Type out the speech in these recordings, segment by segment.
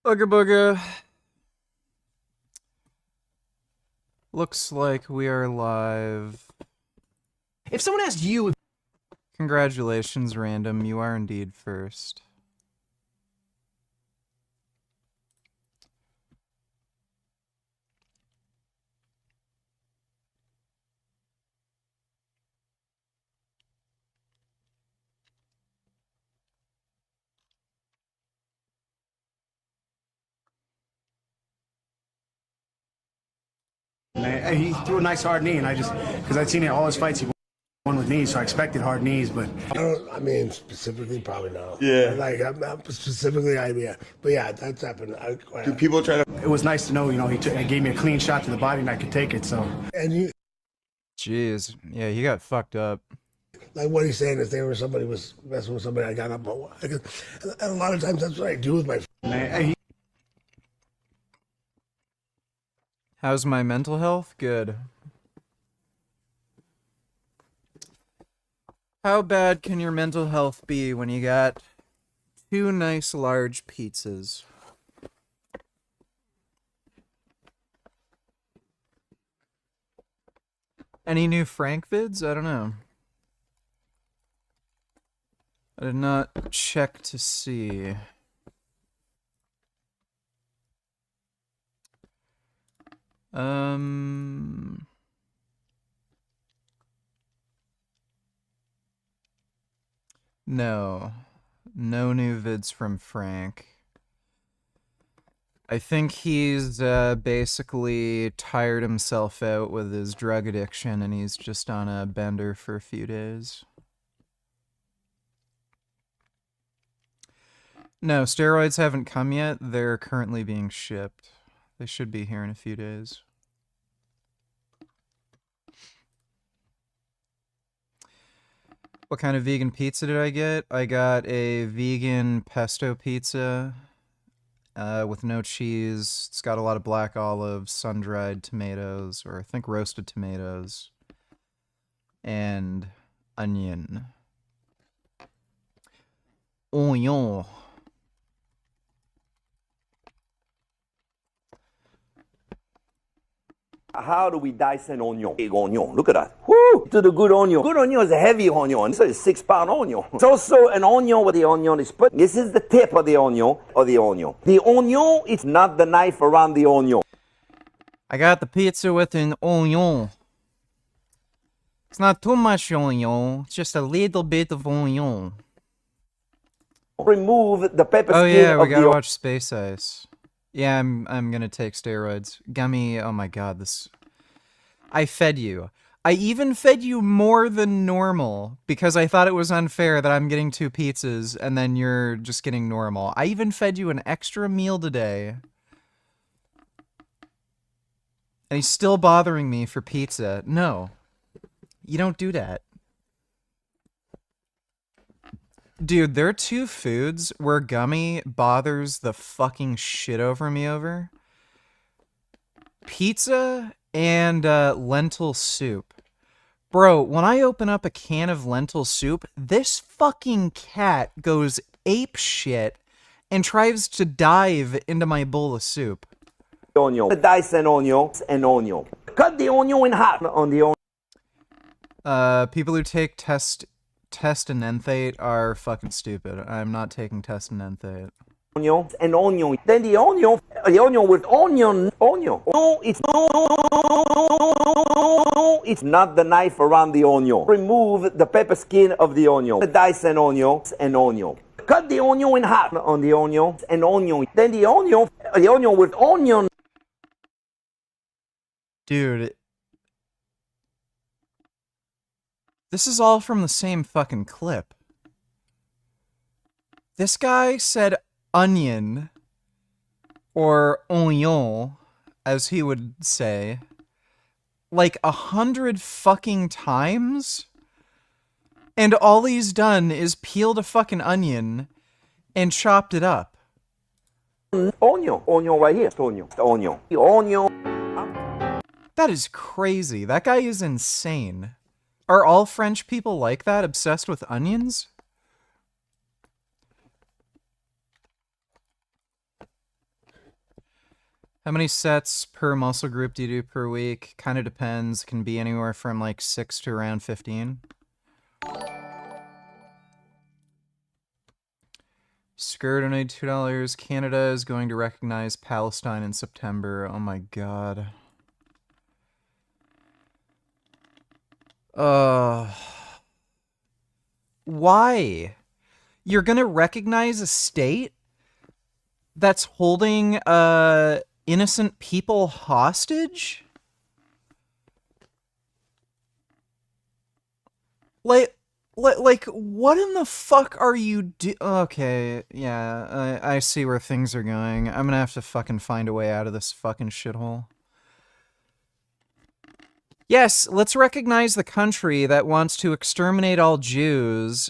Booga booga. Looks like we are live. If someone asked you... Congratulations, Random. You are indeed first. He threw a nice hard knee, and I just, because I'd seen it all his fights, he won with knees, so I expected hard knees, but... I mean, specifically, probably not. Yeah. Like, I'm specifically, yeah. But yeah, that's happened. Do people try to... It was nice to know, he gave me a clean shot to the body, and I could take it, so... And you... Jeez. Yeah, he got fucked up. Like, what he's saying is there was somebody was messing with somebody, I got up. And a lot of times, that's what I do with my... How's my mental health? Good. How bad can your mental health be when you got two nice large pizzas? Any new Frank vids? I don't know. I did not check to see. No. No new vids from Frank. I think he's basically tired himself out with his drug addiction and he's just on a bender for a few days. No, steroids haven't come yet. They're currently being shipped. They should be here in a few days. What kind of vegan pizza did I get? I got a vegan pesto pizza with no cheese. It's got a lot of black olives, sun-dried tomatoes, or I think roasted tomatoes, and onion. Onion. How do we dice an onion? Big onion. Look at that. Woo! To the good onion. Good onion is a heavy onion. This is a 6-pound onion. It's also an onion where the onion is put. This is the tip of the onion, The onion is not the knife around the onion. I got the pizza with an onion. It's not too much onion. It's just a little bit of onion. Remove the pepper Oh skin yeah, we of gotta the watch Space Ice. Yeah, I'm gonna take steroids. Gummy, oh my god, this... I fed you. I even fed you more than normal, because I thought it was unfair that I'm getting 2 pizzas, and then you're just getting normal. I even fed you an extra meal today. And he's still bothering me for pizza. No. You don't do that. Dude, there are 2 foods where Gummy bothers the fucking shit over me over. Pizza and lentil soup. Bro, when I open up a can of lentil soup, this fucking cat goes ape shit and tries to dive into my bowl of soup. onion. Dice an onion. Cut the onion in half on the onion. People who take test and enthate are fucking stupid. I'm not taking test and enthate. Onion. Then the onion with onion. No, it's not the knife around the onion. Remove the pepper skin of the onion. Dice an onion. Cut the onion in half on the onion. Then the onion with onion. Dude. This is all from the same fucking clip. This guy said onion, or onion, as he would say, like 100 fucking times? And all he's done is peeled a fucking onion and chopped it up. Onion right here. Onion. That is crazy. That guy is insane. Are all French people like that, obsessed with onions? How many sets per muscle group do you do per week? Kind of depends. Can be anywhere from like 6 to around 15. Skirt donated $2. Canada is going to recognize Palestine in September. Oh my god. Why? You're gonna recognize a state that's holding innocent people hostage? Like, what in the fuck are you Okay, yeah, I see where things are going. I'm gonna have to fucking find a way out of this fucking shithole. Yes, let's recognize the country that wants to exterminate all Jews,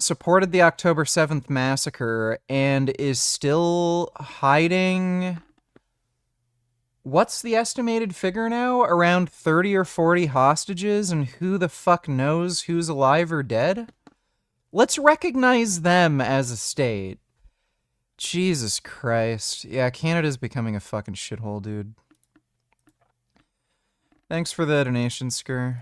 supported the October 7th massacre, and is still hiding... What's the estimated figure now? Around 30 or 40 hostages, and who the fuck knows who's alive or dead? Let's recognize them as a state. Jesus Christ. Yeah, Canada's becoming a fucking shithole, dude. Thanks for the donation, Skur.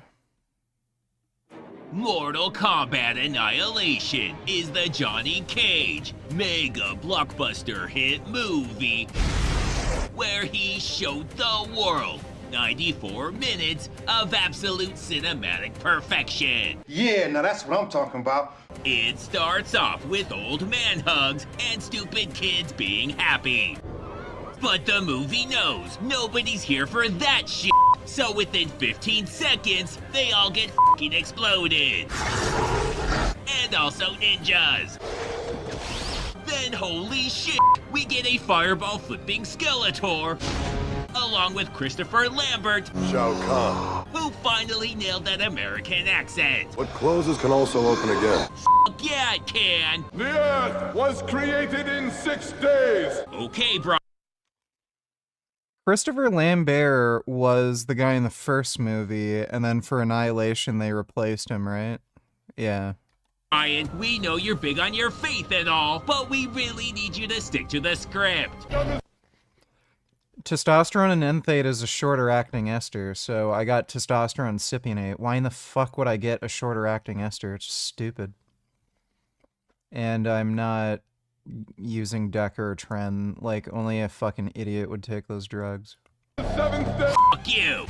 Mortal Kombat Annihilation is the Johnny Cage mega blockbuster hit movie where he showed the world 94 minutes of absolute cinematic perfection. Yeah, now that's what I'm talking about. It starts off with old man hugs and stupid kids being happy. But the movie knows nobody's here for that shit. So within 15 seconds, they all get f***ing exploded. And also ninjas. Then holy shit, we get a fireball flipping Skeletor. Along with Christopher Lambert, Shao Kahn. who finally nailed that American accent. What closes can also open again. Fuck yeah, it can. The Earth was created in 6 days. Okay, bro. Christopher Lambert was the guy in the first movie, and then for Annihilation they replaced him, right? Yeah. Ryan, we know you're big on your faith and all, but we really need you to stick to the script. Testosterone and Enthate is a shorter acting ester, so I got testosterone cypionate. Why in the fuck would I get a shorter acting ester? It's just stupid. And I'm not using Decker or Tren. Like, only a fucking idiot would take those drugs. Fuck you.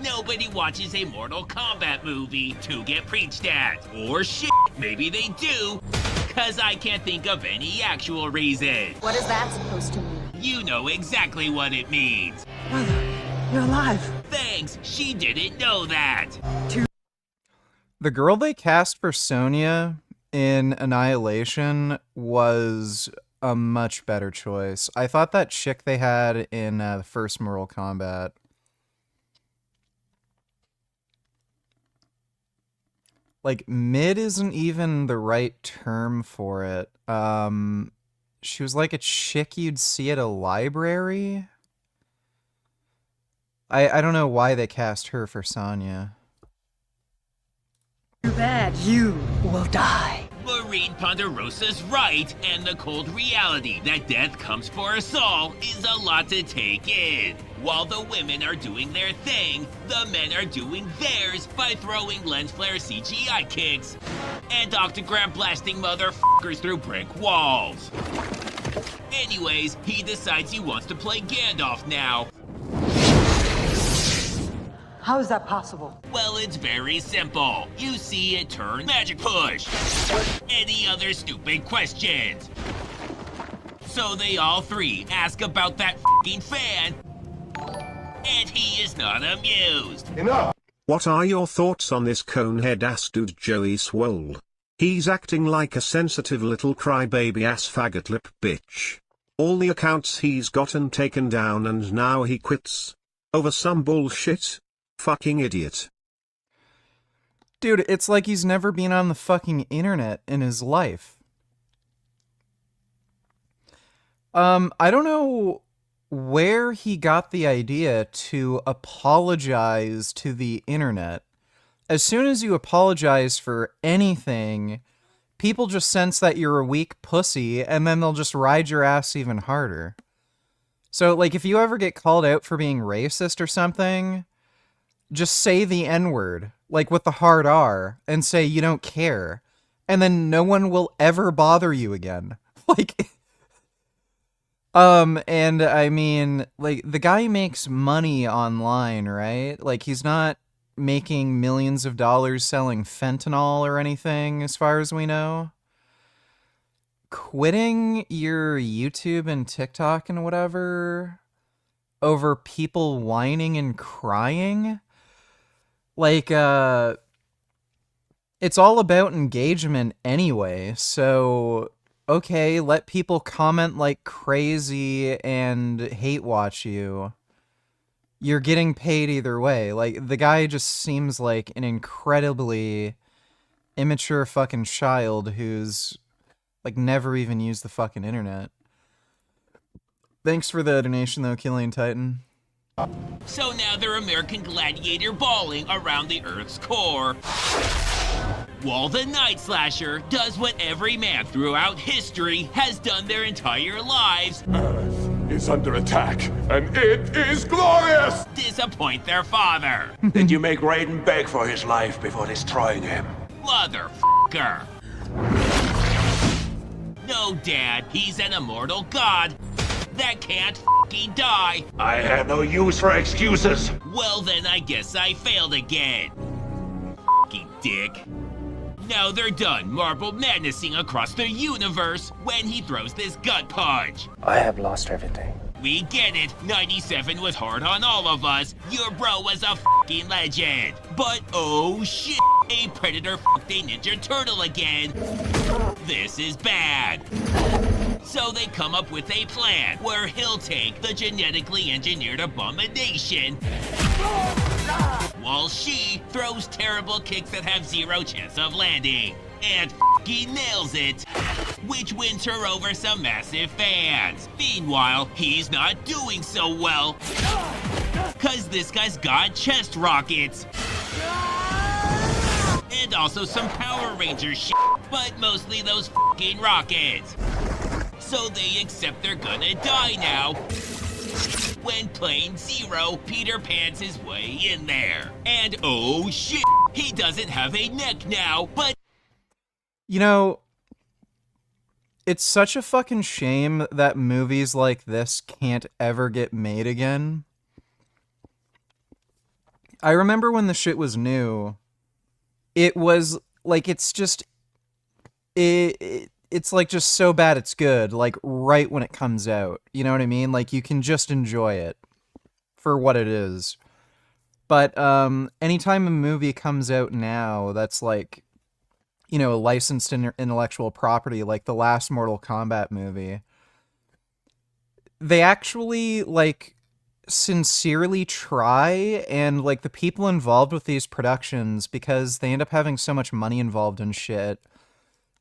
Nobody watches a Mortal Kombat movie to get preached at. Or shit, maybe they do, cause I can't think of any actual reason. What is that supposed to mean? You know exactly what it means. Mother, you're alive. Thanks, she didn't know that. The girl they cast for Sonya in Annihilation was a much better choice. I thought that chick they had in the first Mortal Kombat... Like, mid isn't even the right term for it. She was like a chick you'd see at a library. I don't know why they cast her for Sonya. Too bad you will die. Maureen Ponderosa's right, and the cold reality that death comes for us all is a lot to take in. While the women are doing their thing, the men are doing theirs by throwing lens flare CGI kicks and octagram blasting motherfuckers through brick walls. Anyways, he decides he wants to play Gandalf now. How is that possible? Well, it's very simple. You see it turn magic push. Any other stupid questions? So they all three ask about that f***ing fan, and he is not amused. Enough. What are your thoughts on this conehead ass dude Joey Swole? He's acting like a sensitive little crybaby ass faggot lip bitch. All the accounts he's gotten taken down and now he quits. Over some bullshit? Fucking idiot. Dude, it's like he's never been on the fucking internet in his life. I don't know where he got the idea to apologize to the internet. As soon as you apologize for anything, people just sense that you're a weak pussy, and then they'll just ride your ass even harder. So, like, if you ever get called out for being racist or something, just say the N-word, like with the hard R, and say you don't care. And then no one will ever bother you again. Like, and I mean, like, the guy makes money online, right? Like, he's not making millions of dollars selling fentanyl or anything, as far as we know. Quitting your YouTube and TikTok and whatever over people whining and crying? Like, it's all about engagement anyway, so okay, let people comment like crazy and hate watch you. You're getting paid either way. Like, the guy just seems like an incredibly immature fucking child who's, like, never even used the fucking internet. Thanks for the donation, though, Killian Titan. So now they're American Gladiator balling around the Earth's core. While the Night Slasher does what every man throughout history has done their entire lives. Earth is under attack, and it is glorious! Disappoint their father. Did you make Raiden beg for his life before destroying him? Motherfucker. No, Dad, he's an immortal god that can't fucking die. I have no use for excuses. Well, then I guess I failed again. Fucking dick. Now they're done Marble Madnessing across the universe when he throws this gut punch. I have lost everything. We get it. 97 was hard on all of us. Your bro was a fucking legend. But oh shit, a Predator fucked a Ninja Turtle again. This is bad. So they come up with a plan where he'll take the genetically engineered abomination while she throws terrible kicks that have zero chance of landing. And he nails it, which wins her over some massive fans. Meanwhile, he's not doing so well, cause this guy's got chest rockets. And also some Power Rangers shit, but mostly those fucking rockets. So they accept they're gonna die now. When playing Zero, Peter Pan's his way in there. And oh shit, he doesn't have a neck now, but... You know, it's such a fucking shame that movies like this can't ever get made again. I remember when the shit was new, it was like, it's just... It's like just so bad it's good, like right when it comes out. You know what I mean? Like, you can just enjoy it for what it is. But anytime a movie comes out now that's like, you know, licensed intellectual property, like the last Mortal Kombat movie, they actually like sincerely try, and like the people involved with these productions, because they end up having so much money involved in shit,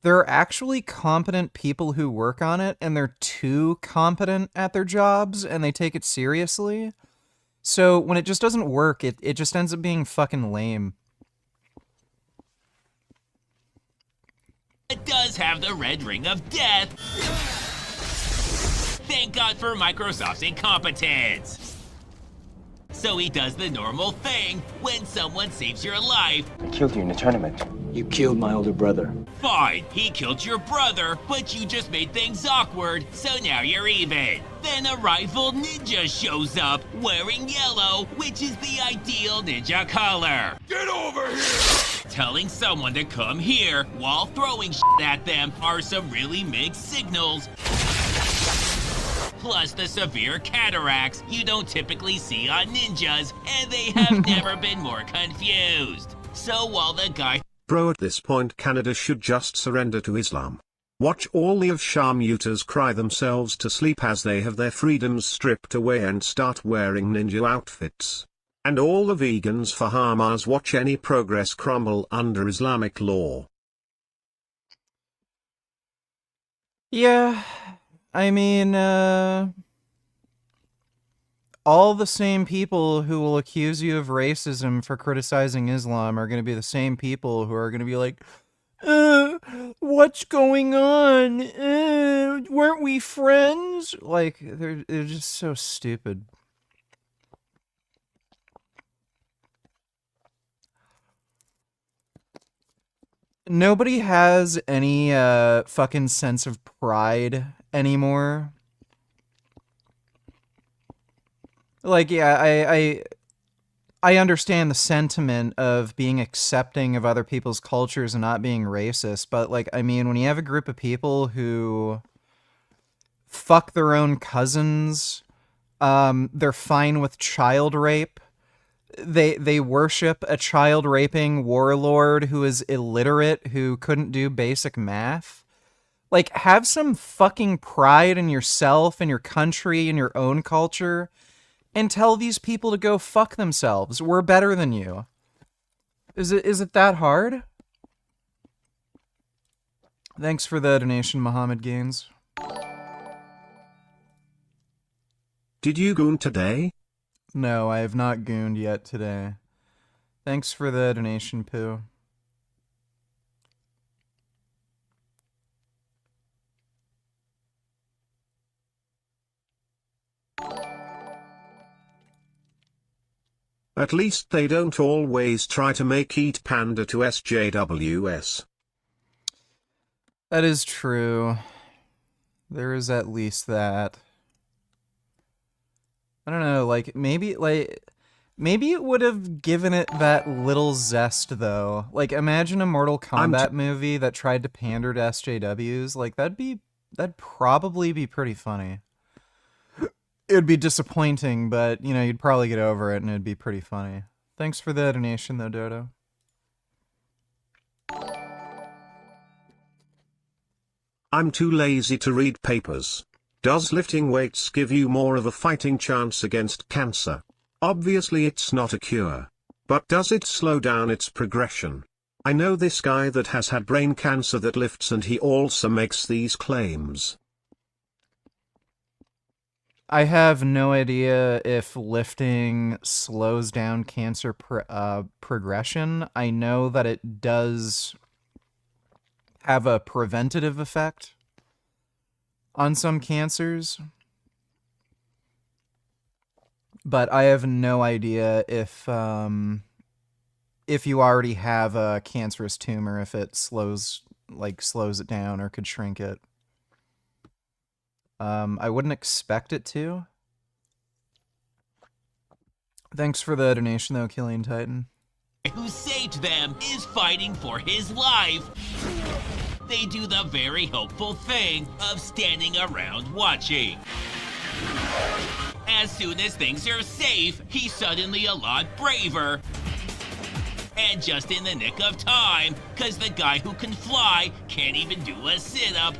there are actually competent people who work on it, and they're too competent at their jobs, and they take it seriously. So when it just doesn't work, it just ends up being fucking lame. It does have the red ring of death. Thank God for Microsoft's incompetence. So he does the normal thing when someone saves your life. I killed you in a tournament. You killed my older brother. Fine, he killed your brother, but you just made things awkward, so now you're even. Then a rival ninja shows up, wearing yellow, which is the ideal ninja color. Get over here! Telling someone to come here while throwing shit at them are some really mixed signals. Plus the severe cataracts you don't typically see on ninjas, and they have never been more confused. So while the guy... Bro, at this point Canada should just surrender to Islam. Watch all the Sharmutas cry themselves to sleep as they have their freedoms stripped away and start wearing ninja outfits. And all the vegans for Hamas watch any progress crumble under Islamic law. Yeah, I mean, all the same people who will accuse you of racism for criticizing Islam are going to be the same people who are going to be like, What's going on? Weren't we friends? Like, they're just so stupid. Nobody has any fucking sense of pride anymore. Like, yeah, I understand the sentiment of being accepting of other people's cultures and not being racist, but, like, I mean, when you have a group of people who fuck their own cousins, they're fine with child rape, they worship a child raping warlord who is illiterate, who couldn't do basic math. Like, have some fucking pride in yourself and your country and your own culture, and tell these people to go fuck themselves. We're better than you. Is it that hard? Thanks for the donation, Mohammed Gaines. Did you goon today? No, I have not gooned yet today. Thanks for the donation, Pooh. At least they don't always try to make Eat Panda to SJWS. That is true. There is at least that. I don't know, maybe it would have given it that little zest, though. Like, imagine a Mortal Kombat movie that tried to pander to SJWs. Like, that'd probably be pretty funny. It would be disappointing, but, you know, you'd probably get over it and it'd be pretty funny. Thanks for the donation, though, Dodo. I'm too lazy to read papers. Does lifting weights give you more of a fighting chance against cancer? Obviously it's not a cure. But does it slow down its progression? I know this guy that has had brain cancer that lifts, and he also makes these claims. I have no idea if lifting slows down cancer progression. I know that it does have a preventative effect on some cancers, but I have no idea if you already have a cancerous tumor, if it slows it down or could shrink it. I wouldn't expect it to. Thanks for the donation, though, Killian Titan. Who saved them is fighting for his life. They do the very hopeful thing of standing around watching. As soon as things are safe, he's suddenly a lot braver. And just in the nick of time, cause the guy who can fly can't even do a sit-up.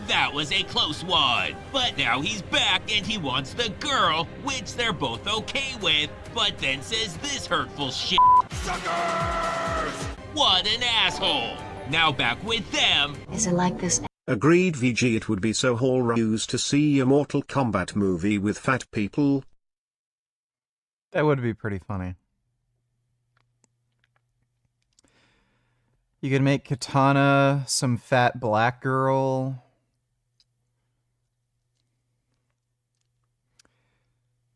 That was a close one, but now he's back and he wants the girl, which they're both okay with, but then says this hurtful shit. Suckers! What an asshole! Now back with them. Is it like this? Agreed, VG. It would be so hilarious to see a Mortal Kombat movie with fat people. That would be pretty funny. You could make Katana some fat black girl.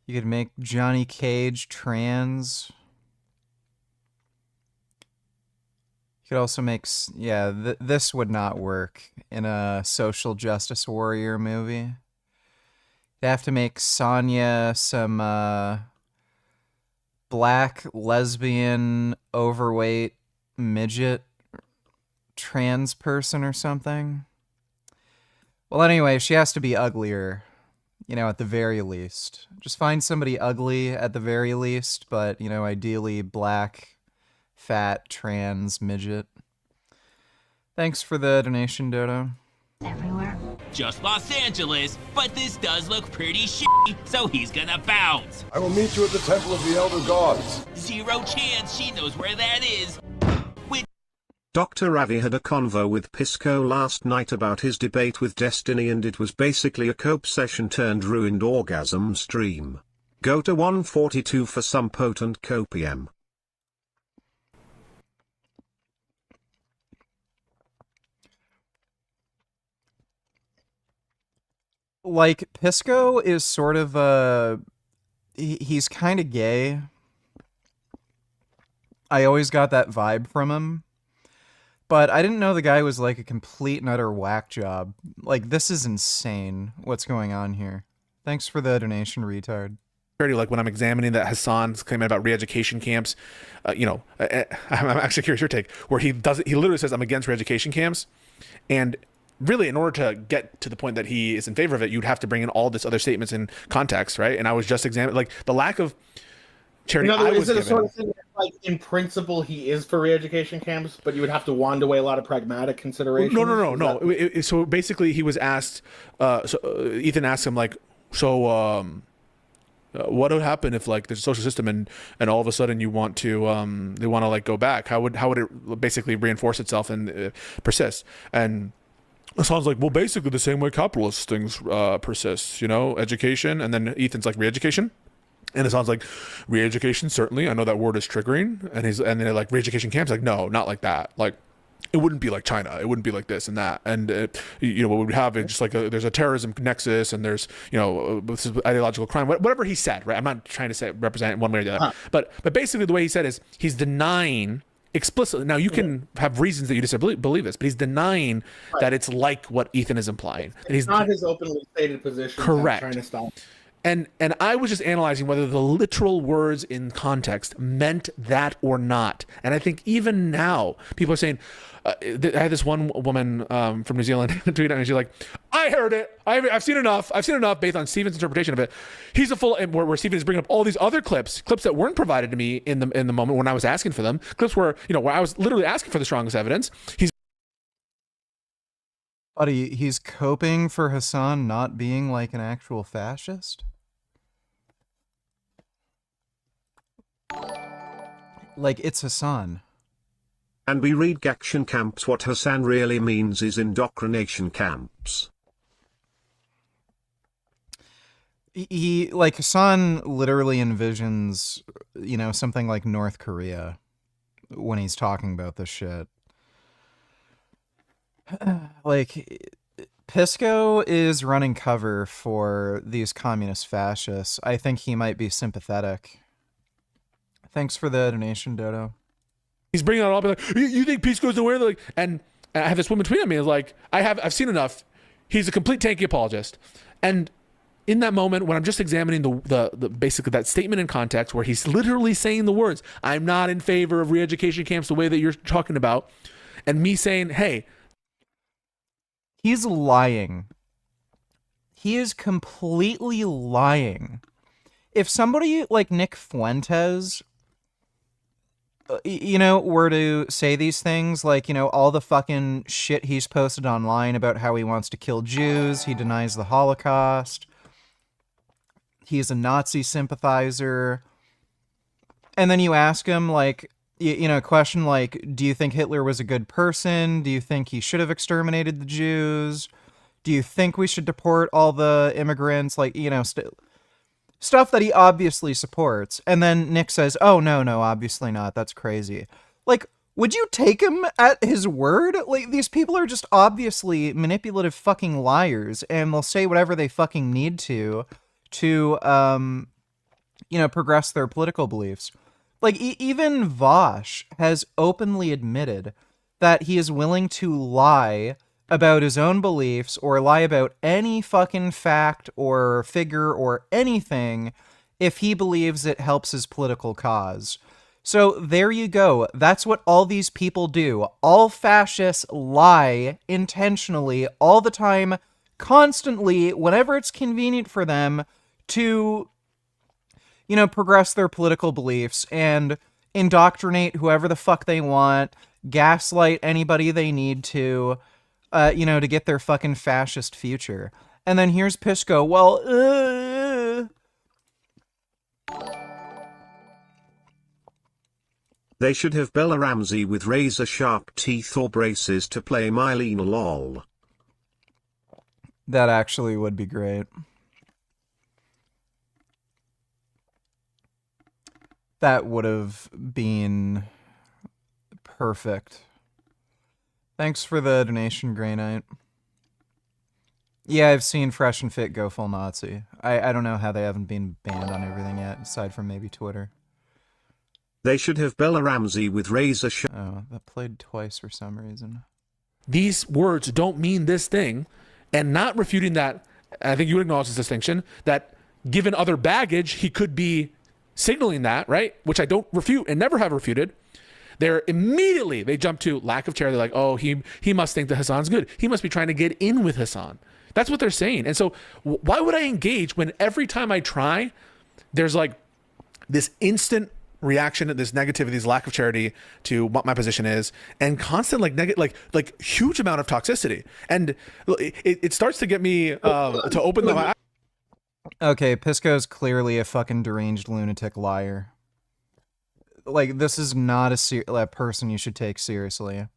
You could make Johnny Cage trans. You could also make... Yeah, this would not work in a social justice warrior movie. You'd have to make Sonya some black, lesbian, overweight, midget trans person or something. Well, anyway, she has to be uglier. You know, at the very least. Just find somebody ugly at the very least, but, you know, ideally black, fat, trans, midget. Thanks for the donation, Dodo. Everywhere. Just Los Angeles, but this does look pretty shitty, so he's gonna bounce. I will meet you at the Temple of the Elder Gods. Zero chance she knows where that is. Dr. Ravi had a convo with Pisco last night about his debate with Destiny, and it was basically a cope session turned ruined orgasm stream. Go to 142 for some potent copium. like, Pisco is sort of he's kind of gay. I always got that vibe from him. But I didn't know the guy was like a complete and utter whack job. Like, this is insane what's going on here. Thanks for the donation, retard. Like when I'm examining that Hassan's claim about re-education camps, I'm actually curious your take, where he literally says, I'm against re-education camps. And really, in order to get to the point that he is in favor of it, you'd have to bring in all this other statements in context, right? And I was just examining, like, the lack of charity In other I words, was is it a given. sort of thing that, like, in principle, he is for re-education camps, but you would have to wand away a lot of pragmatic considerations? No. So basically, he was asked, Ethan asked him, like, what would happen if, like, there's a social system and all of a sudden you want to they want to, like, go back? How would it basically reinforce itself and persist? And it sounds like, well, basically the same way capitalist things persist, education. And then Ethan's like, re-education. And it sounds like re-education, certainly. I know that word is triggering. And they're like, re-education camps, like, no, not like that. Like, it wouldn't be like China. It wouldn't be like this and that. And, what we have is just like there's a terrorism nexus and there's, this is ideological crime, whatever he said, right? I'm not trying to represent it one way or the other. But basically the way he said is he's denying explicitly. Now, you can have reasons that you believe this, but he's denying that it's like what Ethan is implying. It's not his openly stated position. Correct. Trying to stop. And I was just analyzing whether the literal words in context meant that or not. And I think even now, people are saying, I had this one woman from New Zealand tweet, and she's like, I heard it. I've seen enough. I've seen enough based on Steven's interpretation of it. He's a full, where Steven is bringing up all these other clips that weren't provided to me in the moment when I was asking for them. Clips where, where I was literally asking for the strongest evidence. Buddy, he's coping for Hassan not being like an actual fascist? Like, it's Hassan. And we read Gakshan camps. What Hassan really means is indoctrination camps. He, like, Hassan literally envisions, something like North Korea when he's talking about this shit. Like, Pisco is running cover for these communist fascists. I think he might be sympathetic. Thanks for the donation, Dodo. He's bringing it all up, like, you think Pisco's nowhere? Like, and I have this woman tweet at me, like, I've seen enough. He's a complete tanky apologist. And in that moment, when I'm just examining the basically that statement in context, where he's literally saying the words, I'm not in favor of re-education camps the way that you're talking about, and me saying, hey, he's lying. He is completely lying. If somebody like Nick Fuentes, were to say these things, like, all the fucking shit he's posted online about how he wants to kill Jews, he denies the Holocaust, he's a Nazi sympathizer, and then you ask him, like, a question like, do you think Hitler was a good person? Do you think he should have exterminated the Jews? Do you think we should deport all the immigrants? Like, stuff that he obviously supports. And then Nick says, oh, no, obviously not. That's crazy. Like, would you take him at his word? Like, these people are just obviously manipulative fucking liars, and they'll say whatever they fucking need to progress their political beliefs. Like, even Vosh has openly admitted that he is willing to lie about his own beliefs or lie about any fucking fact or figure or anything if he believes it helps his political cause. So there you go. That's what all these people do. All fascists lie intentionally all the time, constantly, whenever it's convenient for them to, progress their political beliefs and indoctrinate whoever the fuck they want, gaslight anybody they need to get their fucking fascist future. And then here's Pisco, They should have Bella Ramsey with razor-sharp teeth or braces to play Mylene lol. That actually would be great. That would have been perfect. Thanks for the donation, Grey Knight. Yeah, I've seen Fresh and Fit go full Nazi. I don't know how they haven't been banned on everything yet, aside from maybe Twitter. They should have Bella Ramsey with razor Oh, that played twice for some reason. These words don't mean this thing, and not refuting that. I think you would acknowledge this distinction that given other baggage, he could be signaling that, right? Which I don't refute and never have refuted. They jump to lack of charity. They're like, oh, he must think that Hassan's good. He must be trying to get in with Hassan. That's what they're saying. And so why would I engage when every time I try, there's like this instant reaction, this negativity, this lack of charity to what my position is, and constant like huge amount of toxicity. And it starts to get me to open the eye. Okay, Pisco's clearly a fucking deranged lunatic liar. Like, this is not a person you should take seriously.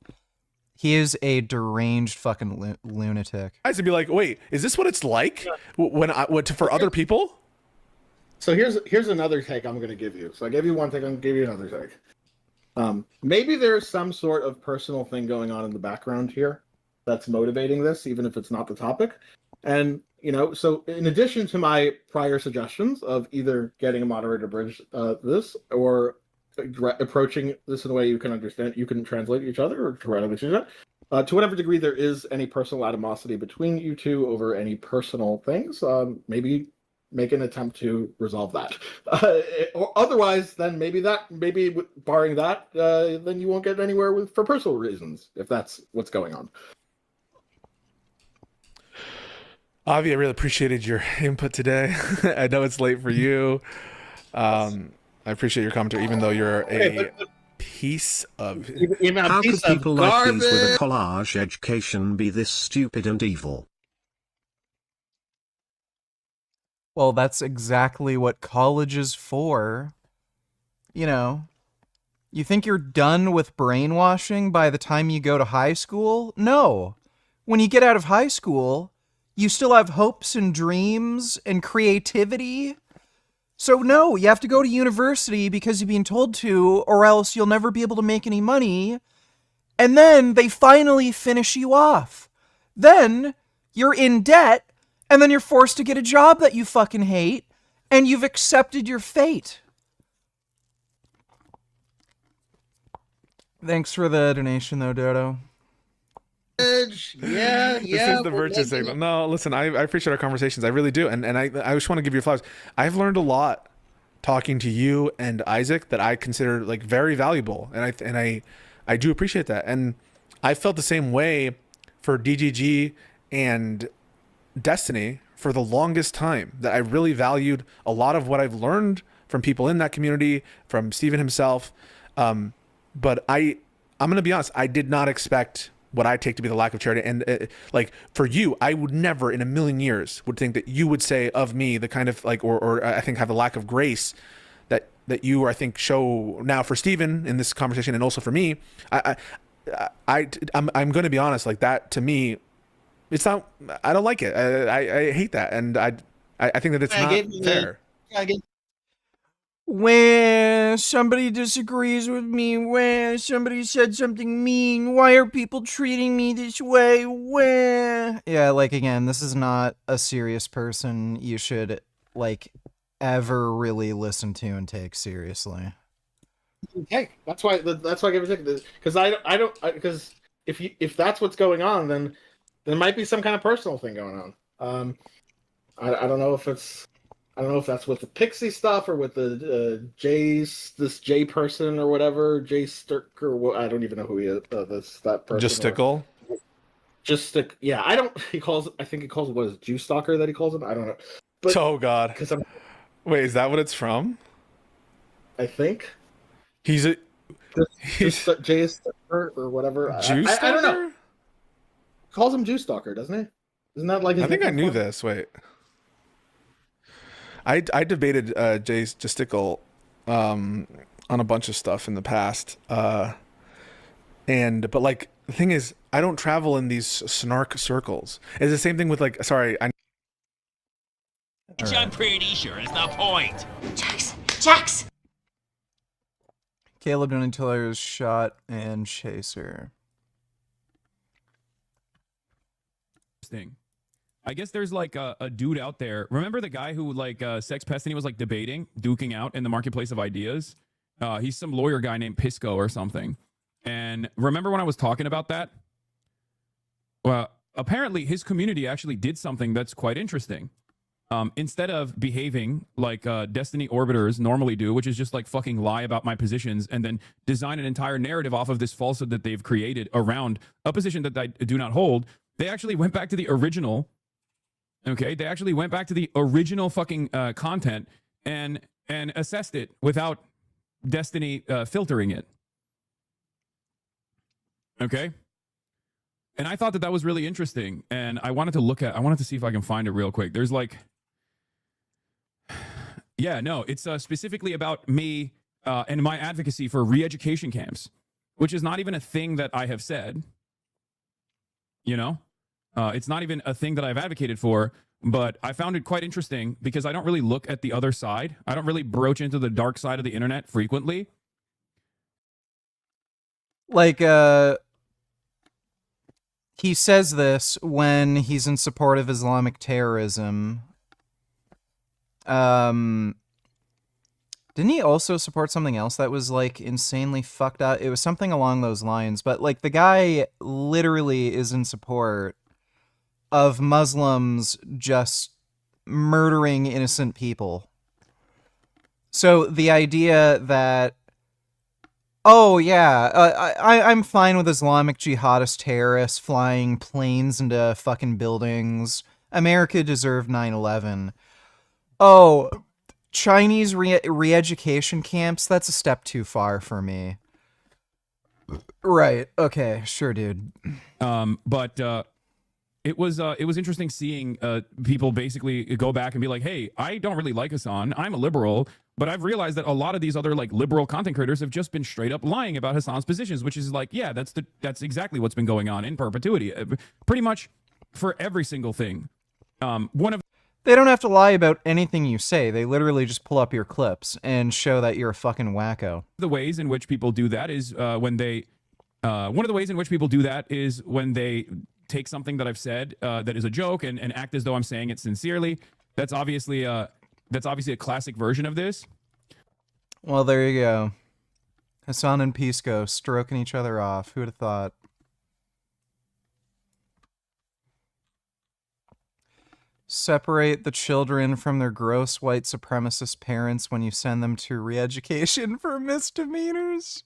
He is a deranged fucking lunatic. I would be like, wait, is this what it's like for other people? So here's another take I'm going to give you. So I gave you one take, I'm going to give you another take. Maybe there's some sort of personal thing going on in the background here that's motivating this, even if it's not the topic. And, so in addition to my prior suggestions of either getting a moderator bridge this or approaching this in a way you can understand, you can translate each other or to whatever degree there is any personal animosity between you two over any personal things, maybe make an attempt to resolve that. Or otherwise, then maybe barring that, then you won't get anywhere for personal reasons, if that's what's going on. Avi, I really appreciated your input today. I know it's late for you. I appreciate your commentary, even though you're a piece of... How could people like these with a collage education be this stupid and evil? Well, that's exactly what college is for. You think you're done with brainwashing by the time you go to high school? No. When you get out of high school, you still have hopes and dreams and creativity. So no, you have to go to university because you've been told to, or else you'll never be able to make any money. And then they finally finish you off. Then you're in debt, and then you're forced to get a job that you fucking hate, and you've accepted your fate. Thanks for the donation, though, Dodo. Yeah. This is the virtue signal. No, listen, I appreciate our conversations. I really do. And I just want to give you flowers. I've learned a lot talking to you and Isaac that I consider like very valuable. And I do appreciate that. And I felt the same way for DGG and Destiny for the longest time, that I really valued a lot of what I've learned from people in that community, from Steven himself. But I'm going to be honest, I did not expect what I take to be the lack of charity. And like for you, I would never in a million years would think that you would say of me the kind of like, or I think have the lack of grace that you, I think, show now for Steven in this conversation. And also for me, I'm going to be honest, like that to me, it's not, I don't like it. I hate that. And I think that it's not fair. When somebody disagrees with me, when somebody said something mean, why are people treating me this way? When... Yeah, like, again, this is not a serious person you should, like, ever really listen to and take seriously. Okay, that's why I give a second, because if that's what's going on, then there might be some kind of personal thing going on. I don't know if that's with the Pixie stuff or with the this J person or whatever, Jay Stirk or I don't even know who he is. That person. Justickle. Yeah, I think he calls it what is it, Juice Stalker that he calls him. I don't know. But, oh God. Wait, is that what it's from? I think. He's Jay Stalker or whatever. Juice Stalker? I don't know. Calls him Juice Stalker, doesn't he? Isn't that like his I think I knew this. Wait. I debated Jay Justickle on a bunch of stuff in the past. But like the thing is, I don't travel in these snark circles. It's the same thing with like, sorry, Which I'm pretty sure is the point. Jax! Caleb Donatello's Shot and Chaser. Thing. I guess there's like a dude out there. Remember the guy who like Sex Pest and he was like debating, duking out in the marketplace of ideas? He's some lawyer guy named Pisco or something. And remember when I was talking about that? Well, apparently his community actually did something that's quite interesting. Instead of behaving like Destiny Orbiters normally do, which is just like fucking lie about my positions and then design an entire narrative off of this falsehood that they've created around a position that I do not hold, they actually went back to the original. Okay, they actually went back to the original fucking content and assessed it without Destiny filtering it. Okay? And I thought that that was really interesting. And I wanted to see if I can find it real quick. There's like, yeah, no, it's specifically about me and my advocacy for re-education camps, which is not even a thing that I have said. You know? It's not even a thing that I've advocated for, but I found it quite interesting because I don't really look at the other side. I don't really broach into the dark side of the internet frequently. Like, he says this when he's in support of Islamic terrorism. Didn't he also support something else that was, like, insanely fucked up? It was something along those lines, but, like, the guy literally is in support of Muslims just murdering innocent people. So the idea that, oh yeah, I'm fine with Islamic jihadist terrorists flying planes into fucking buildings. America deserved 9/11. Oh, Chinese re-education camps, that's a step too far for me. Right, okay, sure, dude. But it was interesting seeing people basically go back and be like, hey, I don't really like Hassan. I'm a liberal, but I've realized that a lot of these other like liberal content creators have just been straight up lying about Hassan's positions, which is like, yeah, that's exactly what's been going on in perpetuity, pretty much for every single thing. They don't have to lie about anything you say. They literally just pull up your clips and show that you're a fucking wacko. The ways in which people do that is one of the ways in which people do that is when they take something that I've said that is a joke and act as though I'm saying it sincerely. That's obviously a classic version of this. Well, there you go. Hassan and Pisco stroking each other off. Who'd have thought? Separate the children from their gross white supremacist parents when you send them to re-education for misdemeanors.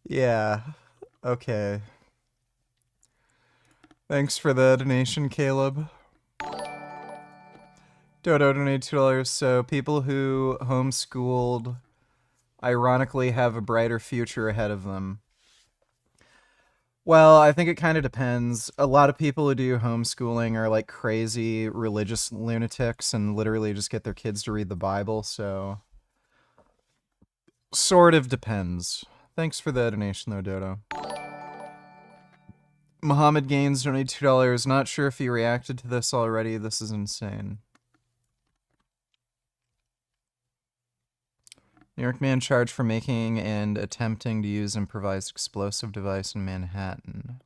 Yeah. Okay. Thanks for the donation, Caleb. Dodo donated $2. So people who homeschooled ironically have a brighter future ahead of them. Well, I think it kind of depends. A lot of people who do homeschooling are like crazy religious lunatics and literally just get their kids to read the Bible, so sort of depends. Thanks for the donation though, Dodo. Muhammad Gaines donated $2. Not sure if he reacted to this already. This is insane. New York man charged for making and attempting to use improvised explosive device in Manhattan.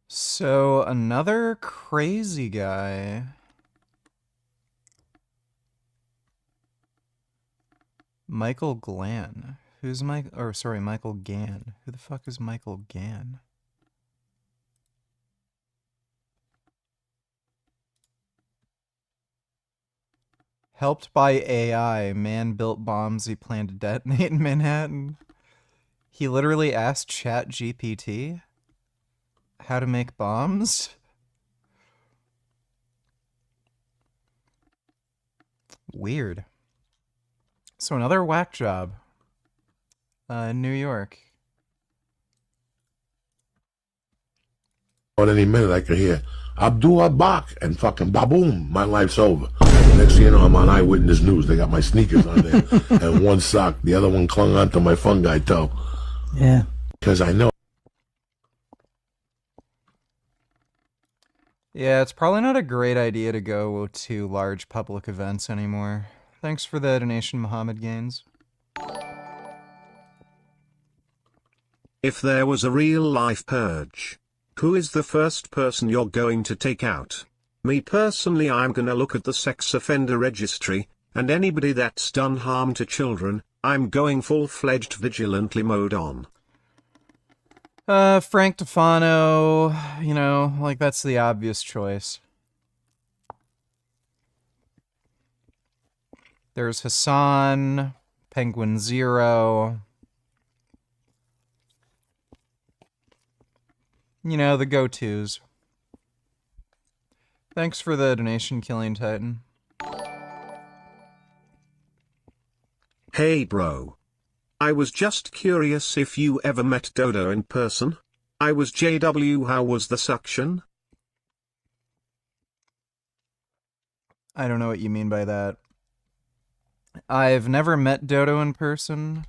So, another crazy guy. Michael Glan. Who's Michael Gann. Who the fuck is Michael Gann? Helped by AI, man built bombs he planned to detonate in Manhattan. He literally asked ChatGPT how to make bombs? Weird. So another whack job. In New York. On any minute I could hear Abdul Bak and fucking baboom, my life's over. Next thing you know, I'm on Eyewitness News. They got my sneakers on there and one sock. The other one clung onto my fungi toe. Yeah. Because I know. Yeah, it's probably not a great idea to go to large public events anymore. Thanks for the donation, Muhammad Gaines. If there was a real-life purge, who is the first person you're going to take out? Me personally, I'm gonna look at the sex offender registry, and anybody that's done harm to children, I'm going full-fledged vigilantly mode on. Frank Tufano, you know, like that's the obvious choice. There's Hassan, Penguin Zero. You know, the go-tos. Thanks for the donation, Killing Titan. Hey bro. I was just curious if you ever met Dodo in person? I was JW, how was the suction? I don't know what you mean by that. I've never met Dodo in person.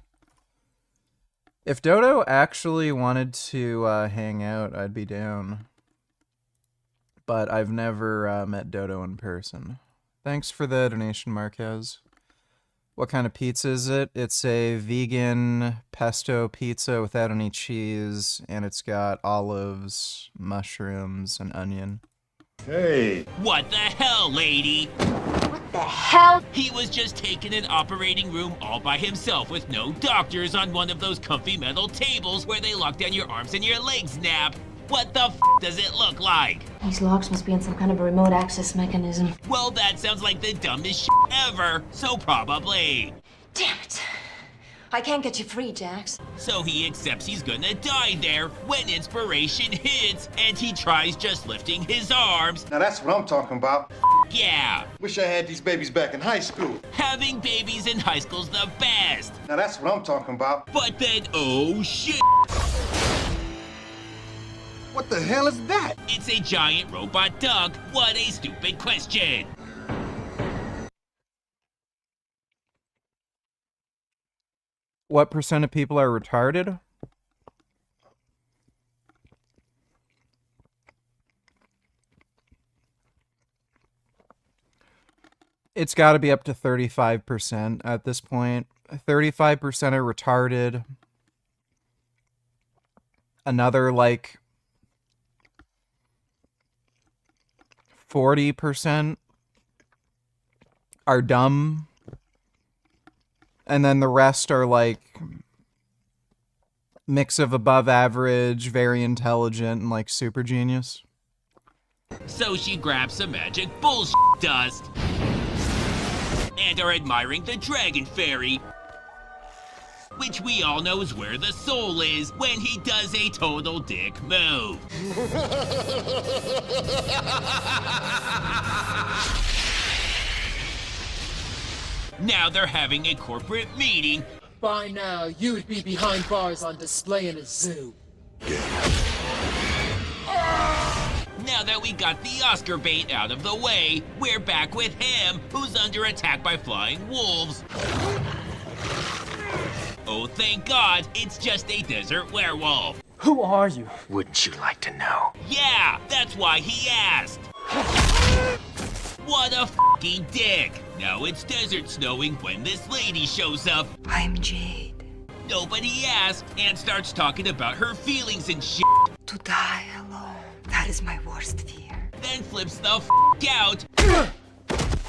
If Dodo actually wanted to hang out, I'd be down. But I've never met Dodo in person. Thanks for the donation, Marquez. What kind of pizza is it? It's a vegan pesto pizza without any cheese, and it's got olives, mushrooms, and onion. Hey. What the hell, lady? What the hell? He was just taking an operating room all by himself with no doctors on one of those comfy metal tables where they lock down your arms and your legs, Nap. What the f does it look like? These locks must be in some kind of a remote access mechanism. Well, that sounds like the dumbest shit ever, so probably. Damn it. I can't get you free, Jax. So he accepts he's gonna die there when inspiration hits and he tries just lifting his arms. Now that's what I'm talking about. Yeah. Wish I had these babies back in high school. Having babies in high school's the best. Now that's what I'm talking about. But then, oh shit. What the hell is that? It's a giant robot duck. What a stupid question. What % of people are retarded? It's got to be up to 35% at this point. 35% are retarded. Another, like, 40% are dumb. And then the rest are like mix of above average, very intelligent, and like super genius. So she grabs some magic bullshit dust and are admiring the dragon fairy, which we all know is where the soul is when he does a total dick move. Now they're having a corporate meeting. By now, you'd be behind bars on display in a zoo. Now that we got the Oscar bait out of the way, we're back with him, who's under attack by flying wolves. Oh, thank God, it's just a desert werewolf. Who are you? Wouldn't you like to know? Yeah, that's why he asked. What a f***ing dick. Now it's desert snowing when this lady shows up. I'm Jade. Nobody asks and starts talking about her feelings and shit. To die alone. That is my worst fear. Then flips the f*** out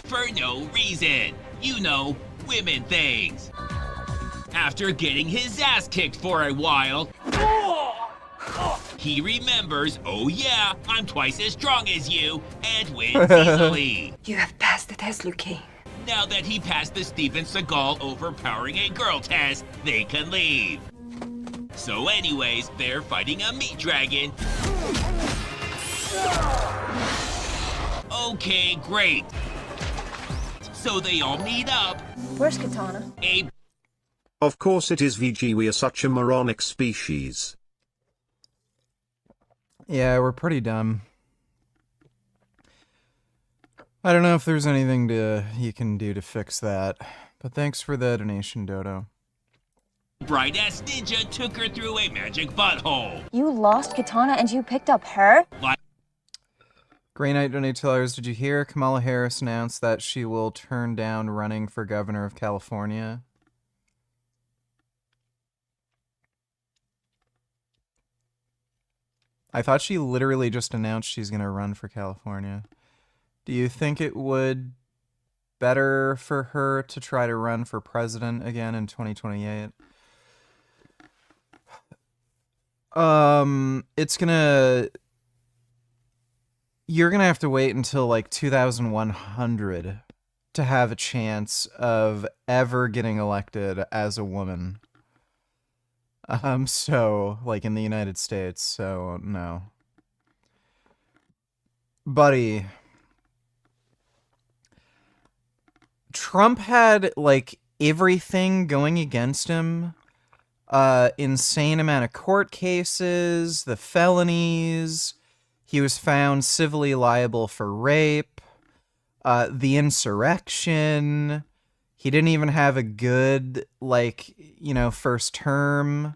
for no reason. You know, women things. After getting his ass kicked for a while, he remembers, oh yeah, I'm twice as strong as you, and wins easily. You have passed the test, Liu Kang. Now that he passed the Steven Seagal overpowering a girl test, they can leave. So anyways, they're fighting a meat dragon. Okay, great. So they all meet up. Where's Katana? Of course it is VG, we are such a moronic species. Yeah, we're pretty dumb. I don't know if there's anything you can do to fix that, but thanks for the donation, Dodo. Bright-ass ninja took her through a magic butthole. You lost Katana and you picked up her? Grey Knight donators, did you hear Kamala Harris announce that she will turn down running for governor of California? I thought she literally just announced she's going to run for California. Do you think it would better for her to try to run for president again in 2028? You're gonna have to wait until like 2100 to have a chance of ever getting elected as a woman. So, like in the United States, so no. Buddy, Trump had like everything going against him. Insane amount of court cases, the felonies. He was found civilly liable for rape, the insurrection. He didn't even have a good, like, you know, first term.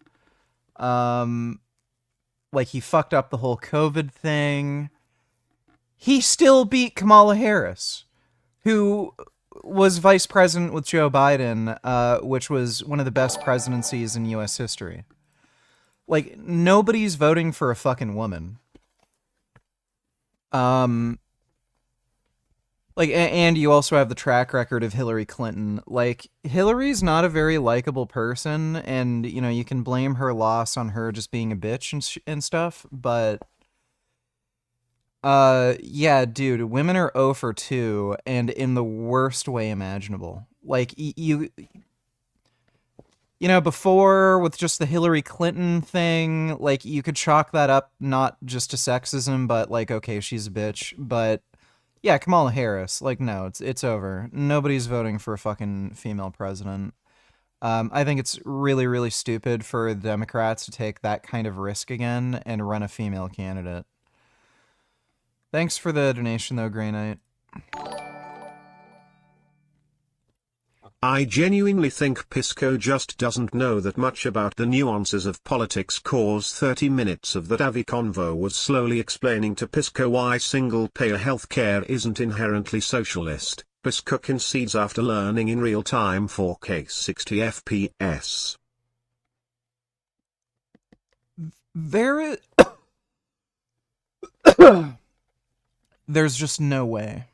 Like, he fucked up the whole COVID thing. He still beat Kamala Harris, who was vice president with Joe Biden, which was one of the best presidencies in U.S. history. Like, nobody's voting for a fucking woman. Like, and you also have the track record of Hillary Clinton. Like, Hillary's not a very likable person, and, you know, you can blame her loss on her just being a bitch and stuff, but, yeah, dude, women are 0 for 2, and in the worst way imaginable. Like, you know, before, with just the Hillary Clinton thing, like, you could chalk that up not just to sexism, but, like, okay, she's a bitch, but, yeah, Kamala Harris, like, no, it's over. Nobody's voting for a fucking female president. I think it's really, really stupid for the Democrats to take that kind of risk again and run a female candidate. Thanks for the donation, though, Grey Knight. I genuinely think Pisco just doesn't know that much about the nuances of politics, cause 30 minutes of that Avi convo was slowly explaining to Pisco why single-payer healthcare isn't inherently socialist. Pisco concedes after learning in real time 4K 60 FPS. There's just no way.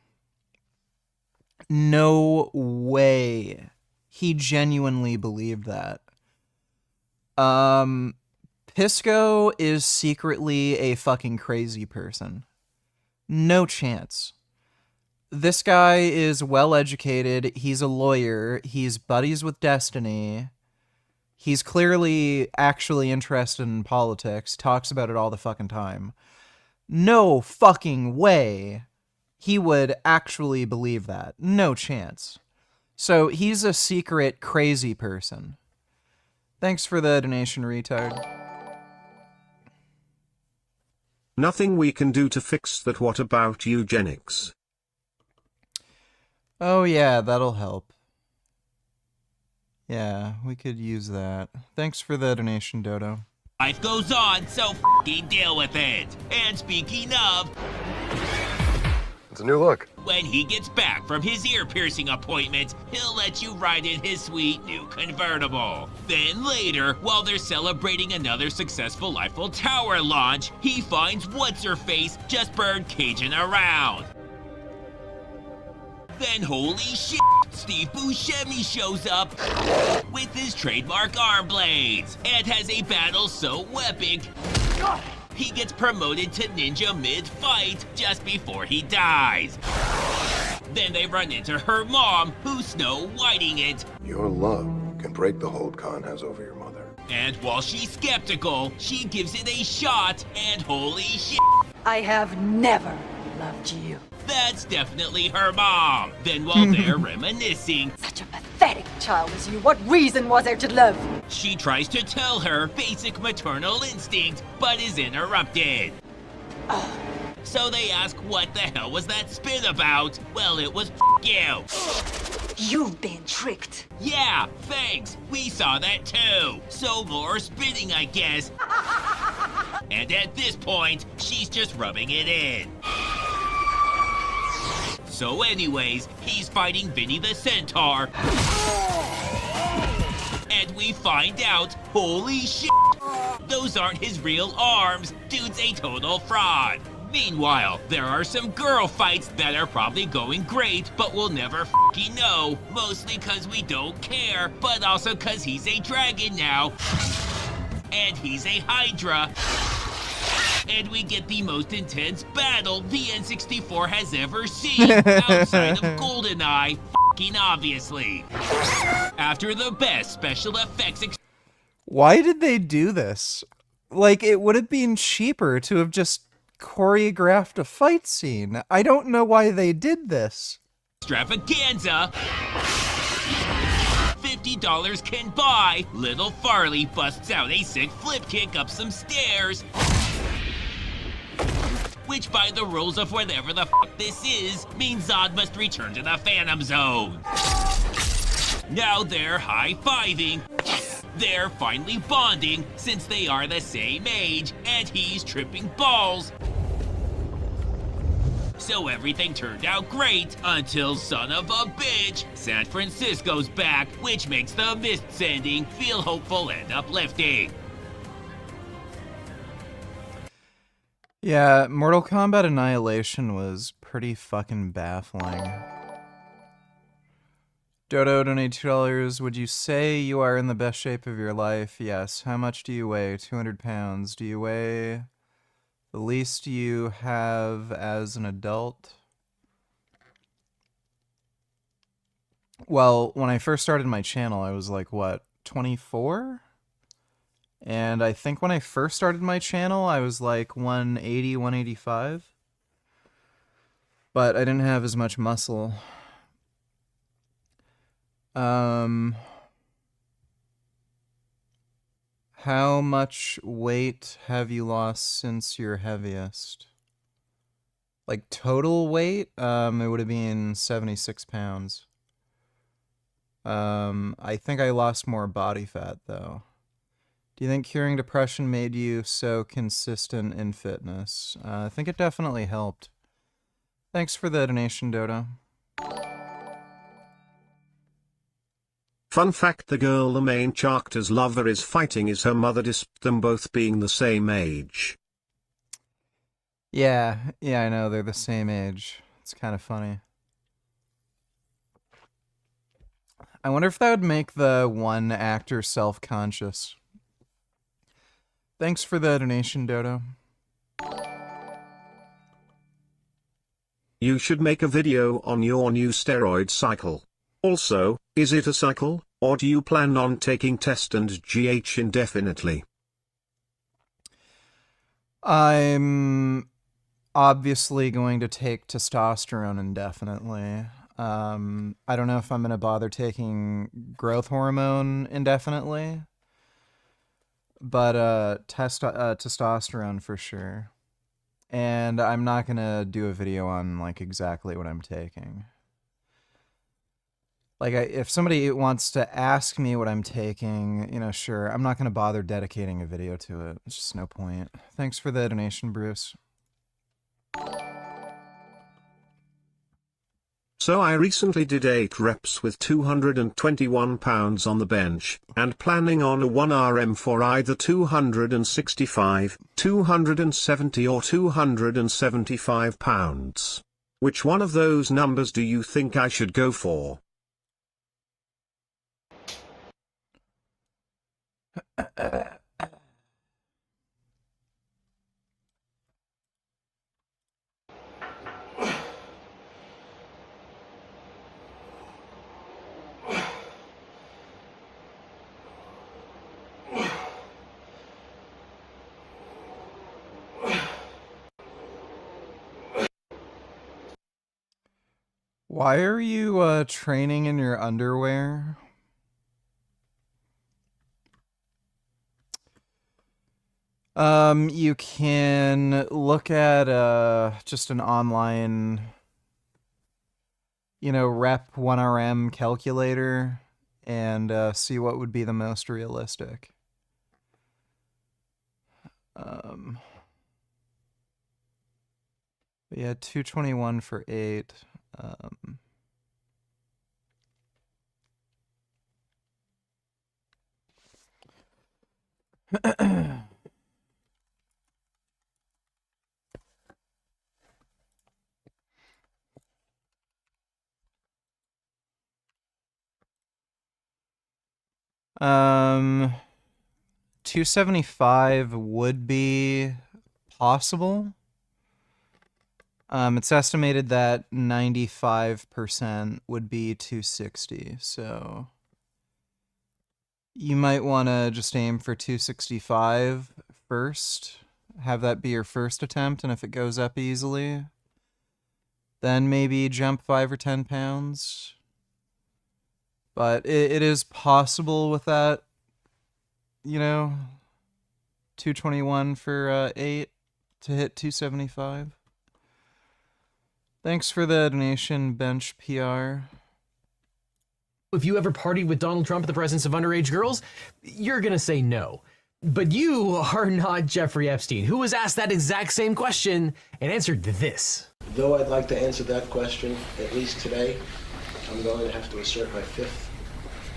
No way he genuinely believed that. Pisco is secretly a fucking crazy person. No chance. This guy is well educated. He's a lawyer. He's buddies with Destiny. He's clearly actually interested in politics. Talks about it all the fucking time. No fucking way he would actually believe that. No chance. So he's a secret crazy person. Thanks for the donation, retard. Nothing we can do to fix that. What about eugenics? Oh yeah, that'll help. Yeah, we could use that. Thanks for the donation, Dodo. Life goes on, so f***ing deal with it. And speaking of... It's a new look. When he gets back from his ear-piercing appointment, he'll let you ride in his sweet new convertible. Then later, while they're celebrating another successful Eiffel Tower launch, he finds What's-Her-Face just bird caging around. Then holy shit, Steve Buscemi shows up with his trademark arm blades and has a battle so epic he gets promoted to ninja mid-fight just before he dies. Then they run into her mom, who's Snow Whiting it. Your love can break the hold Khan has over your mother. And while she's skeptical, she gives it a shot, and holy shit, I have never loved you. That's definitely her mom. Then while they're reminiscing, Such a pathetic child as you, what reason was there to love? she tries to tell her basic maternal instinct, but is interrupted. So they ask, what the hell was that spin about? Well, it was you. You've been tricked. Yeah, thanks. We saw that too. So more spinning, I guess. And at this point, she's just rubbing it in. So anyways, he's fighting Vinny the Centaur. And we find out, holy shit, those aren't his real arms. Dude's a total fraud. Meanwhile, there are some girl fights that are probably going great, but we'll never f***ing know. Mostly cause we don't care, but also cause he's a dragon now. And he's a Hydra. And we get the most intense battle the N64 has ever seen, outside of GoldenEye, f***ing obviously. After the best special effects Why did they do this? Like, it would have been cheaper to have just choreographed a fight scene. I don't know why they did this. extravaganza, $50 can buy, little Farley busts out a sick flip kick up some stairs. Which by the rules of whatever the fuck this is, means Zod must return to the Phantom Zone. Now they're high-fiving. They're finally bonding, since they are the same age, and he's tripping balls. So everything turned out great, until son of a bitch, San Francisco's back, which makes the mist sending feel hopeful and uplifting. Yeah, Mortal Kombat Annihilation was pretty fucking baffling. Dodo donated $2. Would you say you are in the best shape of your life? Yes. How much do you weigh? 200 pounds. Do you weigh the least you have as an adult? Well, when I first started my channel, I was like, what, 24? And I think when I first started my channel, I was like 180, 185. But I didn't have as much muscle. How much weight have you lost since your heaviest? Like total weight? It would have been 76 pounds. I think I lost more body fat though. Do you think curing depression made you so consistent in fitness? I think it definitely helped. Thanks for the donation, Dodo. Fun fact: the girl the main character's lover is fighting is her mother, despite them both being the same age. Yeah, I know, they're the same age. It's kind of funny. I wonder if that would make the one actor self-conscious. Thanks for the donation, Dodo. You should make a video on your new steroid cycle. Also, is it a cycle, or do you plan on taking test and GH indefinitely? I'm obviously going to take testosterone indefinitely. I don't know if I'm going to bother taking growth hormone indefinitely, but testosterone for sure. And I'm not going to do a video on like exactly what I'm taking. Like, if somebody wants to ask me what I'm taking, you know, sure. I'm not going to bother dedicating a video to it. It's just no point. Thanks for the donation, Bruce. So I recently did 8 reps with 221 pounds on the bench, and planning on a 1RM for either 265, 270 or 275 pounds. Which one of those numbers do you think I should go for? Why are you training in your underwear? You can look at just an online, rep 1RM calculator and see what would be the most realistic. But yeah, 221 for 8. Um, 275 would be possible. It's estimated that 95% would be 260, so you might want to just aim for 265 first. Have that be your first attempt, and if it goes up easily, then maybe jump 5 or 10 pounds. But it is possible with that, 221 for 8 to hit 275. Thanks for the donation, Bench PR. If you ever partied with Donald Trump in the presence of underage girls, you're gonna say no. But you are not Jeffrey Epstein, who was asked that exact same question and answered this. Though I'd like to answer that question, at least today, I'm going to have to assert my 5th,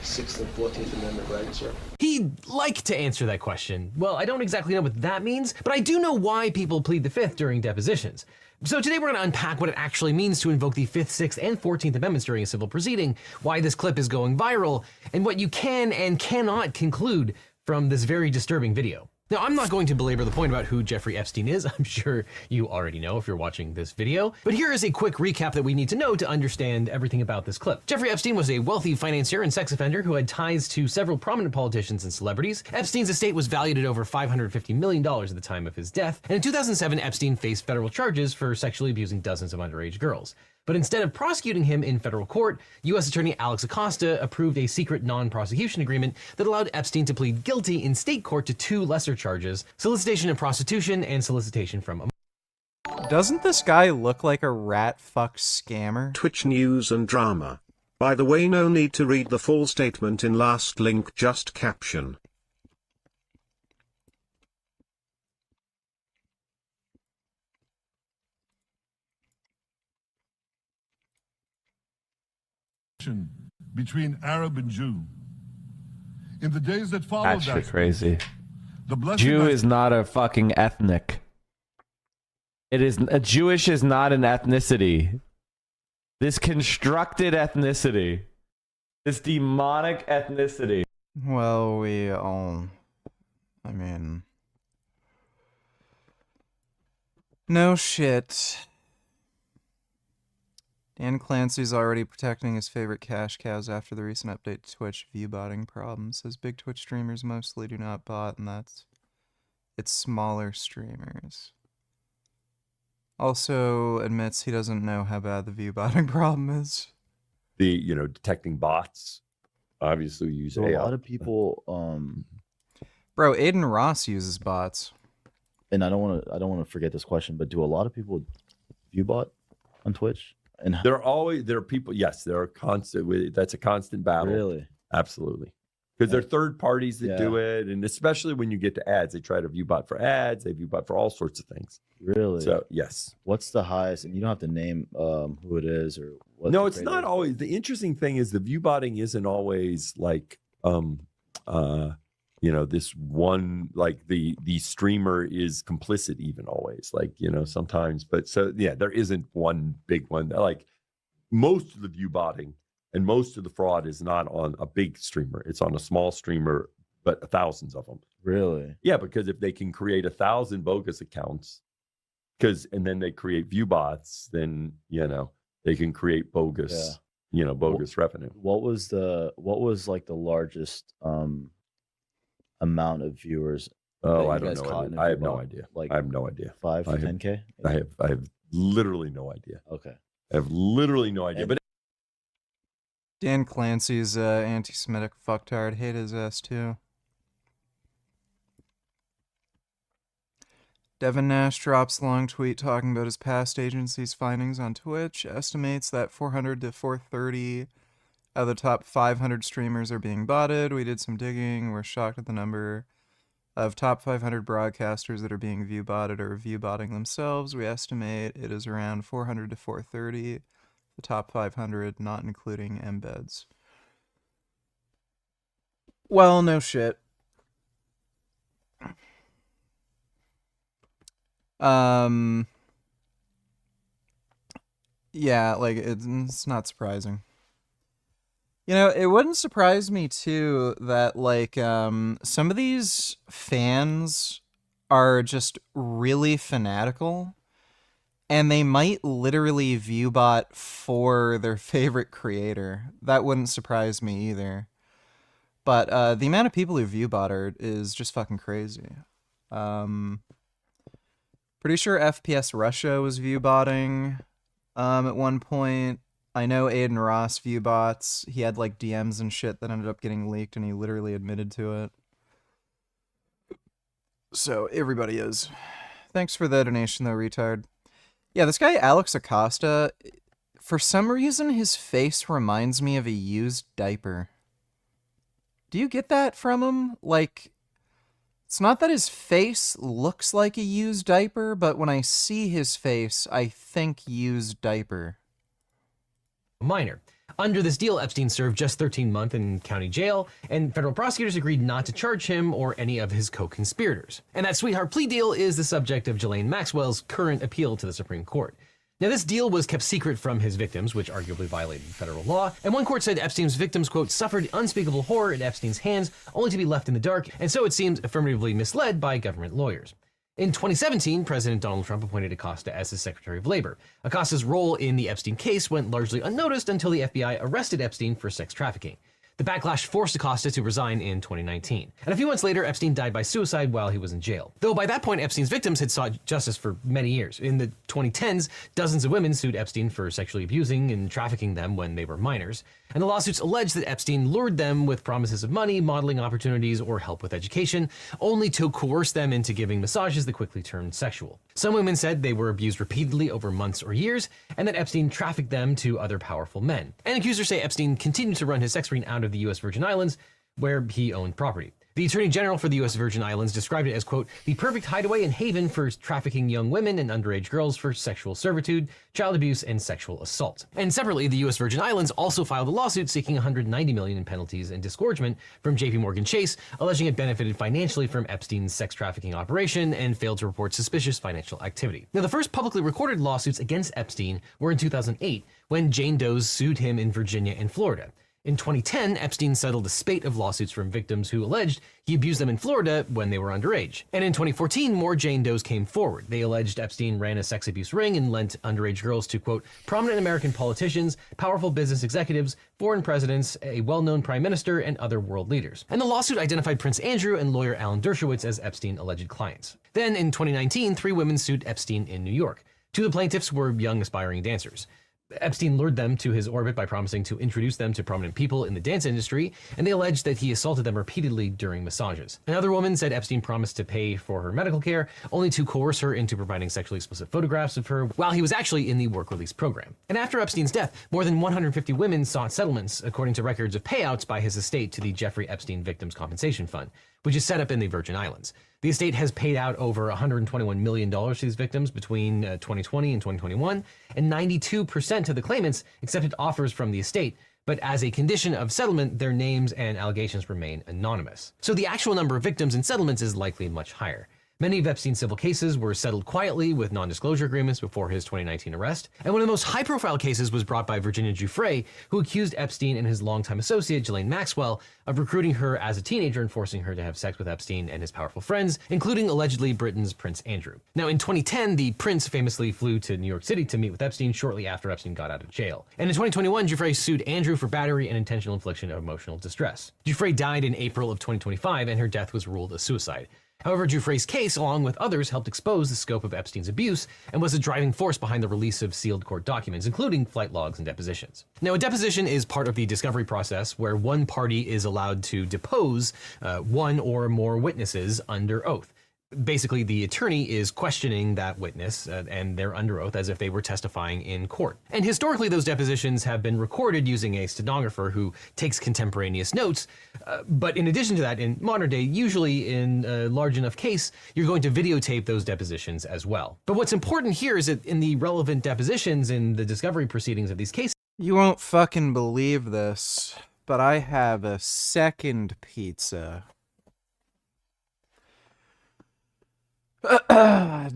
6th, and 14th Amendment rights, sir. He'd like to answer that question. Well, I don't exactly know what that means, but I do know why people plead the 5th during depositions. So today we're going to unpack what it actually means to invoke the 5th, 6th, and 14th Amendments during a civil proceeding, why this clip is going viral, and what you can and cannot conclude from this very disturbing video. Now, I'm not going to belabor the point about who Jeffrey Epstein is. I'm sure you already know if you're watching this video. But here is a quick recap that we need to know to understand everything about this clip. Jeffrey Epstein was a wealthy financier and sex offender who had ties to several prominent politicians and celebrities. Epstein's estate was valued at over $550 million at the time of his death. And in 2007, Epstein faced federal charges for sexually abusing dozens of underage girls. But instead of prosecuting him in federal court, U.S. Attorney Alex Acosta approved a secret non-prosecution agreement that allowed Epstein to plead guilty in state court to 2 lesser charges: solicitation and prostitution, and solicitation from a... Doesn't this guy look like a rat-fuck scammer? Twitch news and drama. By the way, no need to read the full statement in last link, just caption. Between Arab and Jew. In the days that followed That's that, crazy. the blessed Jew is not a fucking ethnic. It is a Jewish is not an ethnicity. This constructed ethnicity. This demonic ethnicity. Well, we all... I mean... No shit. Dan Clancy's already protecting his favorite cash cows after the recent update to Twitch view-botting problems. Says big Twitch streamers mostly do not bot, and it's smaller streamers. Also admits he doesn't know how bad the view-botting problem is. Detecting bots. Obviously, we use So AI. a lot of people, Bro, Aiden Ross uses bots. and I don't want to forget this question, but do a lot of people view bot on Twitch? And There are people. Yes, there are constant. That's a constant battle. Really? Absolutely. Because there are third parties that do it, and especially when you get to ads, they try to view bot for ads. They view bot for all sorts of things. Really? So yes. What's the highest? And you don't have to name who it is or what. No, it's not always. The interesting thing is the view botting isn't always like this one, like the streamer is complicit even always, like, sometimes. But so yeah, there isn't one big one. Like most of the view botting and most of the fraud is not on a big streamer. It's on a small streamer, but thousands of them. Really? Yeah, because if they can create 1,000 bogus accounts, and then they create view bots, then they can create bogus, bogus revenue. What was like the largest amount of viewers? Oh, I don't know. I have no idea. Like I have no idea. 5 to 10K? I have literally no idea. Okay. I have literally no idea. But Dan Clancy's anti-Semitic fucktard. Hate his ass too. Devin Nash drops long tweet talking about his past agency's findings on Twitch. Estimates that 400 to 430 out of the top 500 streamers are being botted. We did some digging. We're shocked at the number of top 500 broadcasters that are being view botted or view botting themselves. We estimate it is around 400 to 430. The top 500, not including embeds. Well, no shit. Yeah, like it's not surprising. You know, it wouldn't surprise me too that like some of these fans are just really fanatical and they might literally viewbot for their favorite creator. That wouldn't surprise me either. But the amount of people who viewbot is just fucking crazy. Pretty sure FPS Russia was viewbotting at one point. I know Aiden Ross viewbots. He had like DMs and shit that ended up getting leaked and he literally admitted to it. So everybody is. Thanks for the donation though, retard. Yeah, this guy Alex Acosta, for some reason his face reminds me of a used diaper. Do you get that from him? Like, it's not that his face looks like a used diaper, but when I see his face, I think used diaper. Minor. Under this deal, Epstein served just 13 months in county jail, and federal prosecutors agreed not to charge him or any of his co-conspirators. And that sweetheart plea deal is the subject of Ghislaine Maxwell's current appeal to the Supreme Court. Now, this deal was kept secret from his victims, which arguably violated federal law, and one court said Epstein's victims, quote, suffered unspeakable horror at Epstein's hands, only to be left in the dark, and so it seems affirmatively misled by government lawyers. In 2017, President Donald Trump appointed Acosta as his Secretary of Labor. Acosta's role in the Epstein case went largely unnoticed until the FBI arrested Epstein for sex trafficking. The backlash forced Acosta to resign in 2019. And a few months later, Epstein died by suicide while he was in jail. Though by that point, Epstein's victims had sought justice for many years. In the 2010s, dozens of women sued Epstein for sexually abusing and trafficking them when they were minors. And the lawsuits alleged that Epstein lured them with promises of money, modeling opportunities, or help with education, only to coerce them into giving massages that quickly turned sexual. Some women said they were abused repeatedly over months or years, and that Epstein trafficked them to other powerful men. And accusers say Epstein continued to run his sex ring out of the U.S. Virgin Islands, where he owned property. The Attorney General for the U.S. Virgin Islands described it as, quote, the perfect hideaway and haven for trafficking young women and underage girls for sexual servitude, child abuse, and sexual assault. And separately, the U.S. Virgin Islands also filed a lawsuit seeking $190 million in penalties and disgorgement from J.P. Morgan Chase, alleging it benefited financially from Epstein's sex trafficking operation and failed to report suspicious financial activity. Now, the first publicly recorded lawsuits against Epstein were in 2008, when Jane Doe's sued him in Virginia and Florida. In 2010, Epstein settled a spate of lawsuits from victims who alleged he abused them in Florida when they were underage. And in 2014, more Jane Does came forward. They alleged Epstein ran a sex abuse ring and lent underage girls to, quote, prominent American politicians, powerful business executives, foreign presidents, a well-known prime minister, and other world leaders. And the lawsuit identified Prince Andrew and lawyer Alan Dershowitz as Epstein alleged clients. Then in 2019, 3 women sued Epstein in New York. 2 of the plaintiffs were young aspiring dancers. Epstein lured them to his orbit by promising to introduce them to prominent people in the dance industry, and they alleged that he assaulted them repeatedly during massages. Another woman said Epstein promised to pay for her medical care, only to coerce her into providing sexually explicit photographs of her while he was actually in the work release program. And after Epstein's death, more than 150 women sought settlements, according to records of payouts by his estate to the Jeffrey Epstein Victims Compensation Fund, which is set up in the Virgin Islands. The estate has paid out over $121 million to these victims between 2020 and 2021, and 92% of the claimants accepted offers from the estate, but as a condition of settlement, their names and allegations remain anonymous. So the actual number of victims in settlements is likely much higher. Many of Epstein's civil cases were settled quietly with non-disclosure agreements before his 2019 arrest, and one of the most high-profile cases was brought by Virginia Giuffre, who accused Epstein and his longtime associate, Ghislaine Maxwell, of recruiting her as a teenager and forcing her to have sex with Epstein and his powerful friends, including allegedly Britain's Prince Andrew. Now, in 2010, the prince famously flew to New York City to meet with Epstein shortly after Epstein got out of jail. And in 2021, Giuffre sued Andrew for battery and intentional infliction of emotional distress. Giuffre died in April of 2025, and her death was ruled a suicide. However, Giuffre's case, along with others, helped expose the scope of Epstein's abuse and was a driving force behind the release of sealed court documents, including flight logs and depositions. Now, a deposition is part of the discovery process where one party is allowed to depose one or more witnesses under oath. Basically, the attorney is questioning that witness, and they're under oath as if they were testifying in court. And historically, those depositions have been recorded using a stenographer who takes contemporaneous notes. But in addition to that, in modern day, usually in a large enough case, you're going to videotape those depositions as well. But what's important here is that in the relevant depositions in the discovery proceedings of these cases, you won't fucking believe this, but I have a second pizza.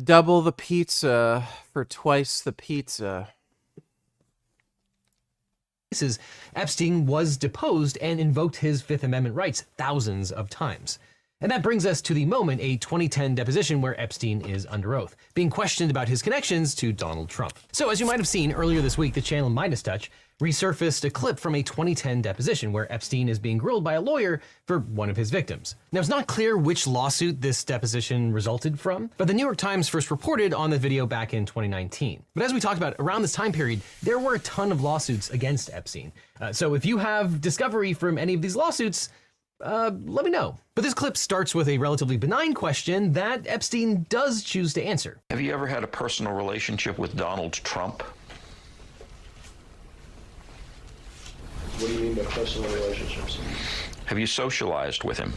Double the pizza for twice the pizza. Epstein was deposed and invoked his Fifth Amendment rights thousands of times. And that brings us to the moment, a 2010 deposition where Epstein is under oath, being questioned about his connections to Donald Trump. So as you might have seen earlier this week, the channel MeidasTouch resurfaced a clip from a 2010 deposition where Epstein is being grilled by a lawyer for one of his victims. Now, it's not clear which lawsuit this deposition resulted from, but the New York Times first reported on the video back in 2019. But as we talked about, around this time period, there were a ton of lawsuits against Epstein. So if you have discovery from any of these lawsuits, let me know. But this clip starts with a relatively benign question that Epstein does choose to answer. Have you ever had a personal relationship with Donald Trump? What do you mean by personal relationships? Have you socialized with him?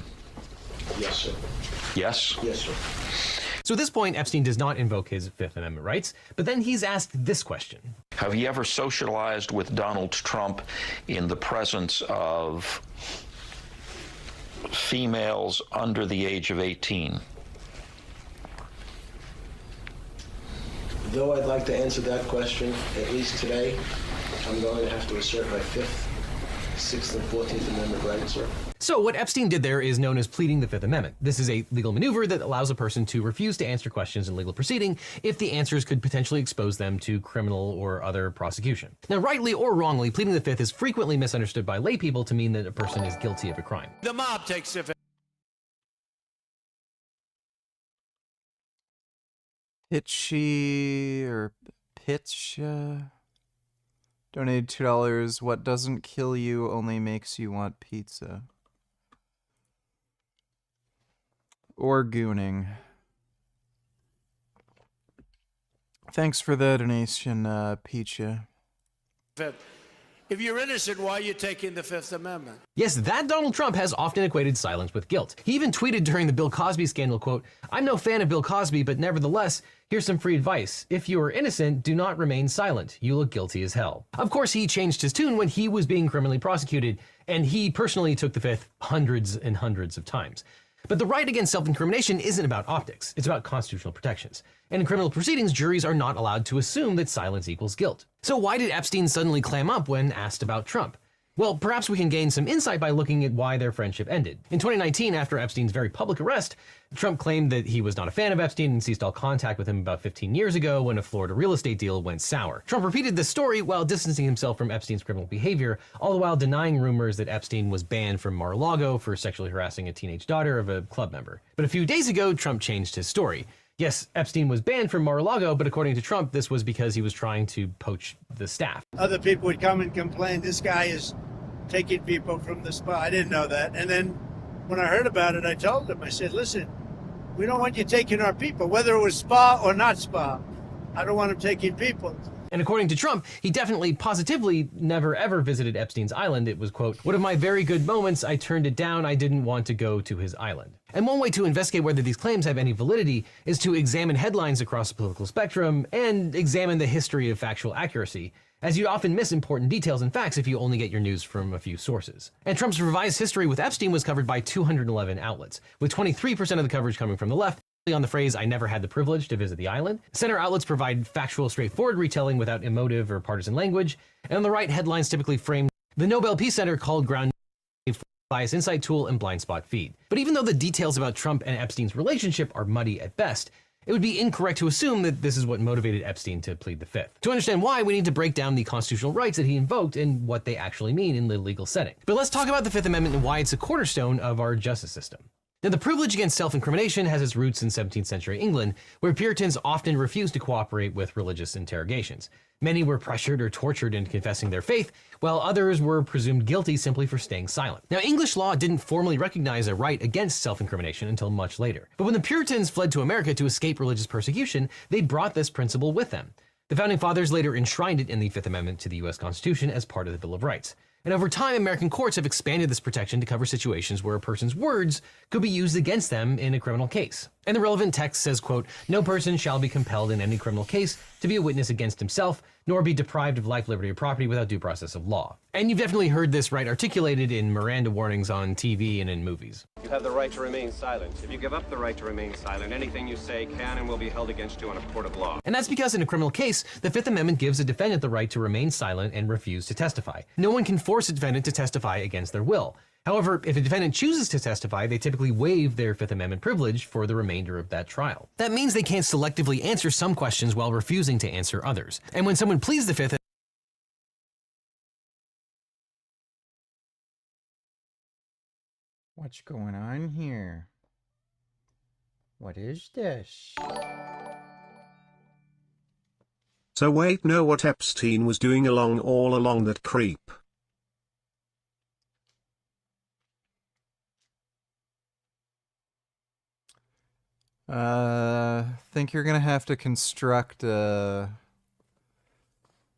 Yes, sir. Yes? Yes, sir. So at this point, Epstein does not invoke his Fifth Amendment rights, but then he's asked this question. Have you ever socialized with Donald Trump in the presence of females under the age of 18? Though I'd like to answer that question, at least today, I'm going to have to assert my Fifth, Sixth, and 14th Amendment rights, sir. So what Epstein did there is known as pleading the Fifth Amendment. This is a legal maneuver that allows a person to refuse to answer questions in legal proceeding if the answers could potentially expose them to criminal or other prosecution. Now, rightly or wrongly, pleading the Fifth is frequently misunderstood by lay people to mean that a person is guilty of a crime. The mob takes it. Pitchy or Pitch donated $2. What doesn't kill you only makes you want pizza. Or gooning. Thanks for the donation, Peacha. If you're innocent, why are you taking the Fifth Amendment? Yes, that Donald Trump has often equated silence with guilt. He even tweeted during the Bill Cosby scandal, quote, "I'm no fan of Bill Cosby, but nevertheless, here's some free advice. If you are innocent, do not remain silent. You look guilty as hell." Of course, he changed his tune when he was being criminally prosecuted, and he personally took the Fifth hundreds and hundreds of times. But the right against self-incrimination isn't about optics. It's about constitutional protections. And in criminal proceedings, juries are not allowed to assume that silence equals guilt. So why did Epstein suddenly clam up when asked about Trump? Well, perhaps we can gain some insight by looking at why their friendship ended. In 2019, after Epstein's very public arrest, Trump claimed that he was not a fan of Epstein and ceased all contact with him about 15 years ago when a Florida real estate deal went sour. Trump repeated this story while distancing himself from Epstein's criminal behavior, all the while denying rumors that Epstein was banned from Mar-a-Lago for sexually harassing a teenage daughter of a club member. But a few days ago, Trump changed his story. Yes, Epstein was banned from Mar-a-Lago, but according to Trump, this was because he was trying to poach the staff. Other people would come and complain, this guy is taking people from the spa. I didn't know that. And then when I heard about it, I told him, I said, listen, we don't want you taking our people, whether it was spa or not spa. I don't want him taking people. And according to Trump, he definitely positively never ever visited Epstein's island. It was, quote, "One of my very good moments. I turned it down. I didn't want to go to his island." And one way to investigate whether these claims have any validity is to examine headlines across the political spectrum and examine the history of factual accuracy, as you often miss important details and facts if you only get your news from a few sources. And Trump's revised history with Epstein was covered by 211 outlets, with 23% of the coverage coming from the left, on the phrase, "I never had the privilege to visit the island." Center outlets provide factual, straightforward retelling without emotive or partisan language. And on the right, headlines typically frame the Nobel Peace Center called ground bias insight tool and blind spot feed. But even though the details about Trump and Epstein's relationship are muddy at best, it would be incorrect to assume that this is what motivated Epstein to plead the Fifth. To understand why, we need to break down the constitutional rights that he invoked and what they actually mean in the legal setting. But let's talk about the Fifth Amendment and why it's a cornerstone of our justice system. Now, the privilege against self-incrimination has its roots in 17th century England, where Puritans often refused to cooperate with religious interrogations. Many were pressured or tortured into confessing their faith, while others were presumed guilty simply for staying silent. Now, English law didn't formally recognize a right against self-incrimination until much later. But when the Puritans fled to America to escape religious persecution, they brought this principle with them. The Founding Fathers later enshrined it in the Fifth Amendment to the U.S. Constitution as part of the Bill of Rights. And over time, American courts have expanded this protection to cover situations where a person's words could be used against them in a criminal case. And the relevant text says, quote, "No person shall be compelled in any criminal case to be a witness against himself, nor be deprived of life, liberty, or property without due process of law." And you've definitely heard this right articulated in Miranda warnings on TV and in movies. You have the right to remain silent. If you give up the right to remain silent, anything you say can and will be held against you in a court of law. And that's because in a criminal case, the Fifth Amendment gives a defendant the right to remain silent and refuse to testify. No one can force a defendant to testify against their will. However, if a defendant chooses to testify, they typically waive their Fifth Amendment privilege for the remainder of that trial. That means they can't selectively answer some questions while refusing to answer others. And when someone pleads the Fifth, What's going on here? What is this? So wait, know what Epstein was doing all along that creep? Think you're gonna have to construct a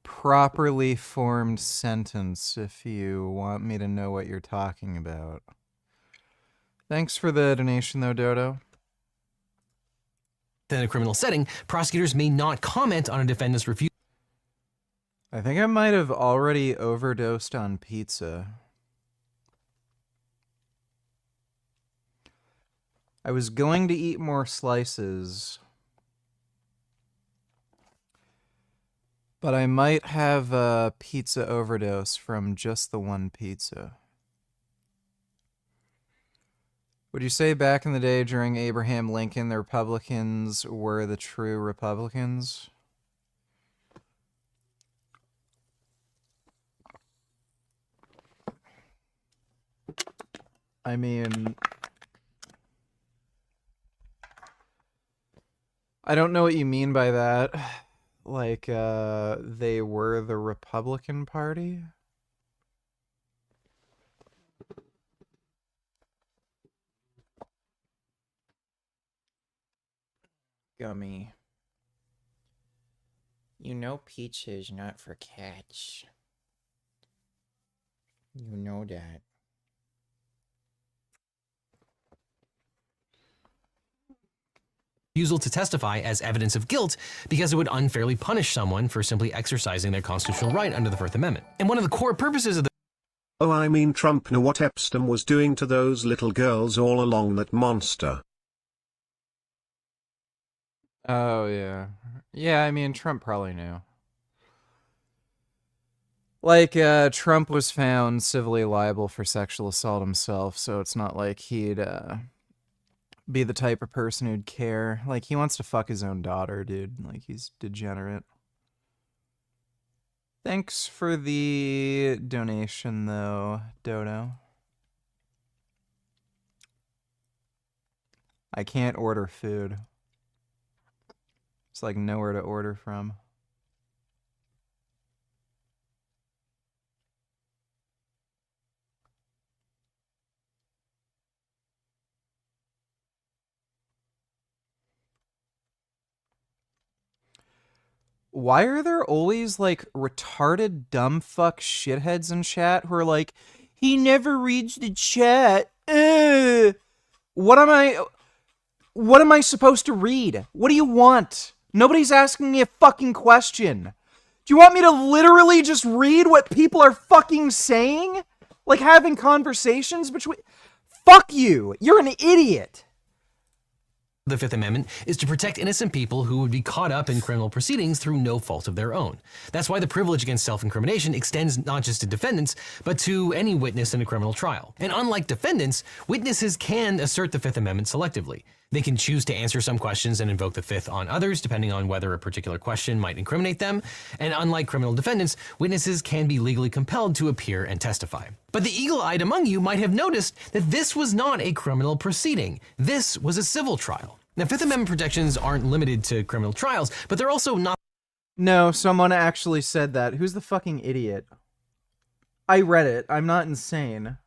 properly formed sentence if you want me to know what you're talking about. Thanks for the donation though, Dodo. in a criminal setting, prosecutors may not comment on a defendant's refusal. I think I might have already overdosed on pizza. I was going to eat more slices, but I might have a pizza overdose from just the one pizza. Would you say back in the day during Abraham Lincoln, the Republicans were the true Republicans? I mean, I don't know what you mean by that. Like, they were the Republican Party? Gummy. You know pizza is not for cats. You know that. Refusal to testify as evidence of guilt because it would unfairly punish someone for simply exercising their constitutional right under the First Amendment. And one of the core purposes of the Oh, I mean Trump knew what Epstein was doing to those little girls all along, that monster. Oh, yeah. Yeah, I mean, Trump probably knew. Like, Trump was found civilly liable for sexual assault himself, so it's not like he'd, be the type of person who'd care. Like, he wants to fuck his own daughter, dude. Like, he's degenerate. Thanks for the donation, though, Dodo. I can't order food. It's like nowhere to order from. Why are there always, like, retarded dumb fuck shitheads in chat who are like, he never reads the chat? What am I supposed to read? What do you want? Nobody's asking me a fucking question. Do you want me to literally just read what people are fucking saying? Like having conversations between... Fuck you! You're an idiot! The Fifth Amendment is to protect innocent people who would be caught up in criminal proceedings through no fault of their own. That's why the privilege against self-incrimination extends not just to defendants, but to any witness in a criminal trial. And unlike defendants, witnesses can assert the Fifth Amendment selectively. They can choose to answer some questions and invoke the Fifth on others, depending on whether a particular question might incriminate them. And unlike criminal defendants, witnesses can be legally compelled to appear and testify. But the eagle-eyed among you might have noticed that this was not a criminal proceeding. This was a civil trial. Now, Fifth Amendment protections aren't limited to criminal trials, but they're also not. No, someone actually said that. Who's the fucking idiot? I read it. I'm not insane.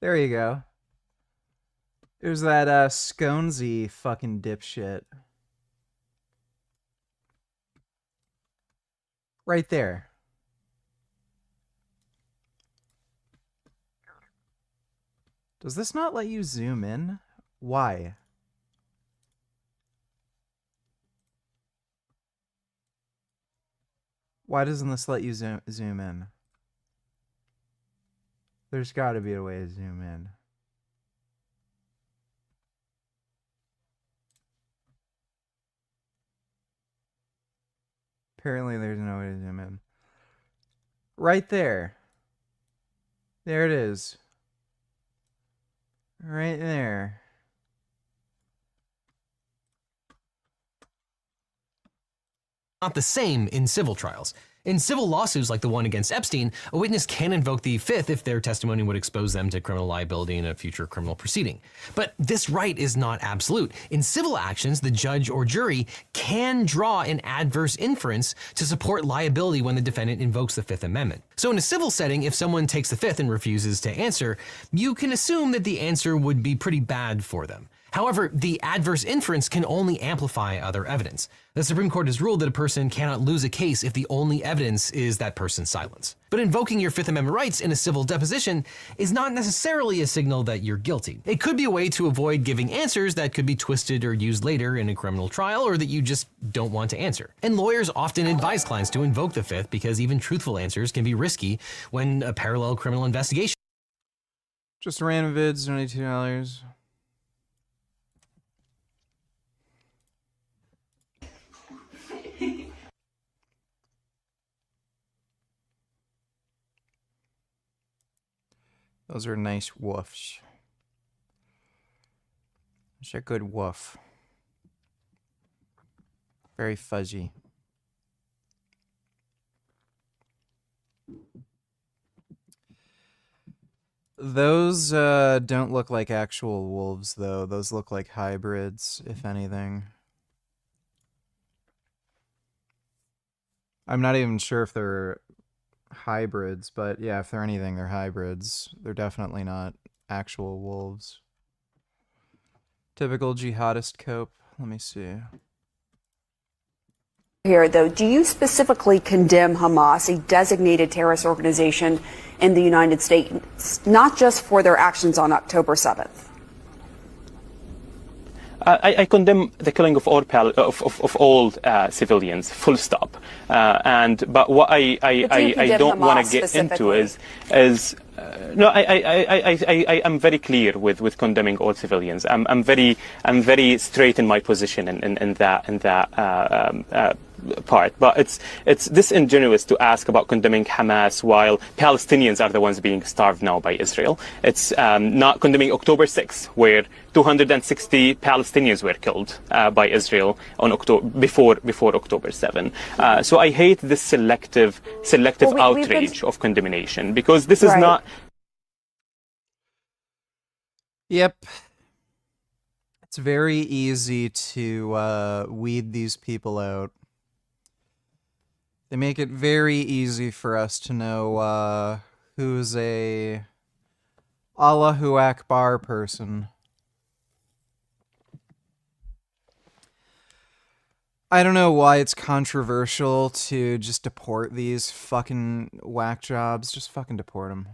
There you go. There's that Sconesy fucking dipshit. Right there. Does this not let you zoom in? Why? Why doesn't this let you zoom in? There's got to be a way to zoom in. Apparently there's no way to zoom in. Right there. There it is. Right there. Not the same in civil trials. In civil lawsuits like the one against Epstein, a witness can invoke the Fifth if their testimony would expose them to criminal liability in a future criminal proceeding. But this right is not absolute. In civil actions, the judge or jury can draw an adverse inference to support liability when the defendant invokes the Fifth Amendment. So in a civil setting, if someone takes the Fifth and refuses to answer, you can assume that the answer would be pretty bad for them. However, the adverse inference can only amplify other evidence. The Supreme Court has ruled that a person cannot lose a case if the only evidence is that person's silence. But invoking your Fifth Amendment rights in a civil deposition is not necessarily a signal that you're guilty. It could be a way to avoid giving answers that could be twisted or used later in a criminal trial, or that you just don't want to answer. And lawyers often advise clients to invoke the Fifth because even truthful answers can be risky when a parallel criminal investigation. Just random vids, $22. Those are nice woofs. It's a good woof. Very fuzzy. Those don't look like actual wolves, though. Those look like hybrids, if anything. I'm not even sure if they're hybrids, but yeah, if they're anything, they're hybrids. They're definitely not actual wolves. Typical jihadist cope. Let me see. Here, though, do you specifically condemn Hamas, a designated terrorist organization in the United States, not just for their actions on October 7th? I condemn the killing of all civilians, full stop. But what I don't want to get into is no, I am very clear with condemning all civilians. I'm very straight in my position in that part. But it's disingenuous to ask about condemning Hamas while Palestinians are the ones being starved now by Israel. It's not condemning October 6th, where 260 Palestinians were killed by Israel on before October 7. So I hate this selective outrage of condemnation, because this is not. Yep. It's very easy to weed these people out. They make it very easy for us to know who's a Allahu Akbar person. I don't know why it's controversial to just deport these fucking whack jobs. Just fucking deport them.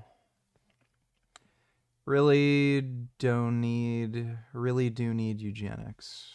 Really do need eugenics.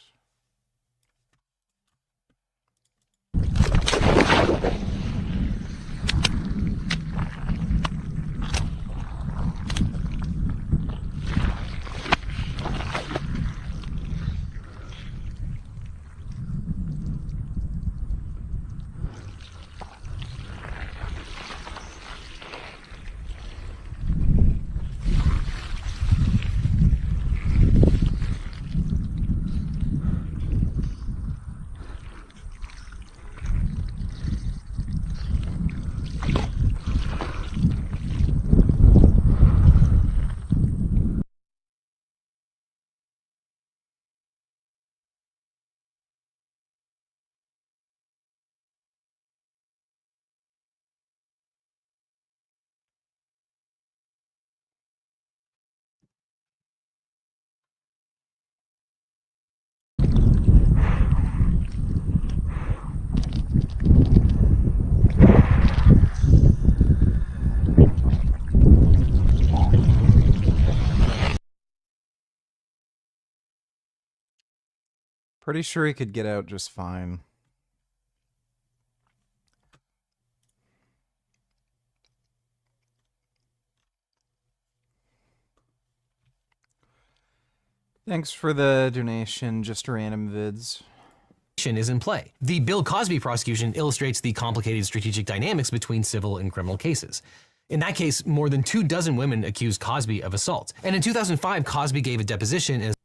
Pretty sure he could get out just fine. Thanks for the donation, just random vids. Is in play. The Bill Cosby prosecution illustrates the complicated strategic dynamics between civil and criminal cases. In that case, more than 24 women accused Cosby of assault. And in 2005, Cosby gave a deposition as...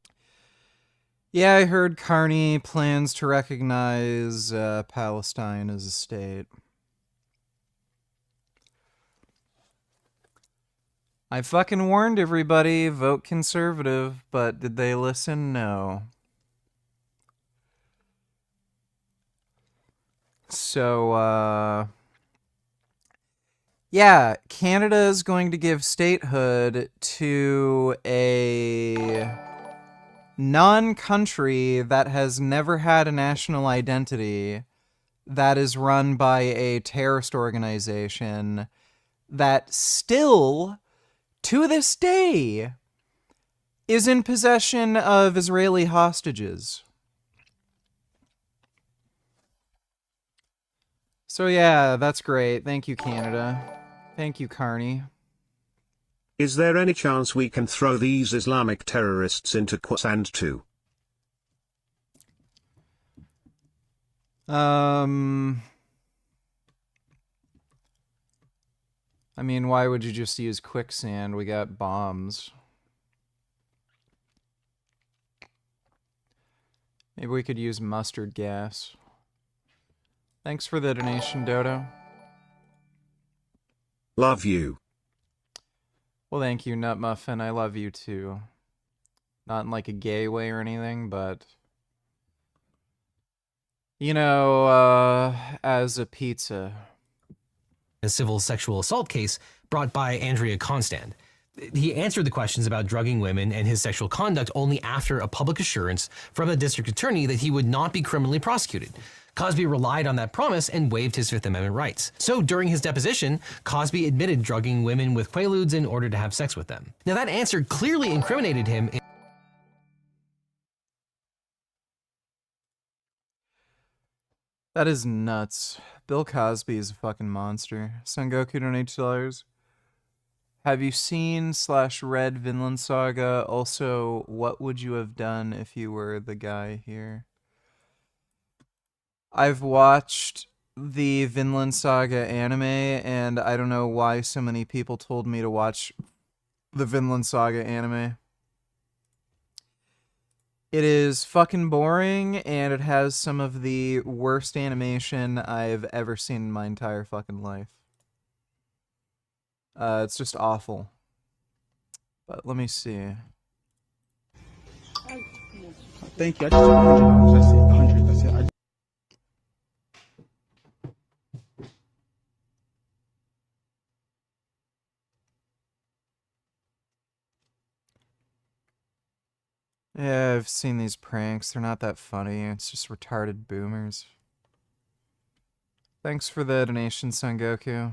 Yeah, I heard Carney plans to recognize Palestine as a state. I fucking warned everybody, vote conservative, but did they listen? No. So, yeah, Canada is going to give statehood to a non-country that has never had a national identity, that is run by a terrorist organization that still, to this day, is in possession of Israeli hostages. So yeah, that's great. Thank you, Canada. Thank you, Carney. Is there any chance we can throw these Islamic terrorists into Khorasan too? I mean, why would you just use quicksand? We got bombs. Maybe we could use mustard gas. Thanks for the donation, Dodo. Love you. Well, thank you, Nut Muffin. I love you too. Not in like a gay way or anything, but... you know, as a pizza. A civil sexual assault case brought by Andrea Constand. He answered the questions about drugging women and his sexual conduct only after a public assurance from the district attorney that he would not be criminally prosecuted. Cosby relied on that promise and waived his Fifth Amendment rights. So during his deposition, Cosby admitted drugging women with Quaaludes in order to have sex with them. Now that answer clearly incriminated him. That is nuts. Bill Cosby is a fucking monster. Son Goku donated $2. Have you seen / read Vinland Saga? Also, what would you have done if you were the guy here? I've watched the Vinland Saga anime, and I don't know why so many people told me to watch the Vinland Saga anime. It is fucking boring, and it has some of the worst animation I've ever seen in my entire fucking life. It's just awful. But let me see. Thank you. I just took $100. That's it. 100. That's it. Yeah, I've seen these pranks. They're not that funny. It's just retarded boomers. Thanks for the donation, Son Goku.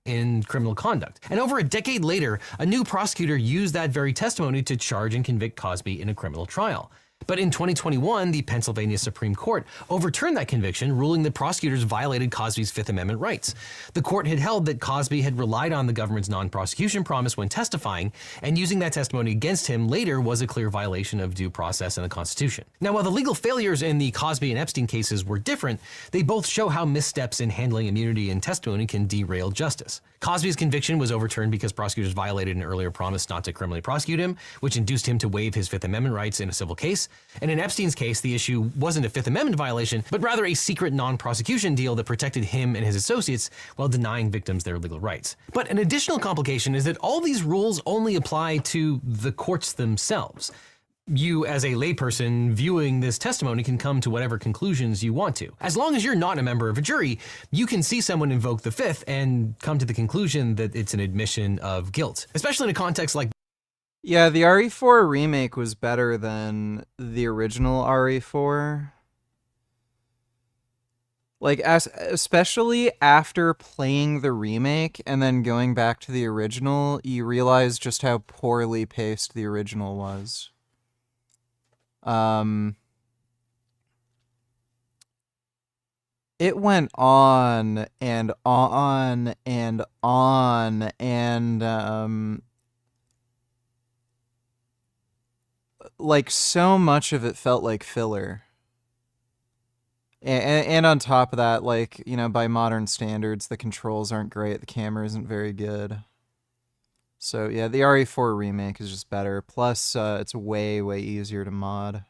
In criminal conduct. And over a decade later, a new prosecutor used that very testimony to charge and convict Cosby in a criminal trial. But in 2021, the Pennsylvania Supreme Court overturned that conviction, ruling that prosecutors violated Cosby's Fifth Amendment rights. The court had held that Cosby had relied on the government's non-prosecution promise when testifying, and using that testimony against him later was a clear violation of due process and the Constitution. Now, while the legal failures in the Cosby and Epstein cases were different, they both show how missteps in handling immunity and testimony can derail justice. Cosby's conviction was overturned because prosecutors violated an earlier promise not to criminally prosecute him, which induced him to waive his Fifth Amendment rights in a civil case. And in Epstein's case, the issue wasn't a Fifth Amendment violation, but rather a secret non-prosecution deal that protected him and his associates while denying victims their legal rights. But an additional complication is that all these rules only apply to the courts themselves. You, as a layperson viewing this testimony, can come to whatever conclusions you want to. As long as you're not a member of a jury, you can see someone invoke the Fifth and come to the conclusion that it's an admission of guilt, especially in a context like... Yeah, the RE4 remake was better than the original RE4. Like, especially after playing the remake and then going back to the original, you realize just how poorly paced the original was. it went on and on and on, and like so much of it felt like filler. And on top of that, like, you know, by modern standards, the controls aren't great, the camera isn't very good. So yeah, the RE4 remake is just better. Plus, it's way, way easier to mod.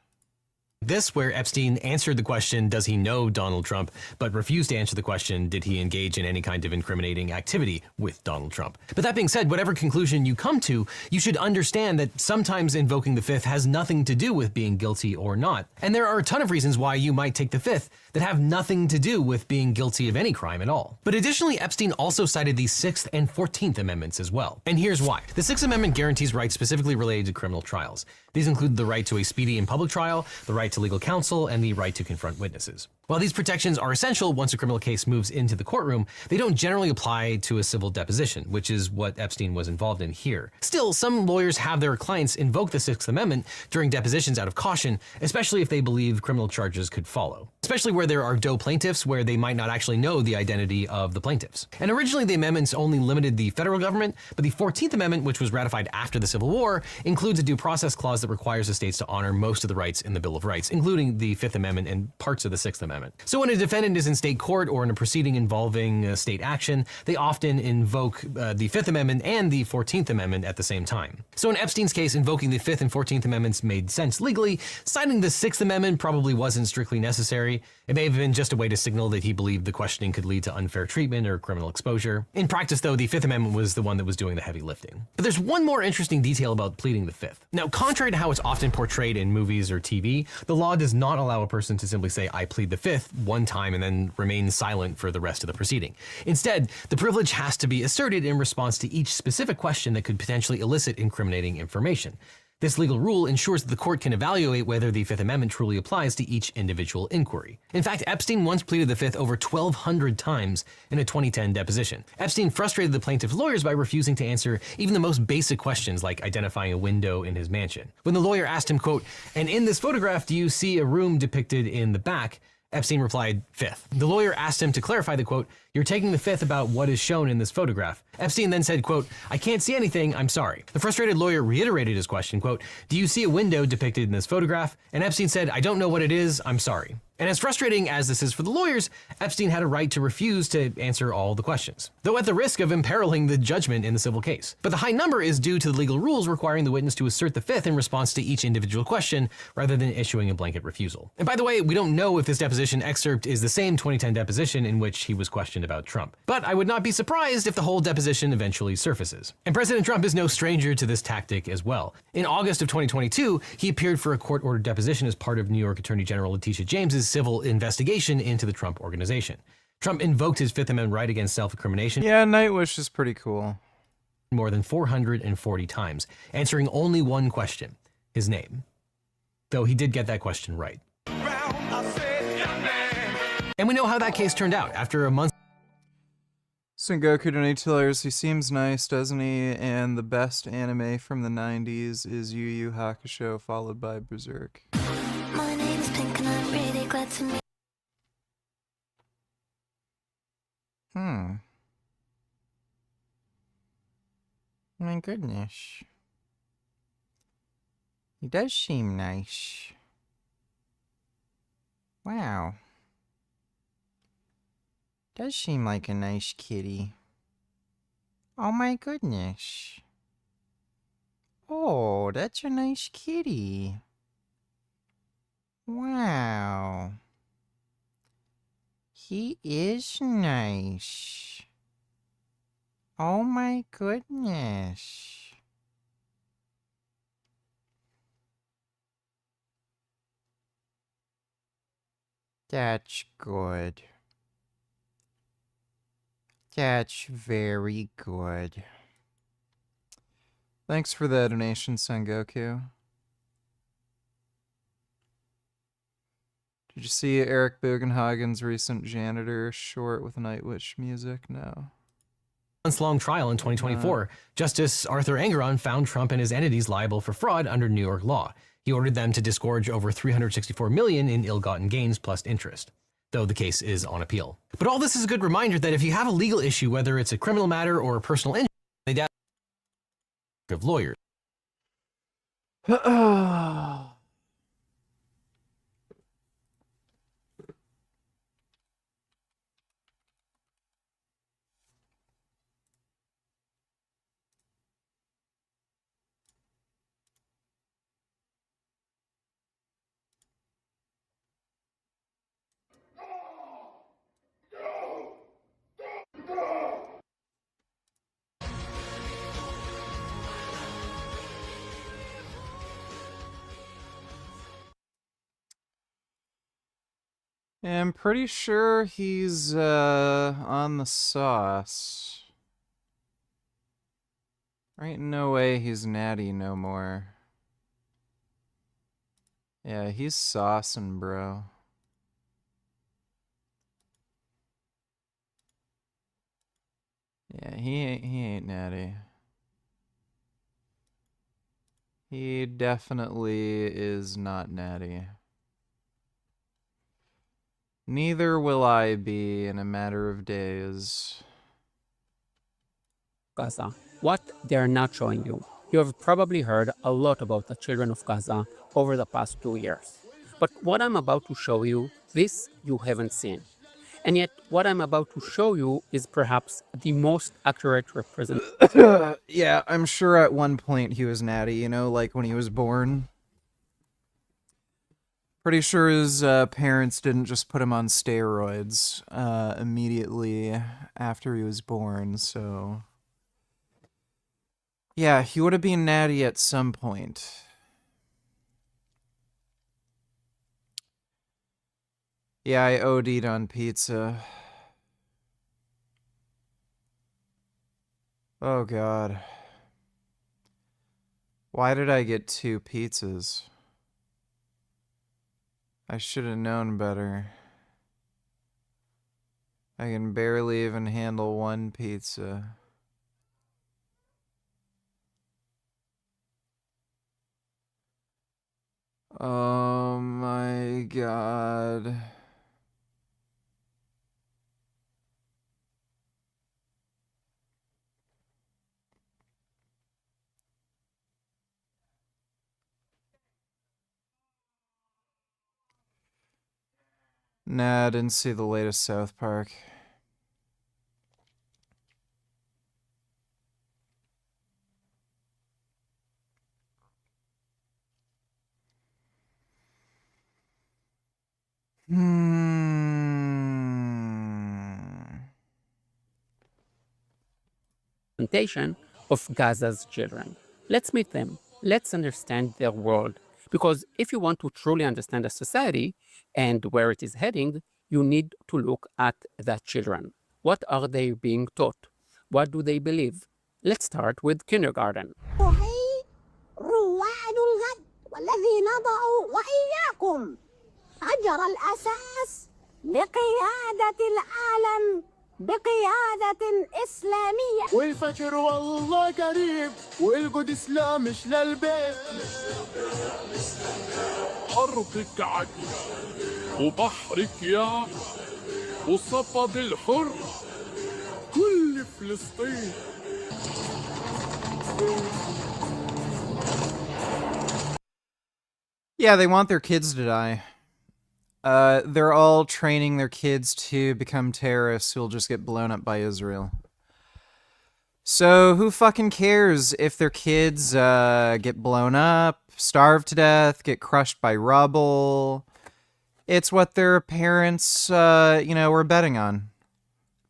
This where Epstein answered the question, does he know Donald Trump, but refused to answer the question, did he engage in any kind of incriminating activity with Donald Trump? But that being said, whatever conclusion you come to, you should understand that sometimes invoking the Fifth has nothing to do with being guilty or not. And there are a ton of reasons why you might take the Fifth that have nothing to do with being guilty of any crime at all. But additionally, Epstein also cited the 6th and 14th Amendments as well. And here's why. The 6th Amendment guarantees rights specifically related to criminal trials. These include the right to a speedy and public trial, the right to legal counsel, and the right to confront witnesses. While these protections are essential once a criminal case moves into the courtroom, they don't generally apply to a civil deposition, which is what Epstein was involved in here. Still, some lawyers have their clients invoke the 6th Amendment during depositions out of caution, especially if they believe criminal charges could follow. Especially where there are doe plaintiffs where they might not actually know the identity of the plaintiffs. And originally the amendments only limited the federal government, but the 14th Amendment, which was ratified after the Civil War, includes a due process clause that requires the states to honor most of the rights in the Bill of Rights, including the 5th Amendment and parts of the 6th Amendment. So when a defendant is in state court or in a proceeding involving state action, they often invoke the 5th Amendment and the 14th Amendment at the same time. So in Epstein's case, invoking the 5th and 14th Amendments made sense legally. Citing the 6th Amendment probably wasn't strictly necessary. It may have been just a way to signal that he believed the questioning could lead to unfair treatment or criminal exposure. In practice, though, the 5th Amendment was the one that was doing the heavy lifting. But there's one more interesting detail about pleading the 5th. Now, contrary to how it's often portrayed in movies or TV, the law does not allow a person to simply say, I plead the 5th, one time and then remain silent for the rest of the proceeding. Instead, the privilege has to be asserted in response to each specific question that could potentially elicit incriminating information. This legal rule ensures that the court can evaluate whether the 5th Amendment truly applies to each individual inquiry. In fact, Epstein once pleaded the 5th over 1,200 times in a 2010 deposition. Epstein frustrated the plaintiff's lawyers by refusing to answer even the most basic questions like identifying a window in his mansion. When the lawyer asked him, quote, and in this photograph, do you see a room depicted in the back? Epstein replied, 5th. The lawyer asked him to clarify the quote, you're taking the 5th about what is shown in this photograph. Epstein then said, quote, I can't see anything, I'm sorry. The frustrated lawyer reiterated his question, quote, do you see a window depicted in this photograph? And Epstein said, I don't know what it is, I'm sorry. And as frustrating as this is for the lawyers, Epstein had a right to refuse to answer all the questions, though at the risk of imperiling the judgment in the civil case. But the high number is due to the legal rules requiring the witness to assert the 5th in response to each individual question, rather than issuing a blanket refusal. And by the way, we don't know if this deposition excerpt is the same 2010 deposition in which he was questioned about Trump. But I would not be surprised if the whole deposition eventually surfaces. And President Trump is no stranger to this tactic as well. In August of 2022, he appeared for a court-ordered deposition as part of New York Attorney General Letitia James's civil investigation into the Trump Organization. Trump invoked his 5th Amendment right against self-incrimination. Yeah, Nightwish is pretty cool. More than 440 times, answering only one question, his name. Though he did get that question right. And we know how that case turned out. After a month, Sengoku $2. He seems nice, doesn't he? And the best anime from the 90s is Yu Yu Hakusho, followed by Berserk. My name is Pink and I'm really glad to meet. My goodness. He does seem nice. Wow. Does seem like a nice kitty. Oh my goodness. Oh, that's a nice kitty. Wow. He is nice. Oh my goodness. That's good. That's very good. Thanks for the donation, Sengoku. Did you see Eric Bugenhagen's recent Janitor short with Nightwish music? No. Months-long trial in 2024, Justice Arthur Engeron found Trump and his entities liable for fraud under New York law. He ordered them to disgorge over $364 million in ill-gotten gains plus interest. though the case is on appeal. But all this is a good reminder that if you have a legal issue, whether it's a criminal matter or a personal injury, they doubt of lawyers. I'm pretty sure he's on the sauce. Right, no way he's natty no more. Yeah, he's saucing, bro. Yeah, he ain't natty. He definitely is not natty. Neither will I be in a matter of days. Gaza. What they're not showing you. You have probably heard a lot about the children of Gaza over the past 2 years. But what I'm about to show you, this you haven't seen. And yet, what I'm about to show you is perhaps the most accurate representation. Yeah, I'm sure at one point he was natty, you know, like when he was born. Pretty sure his parents didn't just put him on steroids immediately after he was born, so... Yeah, he would have been natty at some point. Yeah, I OD'd on pizza. Oh god. Why did I get 2 pizzas? I should have known better. I can barely even handle 1 pizza. Oh my god. Nah, I didn't see the latest South Park. Of Gaza's children. Let's meet them. Let's understand their world. Because if you want to truly understand a society and where it is heading, you need to look at the children. What are they being taught? What do they believe? Let's start with kindergarten. رواد الغد والذي نضع وإياكم أجر الأساس لقيادة العالم بقيادة إسلامية. والفجر والله قريب والقدس لا مش للبيت. أرضك عدل وبحرك يا وصفد الحر كل فلسطين. Yeah, they want their kids to die. They're all training their kids to become terrorists who'll just get blown up by Israel. So who fucking cares if their kids get blown up, starve to death, get crushed by rubble? It's what their parents, were betting on.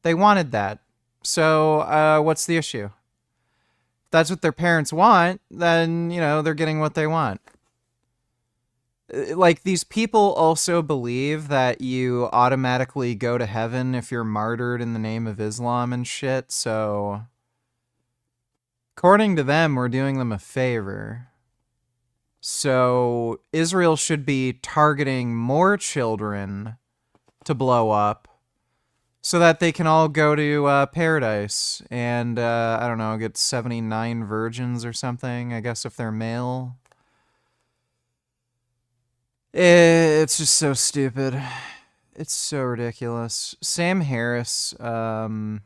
They wanted that. So what's the issue? If that's what their parents want, then, they're getting what they want. Like, these people also believe that you automatically go to heaven if you're martyred in the name of Islam and shit, so... According to them, we're doing them a favor. So, Israel should be targeting more children to blow up so that they can all go to paradise and, get 79 virgins or something, I guess, if they're male. It's just so stupid. It's so ridiculous. Sam Harris had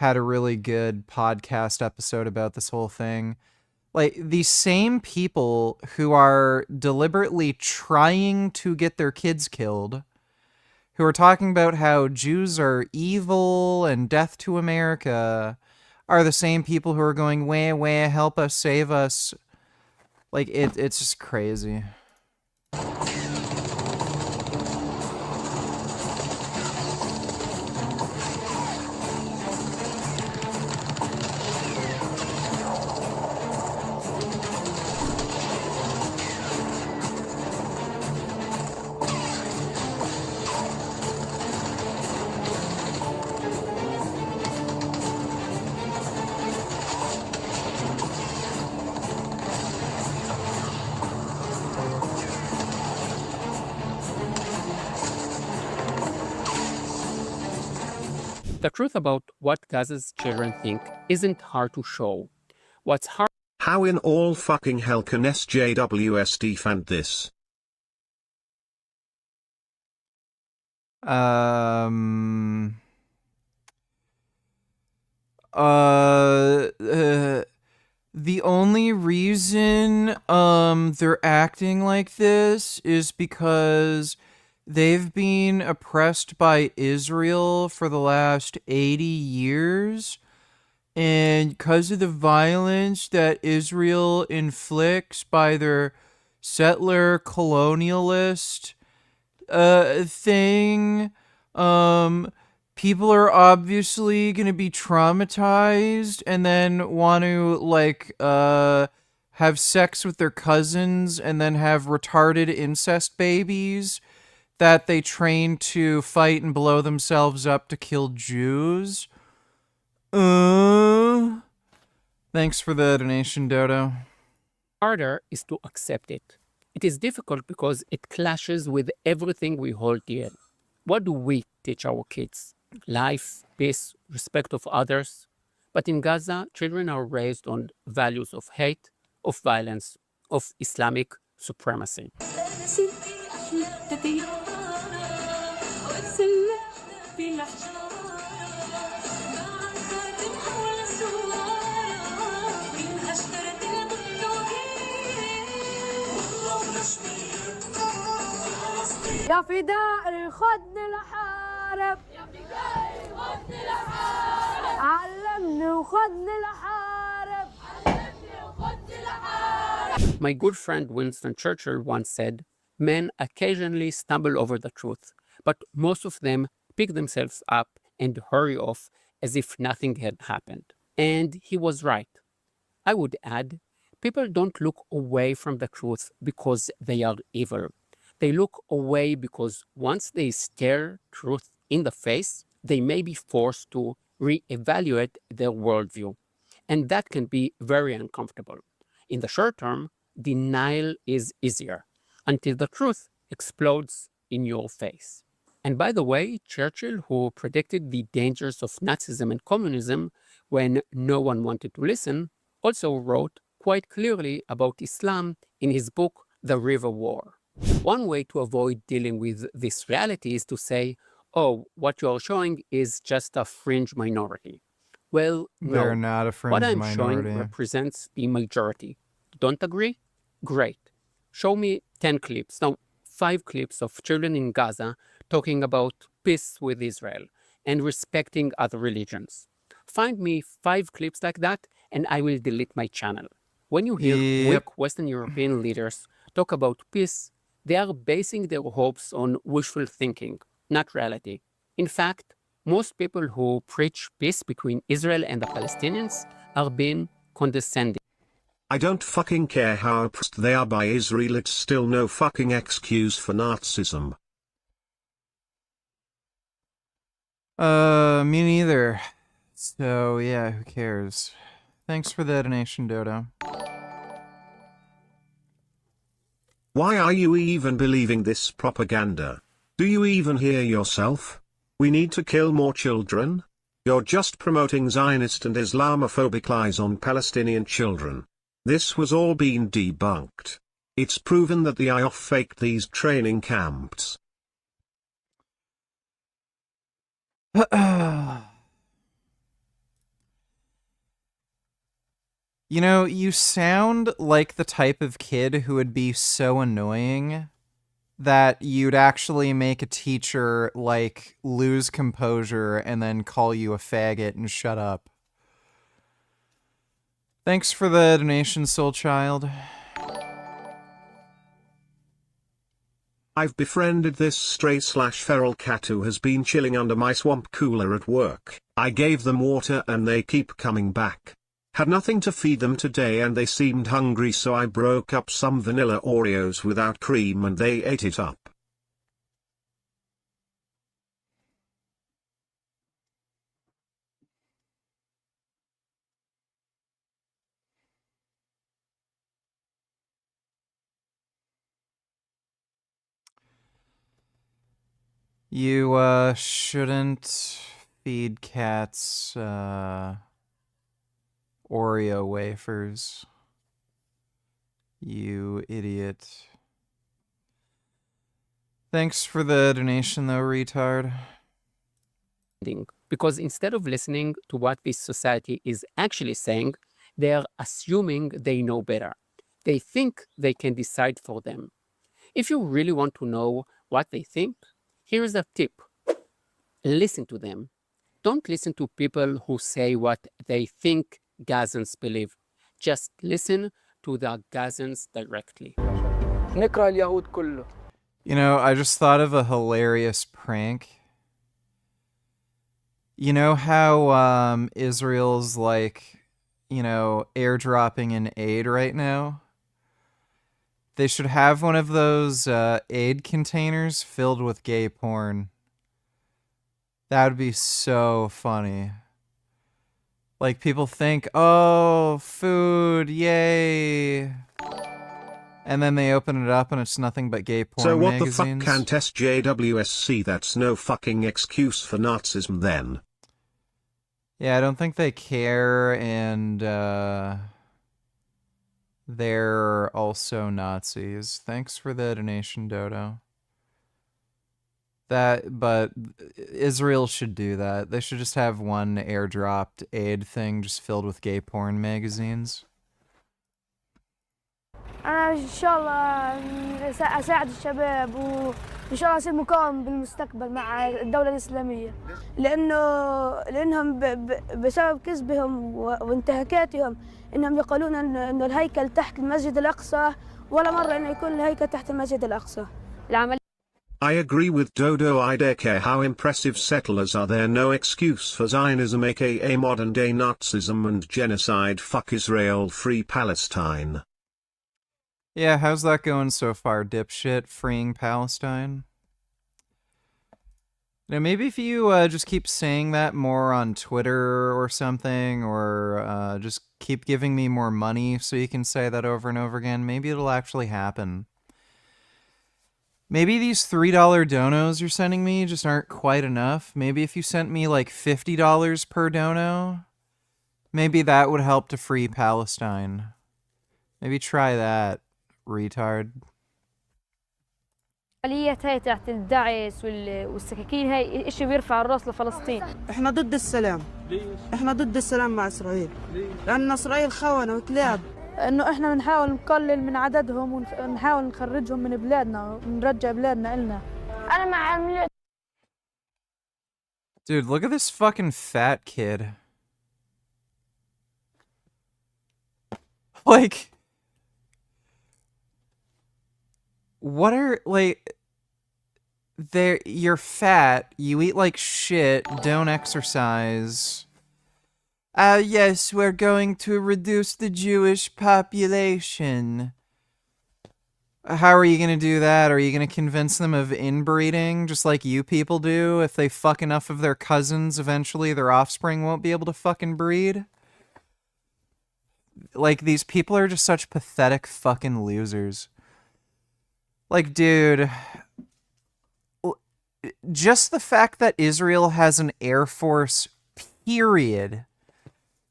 a really good podcast episode about this whole thing. Like, the same people who are deliberately trying to get their kids killed, who are talking about how Jews are evil and death to America, are the same people who are going, wah, help us, save us. Like, it's just crazy. The truth about what Gaza's children think isn't hard to show. What's hard... How in all fucking hell can SJWS defend this? The only reason they're acting like this is because they've been oppressed by Israel for the last 80 years, and because of the violence that Israel inflicts by their settler colonialist thing, people are obviously going to be traumatized and then want to, like, have sex with their cousins and then have retarded incest babies that they train to fight and blow themselves up to kill Jews. Thanks for the donation, Dodo. Harder is to accept it. It is difficult because it clashes with everything we hold dear. What do we teach our kids? Life, peace, respect of others. But in Gaza, children are raised on values of hate, of violence, of Islamic supremacy. يا فدائي خدني لحارب يا فدائي خدني لحارب علمني وخدني لحارب علمني وخدني لحارب. My good friend Winston Churchill once said, men occasionally stumble over the truth, but most of them pick themselves up and hurry off as if nothing had happened. And he was right. I would add, people don't look away from the truth because they are evil. They look away because once they stare truth in the face, they may be forced to reevaluate their worldview. And that can be very uncomfortable. In the short term, denial is easier, until the truth explodes in your face. And by the way, Churchill, who predicted the dangers of Nazism and communism when no one wanted to listen, also wrote quite clearly about Islam in his book, The River War. One way to avoid dealing with this reality is to say, oh, what you are showing is just a fringe minority. Well, They're no. not a fringe What I'm minority. showing represents the majority. Don't agree? Great. Show me 10 clips, no, 5 clips of children in Gaza talking about peace with Israel and respecting other religions. Find me 5 clips like that and I will delete my channel. When you hear weak Western European leaders talk about peace, they are basing their hopes on wishful thinking, not reality. In fact, most people who preach peace between Israel and the Palestinians are being condescending. I don't fucking care how oppressed they are by Israel, it's still no fucking excuse for Nazism. Me neither. So, yeah, who cares? Thanks for the donation, Dodo. Why are you even believing this propaganda? Do you even hear yourself? We need to kill more children? You're just promoting Zionist and Islamophobic lies on Palestinian children. This was all been debunked. It's proven that the IOF faked these training camps. You know, you sound like the type of kid who would be so annoying that you'd actually make a teacher, like, lose composure and then call you a faggot and shut up. Thanks for the donation, Soul Child. I've befriended this stray/feral cat who has been chilling under my swamp cooler at work. I gave them water and they keep coming back. Had nothing to feed them today and they seemed hungry, so I broke up some vanilla Oreos without cream and they ate it up. You, shouldn't feed cats, Oreo wafers. You idiot. Thanks for the donation, though, retard. Because instead of listening to what this society is actually saying, they are assuming they know better. They think they can decide for them. If you really want to know what they think, here's a tip. Listen to them. Don't listen to people who say what they think Gazans believe. Just listen to the Gazans directly. You know, I just thought of a hilarious prank. You know how Israel's like, you know, airdropping an aid right now? They should have one of those aid containers filled with gay porn. That would be so funny. Like, people think, oh, food, yay. And then they open it up and it's nothing but gay porn So what magazines. the fuck can't SJWSC? That's no fucking excuse for Nazism then. Yeah, I don't think they care, and they're also Nazis. Thanks for the donation, Dodo. But Israel should do that. They should just have one airdropped aid thing just filled with gay porn magazines. أنا إن شاء الله أساعد الشباب وإن شاء الله أصير مقاوم بالمستقبل مع الدولة الإسلامية لأنهم بسبب كذبهم وانتهاكاتهم إنهم يقولون إنه الهيكل تحت المسجد الأقصى ولا مرة إنه يكون الهيكل تحت المسجد الأقصى. I agree with Dodo. I don't care how impressive settlers are, they're no excuse for Zionism, aka modern day Nazism and genocide. Fuck Israel, free Palestine. Yeah, how's that going so far, dipshit? Freeing Palestine? You know, maybe if you just keep saying that more on Twitter or something, or just keep giving me more money so you can say that over and over again, maybe it'll actually happen. Maybe these $3 donos you're sending me just aren't quite enough. Maybe if you sent me like $50 per dono, maybe that would help to free Palestine. Maybe try that, retard. العمليات هاي تحت الداعش والسكاكين هاي إشي بيرفع الراس لفلسطين. احنا ضد السلام. احنا ضد السلام مع اسرائيل. لأن اسرائيل خونة وكلاب. إنه إحنا نحاول نقلل من عددهم ونحاول نخرجهم من بلادنا ونرجع بلادنا إلنا. أنا مع عملية. Dude, look at this fucking fat kid. Like, what are, like, you're fat, you eat like shit, don't exercise. Yes, we're going to reduce the Jewish population. How are you gonna do that? Are you gonna convince them of inbreeding, just like you people do? If they fuck enough of their cousins, eventually their offspring won't be able to fucking breed? Like, these people are just such pathetic fucking losers. Like, dude, just the fact that Israel has an air force, period,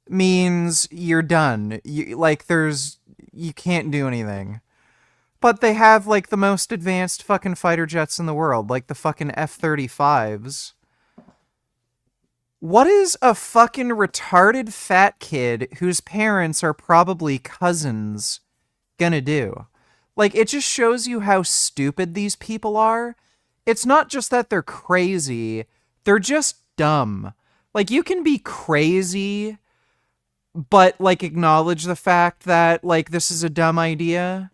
means you're done. You can't do anything. But they have, like, the most advanced fucking fighter jets in the world, like the fucking F-35s. What is a fucking retarded fat kid whose parents are probably cousins gonna do? Like, it just shows you how stupid these people are. It's not just that they're crazy, they're just dumb. Like, you can be crazy, but, like, acknowledge the fact that, like, this is a dumb idea.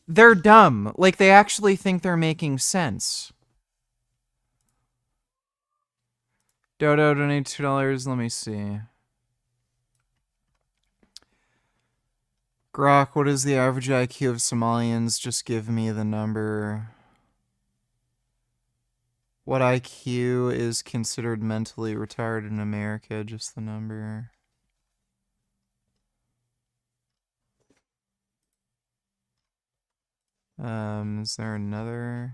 They're dumb. Like, they actually think they're making sense. Dodo donate $2. Let me see. Grok, what is the average IQ of Somalians? Just give me the number. What IQ is considered mentally retarded in America? Just the number. Is there another?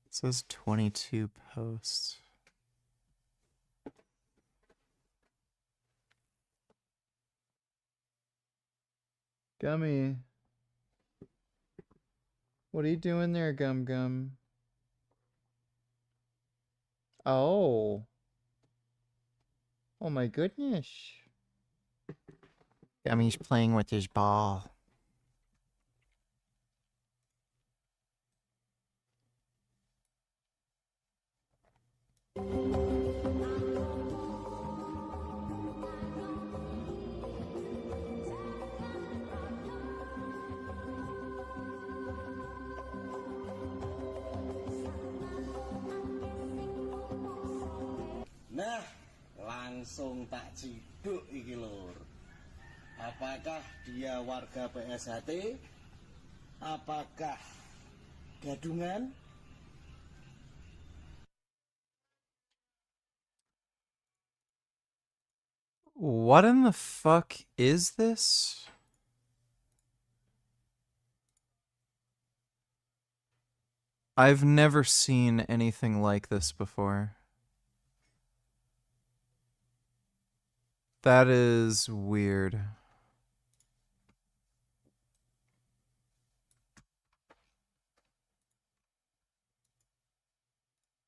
It says 22 posts. Gummy. What are you doing there, Gum Gum? Oh. Oh my goodness. Gummy's playing with his ball. Nah, langsung tak ciduk iki lur. Apakah dia warga PSHT? Apakah gadungan? What in the fuck is this? I've never seen anything like this before. That is weird.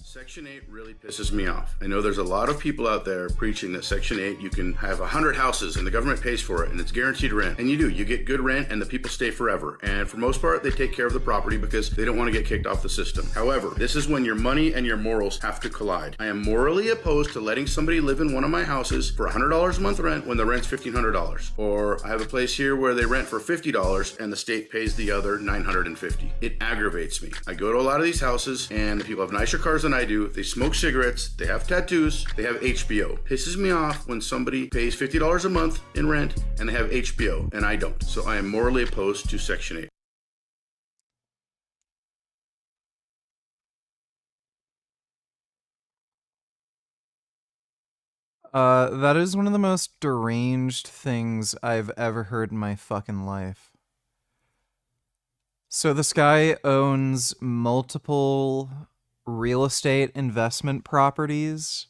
Section 8 really pisses me off. I know there's a lot of people out there preaching that Section 8, you can have 100 houses and the government pays for it and it's guaranteed rent. And you do. You get good rent and the people stay forever. And for most part, they take care of the property because they don't want to get kicked off the system. However, this is when your money and your morals have to collide. I am morally opposed to letting somebody live in one of my houses for $100 a month rent when the rent's $1,500. Or I have a place here where they rent for $50 and the state pays the other $950. It aggravates me. I go to a lot of these houses and the people have nicer cars than I do. They smoke cigarettes, they have tattoos, they have HBO. Pisses me off when somebody pays $50 a month in rent and they have HBO and I don't. So I am morally opposed to Section 8. That is one of the most deranged things I've ever heard in my fucking life. So this guy owns multiple real estate investment properties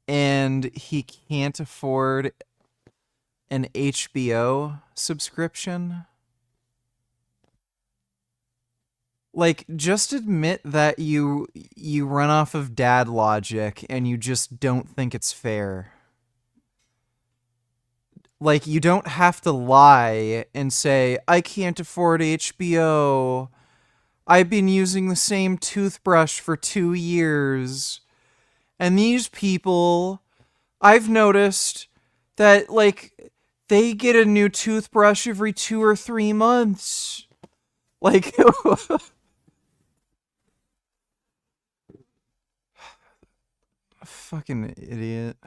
and he can't afford an HBO subscription. Like, just admit that you run off of dad logic and you just don't think it's fair. Like, you don't have to lie and say, I can't afford HBO. I've been using the same toothbrush for 2 years. And these people, I've noticed that, like, they get a new toothbrush every 2 or 3 months. Like, fucking idiot.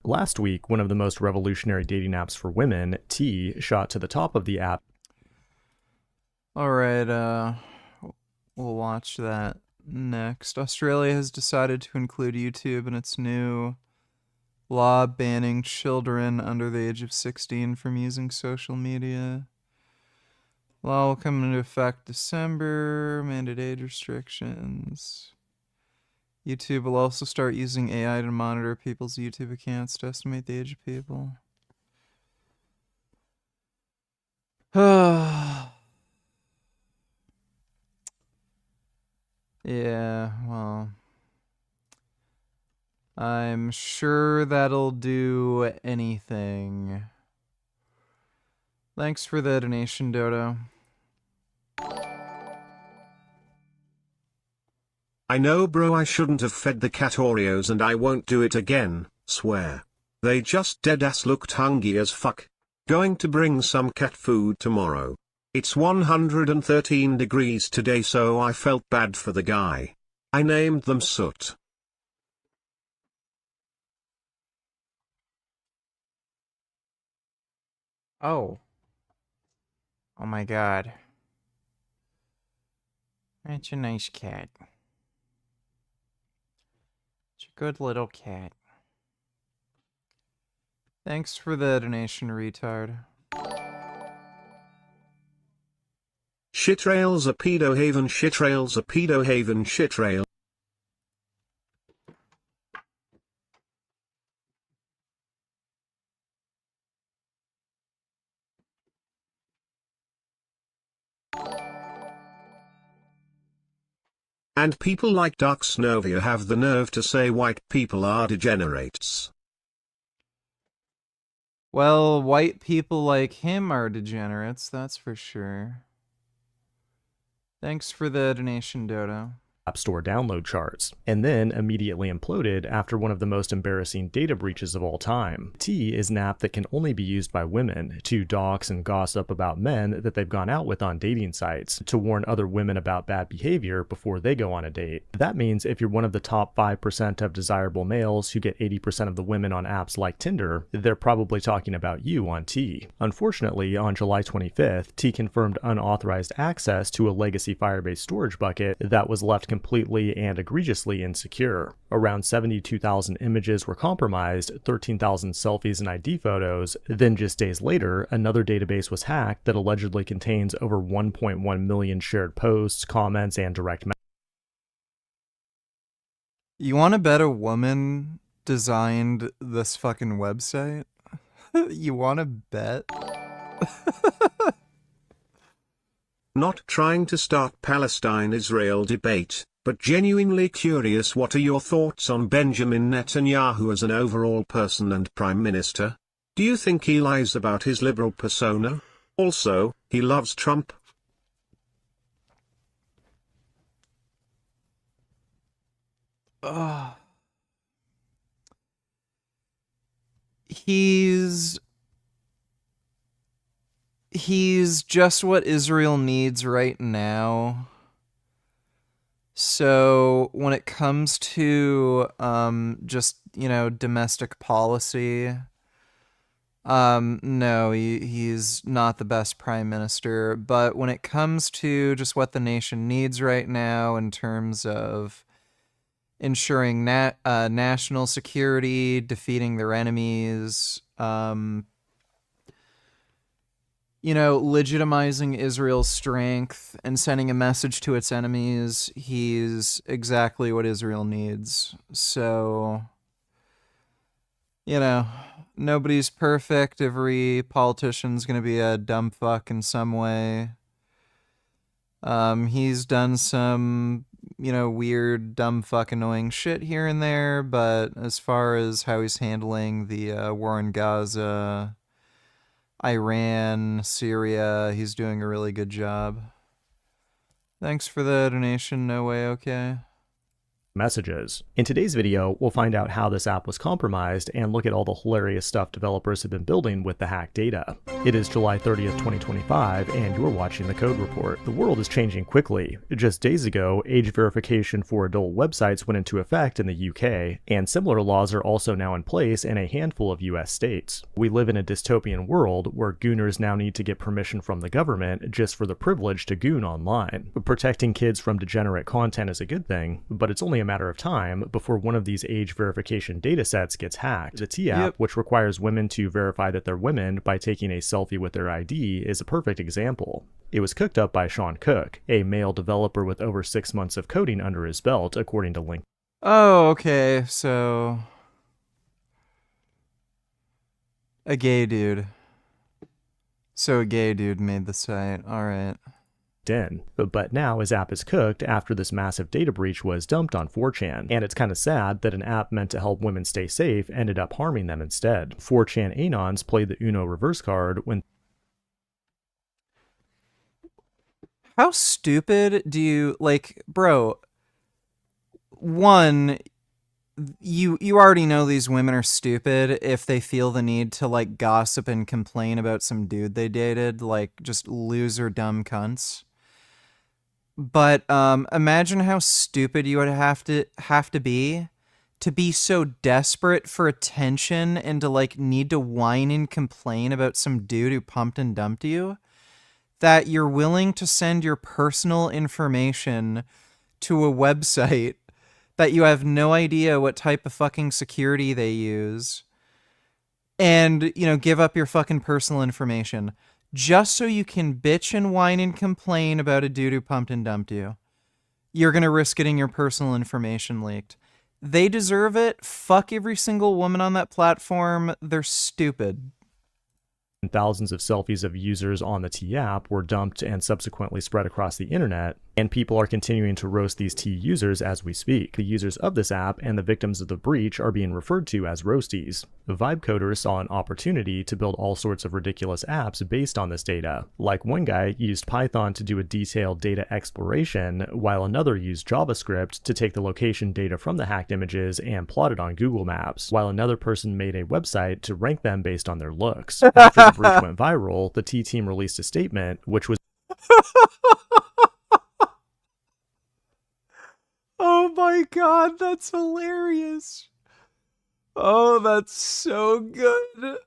Last week, one of the most revolutionary dating apps for women, T, shot to the top of the app. Alright, we'll watch that next. Australia has decided to include YouTube in its new law banning children under the age of 16 from using social media. Law will come into effect December. Mandate age restrictions. YouTube will also start using AI to monitor people's YouTube accounts to estimate the age of people. Yeah, well, I'm sure that'll do anything. Thanks for the donation, Dodo. I know, bro, I shouldn't have fed the cat Oreos and I won't do it again, swear. They just deadass looked hungry as fuck. Going to bring some cat food tomorrow. It's 113 degrees today, so I felt bad for the guy. I named them Soot. Oh. Oh my god. That's a nice cat. It's a good little cat. Thanks for the donation, retard. Shitrails a pedo haven, shitrails a pedo haven, shitrail. And people like Dark Snovia have the nerve to say white people are degenerates. Well, white people like him are degenerates, that's for sure. Thanks for the donation, Dodo. App Store download charts, and then immediately imploded after one of the most embarrassing data breaches of all time. T is an app that can only be used by women to dox and gossip about men that they've gone out with on dating sites, to warn other women about bad behavior before they go on a date. That means if you're one of the top 5% of desirable males who get 80% of the women on apps like Tinder, they're probably talking about you on T. Unfortunately, on July 25th, T confirmed unauthorized access to a legacy Firebase storage bucket that was left completely and egregiously insecure. Around 72,000 images were compromised, 13,000 selfies and ID photos. Then just days later, another database was hacked that allegedly contains over 1.1 million shared posts, comments, and direct messages. You want to bet a woman designed this fucking website? You want to bet? Not trying to start Palestine-Israel debate, but genuinely curious, what are your thoughts on Benjamin Netanyahu as an overall person and prime minister? Do you think he lies about his liberal persona? Also, he loves Trump. He's just what Israel needs right now. So when it comes to just, domestic policy, no, he's not the best prime minister. But when it comes to just what the nation needs right now in terms of ensuring national security, defeating their enemies, legitimizing Israel's strength and sending a message to its enemies, he's exactly what Israel needs. So, nobody's perfect. Every politician's going to be a dumb fuck in some way. He's done some, weird, dumb fuck annoying shit here and there, but as far as how he's handling the war in Gaza, Iran, Syria, he's doing a really good job. Thanks for the donation, No Way Okay. Messages. In today's video, we'll find out how this app was compromised and look at all the hilarious stuff developers have been building with the hacked data. It is July 30th, 2025, and you're watching The Code Report. The world is changing quickly. Just days ago, age verification for adult websites went into effect in the UK, and similar laws are also now in place in a handful of US states. We live in a dystopian world where gooners now need to get permission from the government just for the privilege to goon online. Protecting kids from degenerate content is a good thing, but it's only a matter of time before one of these age verification datasets gets hacked. The T-app, which requires women to verify that they're women by taking a selfie with their ID, is a perfect example. It was cooked up by Sean Cook, a male developer with over 6 months of coding under his belt, according to Link. Oh, okay, so a gay dude. So a gay dude made the site, alright. in. But now his app is cooked after this massive data breach was dumped on 4chan, and it's kind of sad that an app meant to help women stay safe ended up harming them instead. 4chan Anons played the Uno reverse card when... How stupid do you, like, bro, one, you already know these women are stupid if they feel the need to, like, gossip and complain about some dude they dated, like, just loser dumb cunts. But imagine how stupid you would have to be so desperate for attention and to, like, need to whine and complain about some dude who pumped and dumped you, that you're willing to send your personal information to a website that you have no idea what type of fucking security they use, and, you know, give up your fucking personal information just so you can bitch and whine and complain about a dude who pumped and dumped you. You're gonna risk getting your personal information leaked. They deserve it. Fuck every single woman on that platform. They're stupid. Thousands of selfies of users on the T app were dumped and subsequently spread across the internet, and people are continuing to roast these T users as we speak. The users of this app and the victims of the breach are being referred to as roasties. Vibe coders saw an opportunity to build all sorts of ridiculous apps based on this data. Like, one guy used Python to do a detailed data exploration, while another used JavaScript to take the location data from the hacked images and plot it on Google Maps, while another person made a website to rank them based on their looks. After the breach went viral, the T team released a statement which was Oh my god, that's hilarious. Oh, that's so good.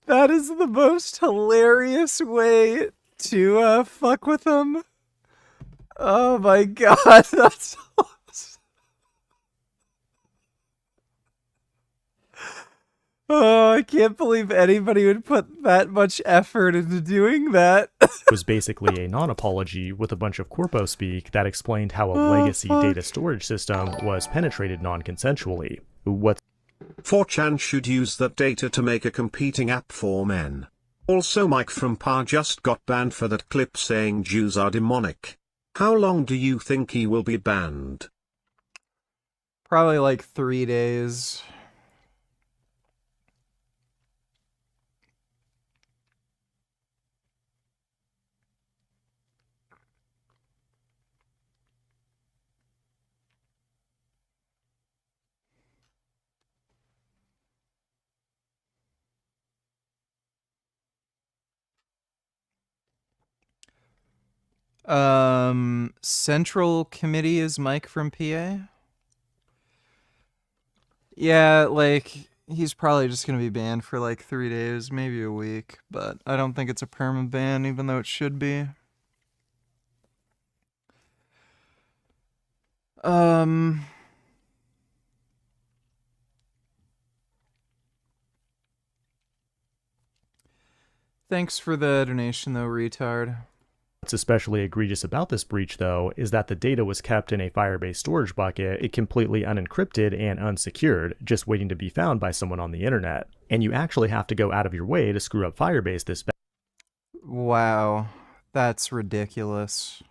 That is the most hilarious way to fuck with them. Oh my god, that's awesome. Oh, I can't believe anybody would put that much effort into doing that. was basically a non-apology with a bunch of corpo speak that explained how a legacy data storage system was penetrated non-consensually. 4chan should use that data to make a competing app for men. Also, Mike from PA just got banned for that clip saying Jews are demonic. How long do you think he will be banned? Probably like 3 days. Central Committee is Mike from PA. Yeah, like, he's probably just gonna be banned for like 3 days, maybe a week, but I don't think it's a permanent ban, even though it should be. Thanks for the donation though, retard. What's especially egregious about this breach, though, is that the data was kept in a Firebase storage bucket, completely unencrypted and unsecured, just waiting to be found by someone on the internet. And you actually have to go out of your way to screw up Firebase this bad. Wow, that's ridiculous.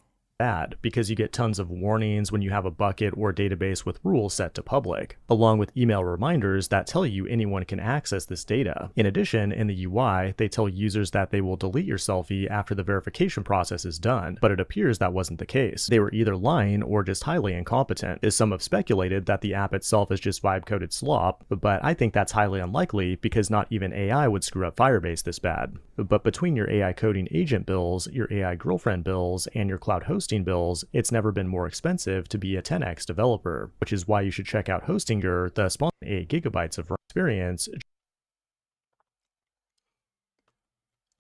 Because you get tons of warnings when you have a bucket or database with rules set to public, along with email reminders that tell you anyone can access this data. In addition, in the UI, they tell users that they will delete your selfie after the verification process is done, but it appears that wasn't the case. They were either lying or just highly incompetent, as some have speculated that the app itself is just vibe-coded slop, but I think that's highly unlikely because not even AI would screw up Firebase this bad. But between your AI coding agent bills, your AI girlfriend bills, and your cloud hosting bills, it's never been more expensive to be a 10x developer, which is why you should check out Hostinger, the sponsor 8 gigabytes of experience.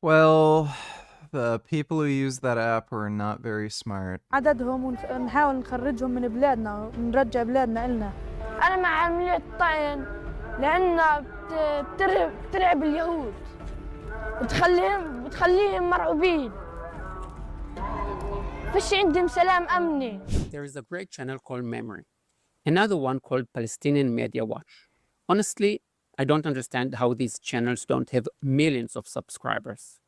Well, the people who use that app were not very smart. عددهم ونحاول نخرجهم من بلادنا ونرجع بلادنا إلنا. أنا مع عملية الطعن لأنها بترعب اليهود. بتخليهم مرعوبين. There is a great channel called Memory, another one called Palestinian Media Watch. Honestly, I don't understand how these channels don't have millions of subscribers.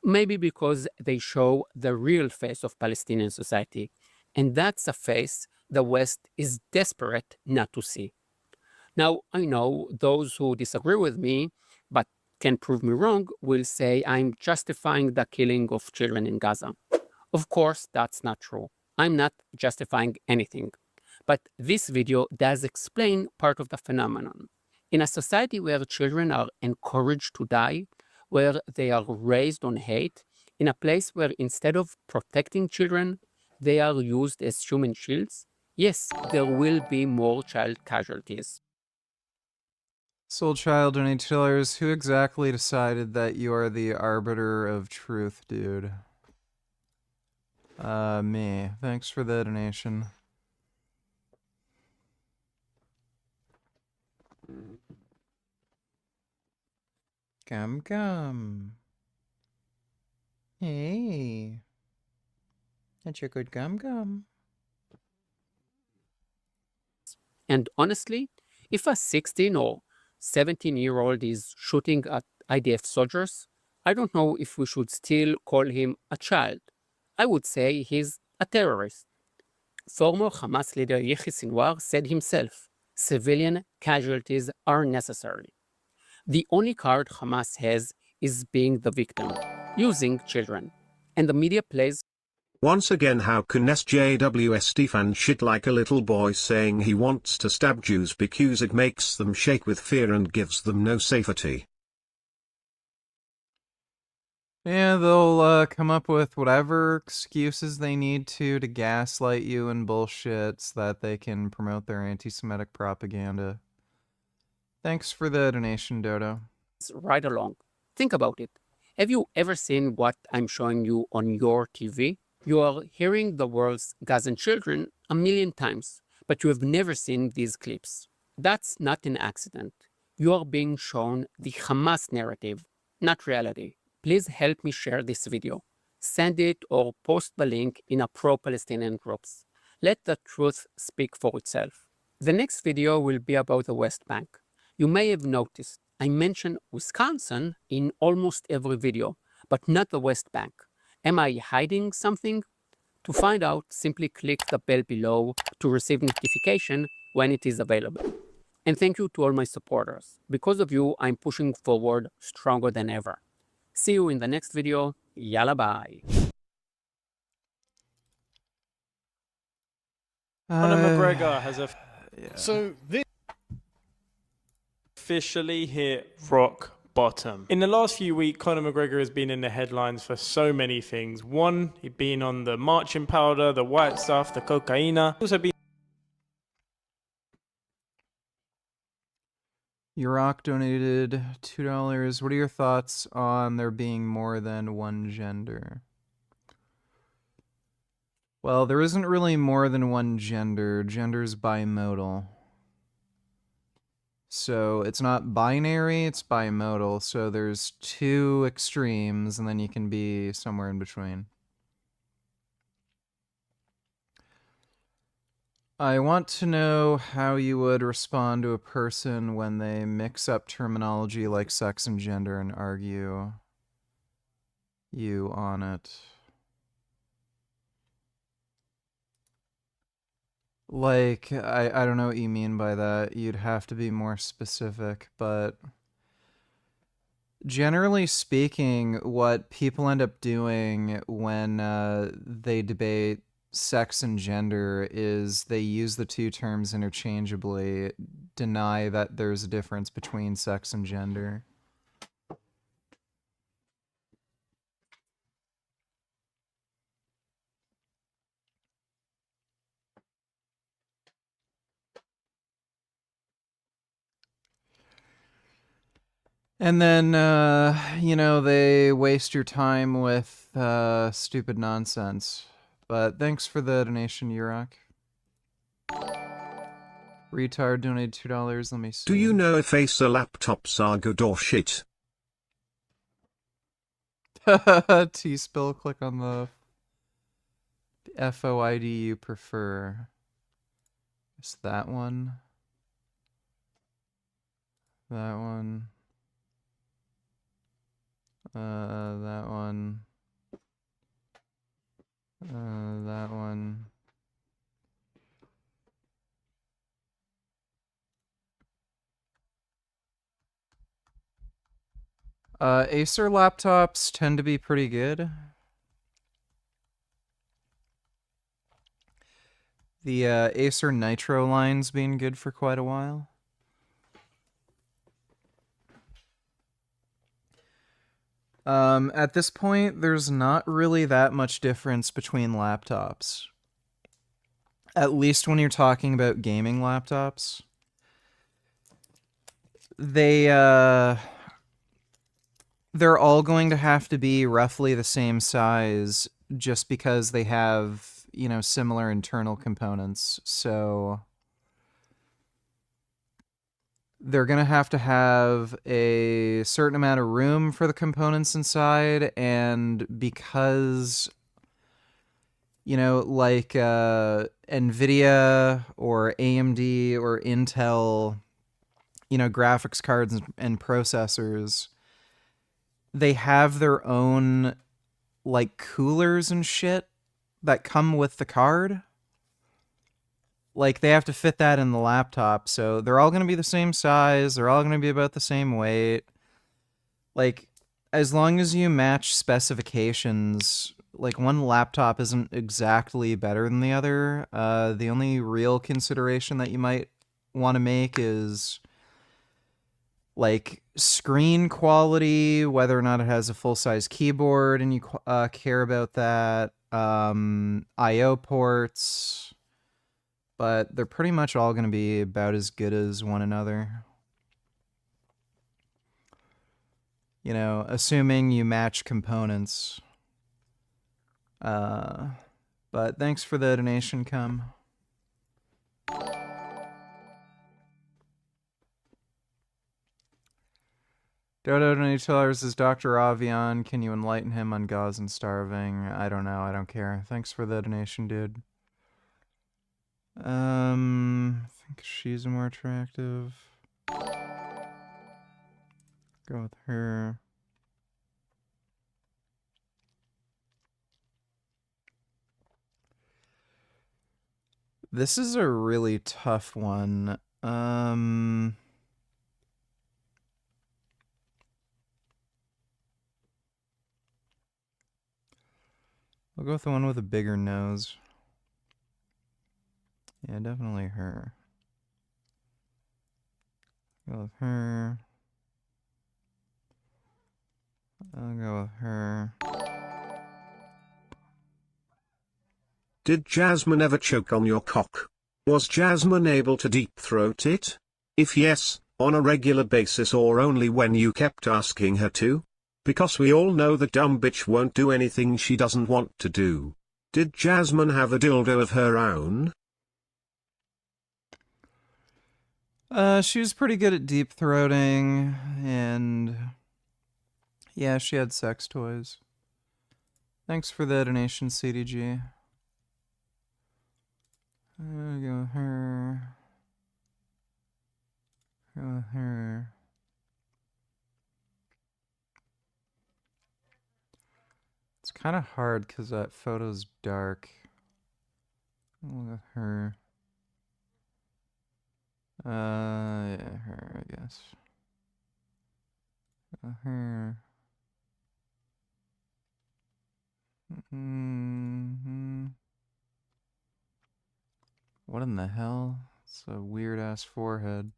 Maybe because they show the real face of Palestinian society, and that's a face the West is desperate not to see. Now, I know those who disagree with me, but can prove me wrong, will say I'm justifying the killing of children in Gaza. Of course, that's not true. I'm not justifying anything. But this video does explain part of the phenomenon. In a society where children are encouraged to die, where they are raised on hate, in a place where instead of protecting children, they are used as human shields, yes, there will be more child casualties. Soul Child donated $2. Who exactly decided that you are the arbiter of truth, dude? Me. Thanks for the donation. Gum. Hey. That's your good gum. And honestly, if a 16 or 17-year-old is shooting at IDF soldiers, I don't know if we should still call him a child. I would say he's a terrorist. Former Hamas leader Yahya Sinwar said himself, civilian casualties are necessary. The only card Hamas has is being the victim, using children. And the media plays. Once again, how can SJW Stefan shit like a little boy saying he wants to stab Jews because it makes them shake with fear and gives them no safety? Yeah, they'll come up with whatever excuses they need to gaslight you and bullshit so that they can promote their anti-Semitic propaganda. Thanks for the donation, Dodo. Right along. Think about it. Have you ever seen what I'm showing you on your TV? You are hearing the words Gazan children a million times, but you have never seen these clips. That's not an accident. You are being shown the Hamas narrative, not reality. Please help me share this video. Send it or post the link in a pro-Palestinian groups. Let the truth speak for itself. The next video will be about the West Bank. You may have noticed I mention Wisconsin in almost every video, but not the West Bank. Am I hiding something? To find out, simply click the bell below to receive notification when it is available. And thank you to all my supporters. Because of you, I'm pushing forward stronger than ever. See you in the next video. Yalla bye. Conor McGregor has a... Yeah. So this officially hit rock bottom. In the last few weeks, Conor McGregor has been in the headlines for so many things. One, he'd been on the marching powder, the white stuff, the cocaine. Also been Yurok donated $2. What are your thoughts on there being more than one gender? Well, there isn't really more than one gender. Gender's bimodal. So it's not binary, it's bimodal. So there's two extremes, and then you can be somewhere in between. I want to know how you would respond to a person when they mix up terminology like sex and gender and argue you on it. Like, I don't know what you mean by that. You'd have to be more specific, but generally speaking, what people end up doing when they debate sex and gender is they use the two terms interchangeably, deny that there's a difference between sex and gender. And then, you know, they waste your time with stupid nonsense. But thanks for the donation, Yurok. Retard donated $2. Let me see. Do you know if Acer laptops are good or shit? T-spill, click on the FOID you prefer. It's that one. That one. That one. That one. Acer laptops tend to be pretty good. The Acer Nitro line's been good for quite a while. At this point, there's not really that much difference between laptops. At least when you're talking about gaming laptops. They're all going to have to be roughly the same size just because they have, you know, similar internal components. So they're going to have a certain amount of room for the components inside, and because, you know, like NVIDIA or AMD or Intel, you know, graphics cards and processors, they have their own, like, coolers and shit that come with the card. Like, they have to fit that in the laptop, so they're all going to be the same size, they're all going to be about the same weight. Like, as long as you match specifications, like, one laptop isn't exactly better than the other. The only real consideration that you might want to make is, like, screen quality, whether or not it has a full-size keyboard and you care about that, I/O ports, but they're pretty much all going to be about as good as one another. You know, assuming you match components. But thanks for the donation, Cum. Dodo $20 is Dr. Avion. Can you enlighten him on Gauze and Starving? I don't know. I don't care. Thanks for the donation, dude. I think she's more attractive. Go with her. This is a really tough one. I'll go with the one with a bigger nose. Yeah, definitely her. Go with her. I'll go with her. Did Jasmine ever choke on your cock? Was Jasmine able to deep throat it? If yes, on a regular basis or only when you kept asking her to? Because we all know the dumb bitch won't do anything she doesn't want to do. Did Jasmine have a dildo of her own? She was pretty good at deep throating, and yeah, she had sex toys. Thanks for the donation, CDG. I'll go with her. Go with her. It's kind of hard because that photo's dark. I'll go with her. Yeah, her, I guess. Her. What in the hell? It's a weird ass forehead.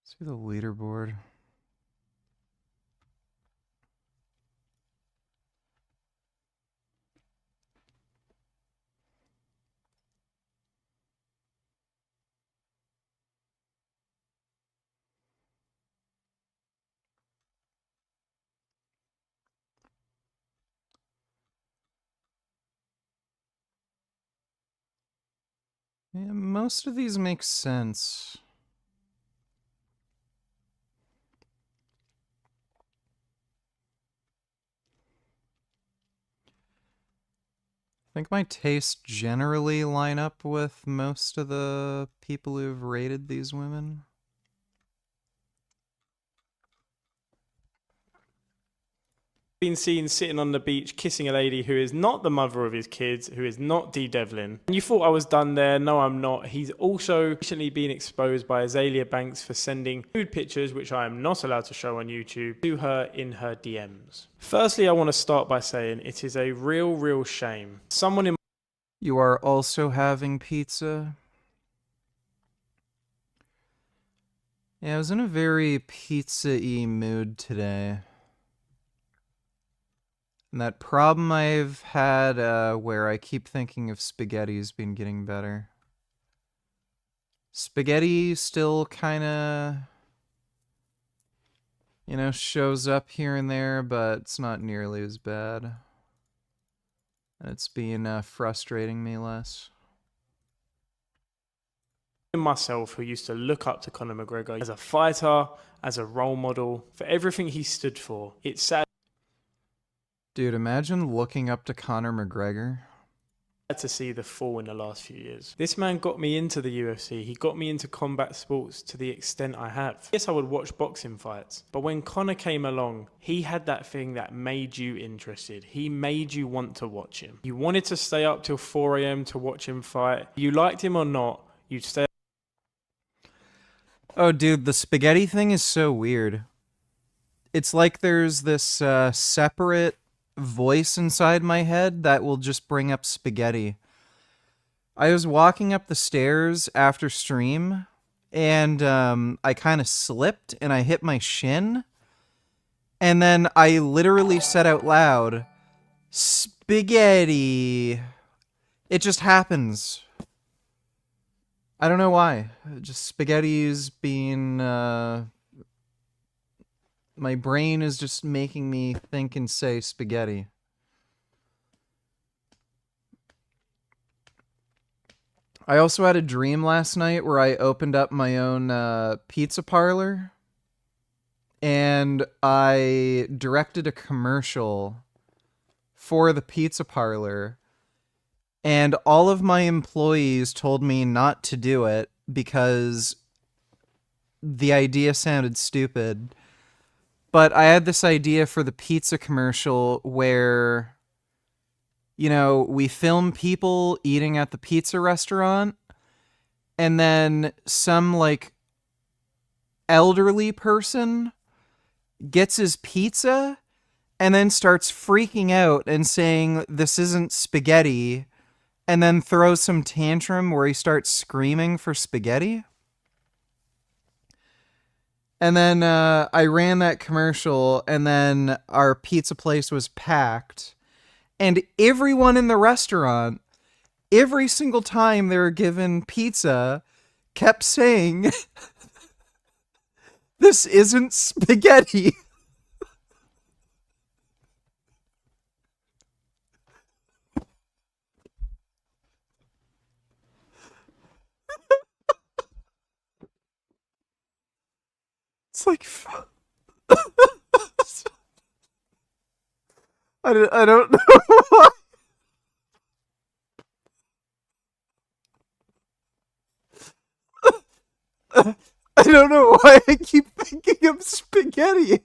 See the leaderboard. Yeah, most of these make sense. I think my tastes generally line up with most of the people who've rated these women. Been seen sitting on the beach kissing a lady who is not the mother of his kids, who is not Dee Devlin. And you thought I was done there. No, I'm not. He's also recently been exposed by Azalea Banks for sending nude pictures, which I am not allowed to show on YouTube, to her in her DMs. Firstly, I want to start by saying it is a real shame. Someone in You are also having pizza? Yeah, I was in a very pizza-y mood today. And that problem I've had where I keep thinking of spaghetti's been getting better. Spaghetti still kind of, you know, shows up here and there, but it's not nearly as bad. And it's been frustrating me less. Myself, who used to look up to Conor McGregor as a fighter, as a role model, for everything he stood for. It's sad. Dude, imagine looking up to Conor McGregor. To see the fall in the last few years. This man got me into the UFC. He got me into combat sports to the extent I have. Yes, I would watch boxing fights, but when Conor came along, he had that thing that made you interested. He made you want to watch him. You wanted to stay up till 4 a.m. to watch him fight. You liked him or not, you'd stay. Oh, dude, the spaghetti thing is so weird. It's like there's this separate voice inside my head that will just bring up spaghetti. I was walking up the stairs after stream, and I kind of slipped, and I hit my shin, and then I literally said out loud, spaghetti. It just happens. I don't know why. Just spaghetti's being... my brain is just making me think and say spaghetti. I also had a dream last night where I opened up my own pizza parlor, and I directed a commercial for the pizza parlor, and all of my employees told me not to do it because the idea sounded stupid. But I had this idea for the pizza commercial where, you know, we film people eating at the pizza restaurant, and then some, like, elderly person gets his pizza and then starts freaking out and saying, this isn't spaghetti, and then throws some tantrum where he starts screaming for spaghetti. And then I ran that commercial, and then our pizza place was packed. And everyone in the restaurant, every single time they were given pizza, kept saying, this isn't spaghetti. It's like... I don't know why. I don't know why I keep thinking of spaghetti.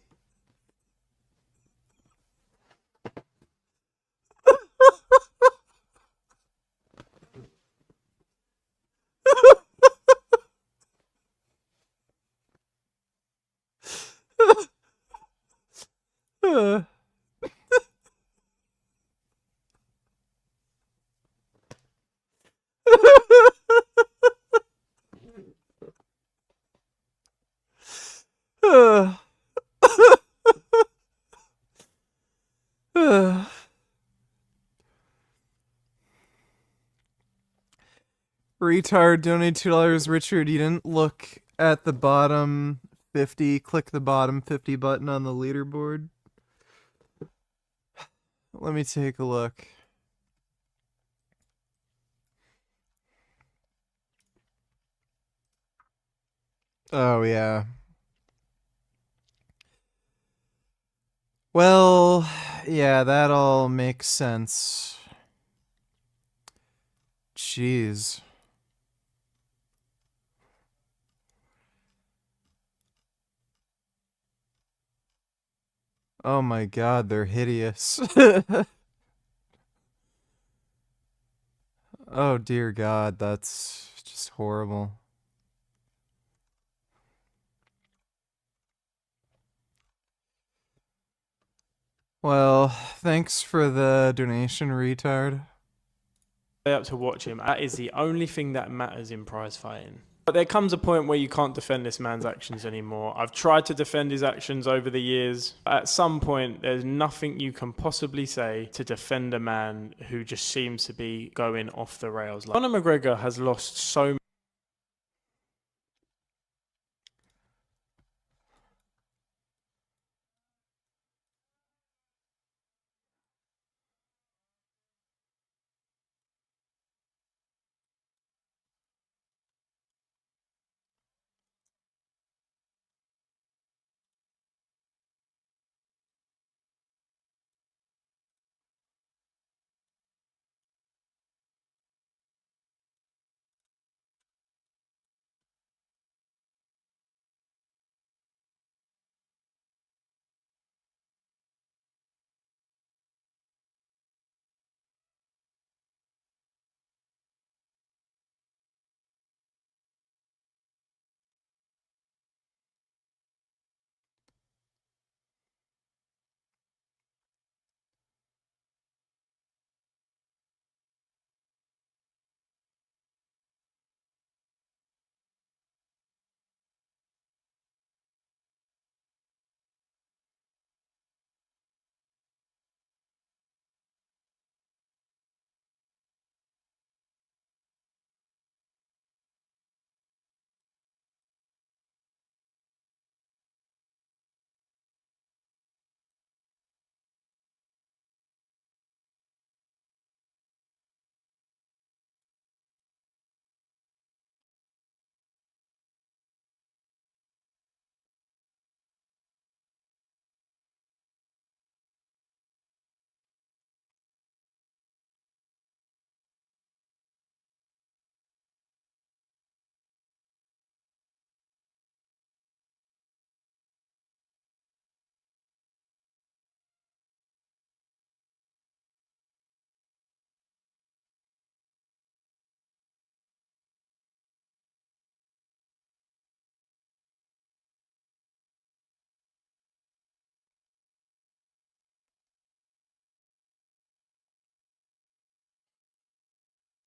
Retard, donate $2. Richard, you didn't look at the bottom 50. Click the bottom 50 button on the leaderboard. Let me take a look. Oh, yeah. Well, yeah, that all makes sense. Jeez. Oh my god, they're hideous. Oh dear god, that's just horrible. Well, thanks for the donation, retard. Up to watch him. That is the only thing that matters in prize fighting. But there comes a point where you can't defend this man's actions anymore. I've tried to defend his actions over the years. At some point, there's nothing you can possibly say to defend a man who just seems to be going off the rails. Conor McGregor has lost so many.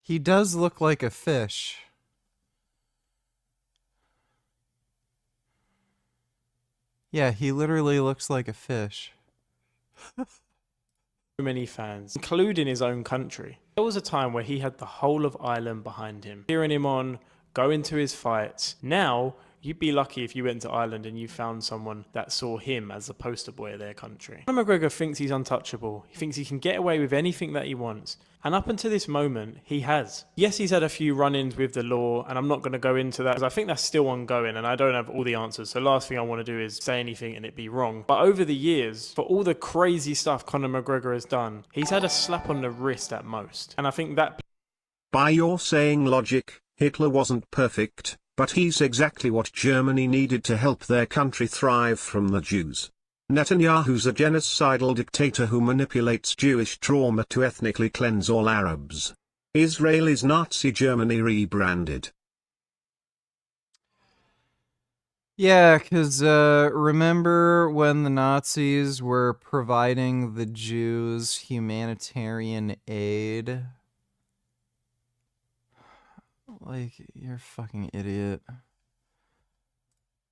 He does look like a fish. Yeah, he literally looks like a fish. Many fans, including his own country. There was a time where he had the whole of Ireland behind him, cheering him on, going to his fights. Now, you'd be lucky if you went to Ireland and you found someone that saw him as the poster boy of their country. Conor McGregor thinks he's untouchable. He thinks he can get away with anything that he wants. And up until this moment, he has. Yes, he's had a few run-ins with the law, and I'm not going to go into that because I think that's still ongoing and I don't have all the answers. So last thing I want to do is say anything and it be wrong. But over the years, for all the crazy stuff Conor McGregor has done, he's had a slap on the wrist at most. And I think that... By your saying logic, Hitler wasn't perfect, but he's exactly what Germany needed to help their country thrive from the Jews. Netanyahu's a genocidal dictator who manipulates Jewish trauma to ethnically cleanse all Arabs. Israel's Nazi Germany rebranded. Yeah, because remember when the Nazis were providing the Jews humanitarian aid? Like, you're a fucking idiot.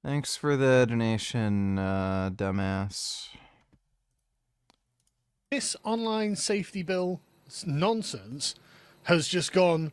Thanks for the donation, dumbass. This online safety bill nonsense has just gone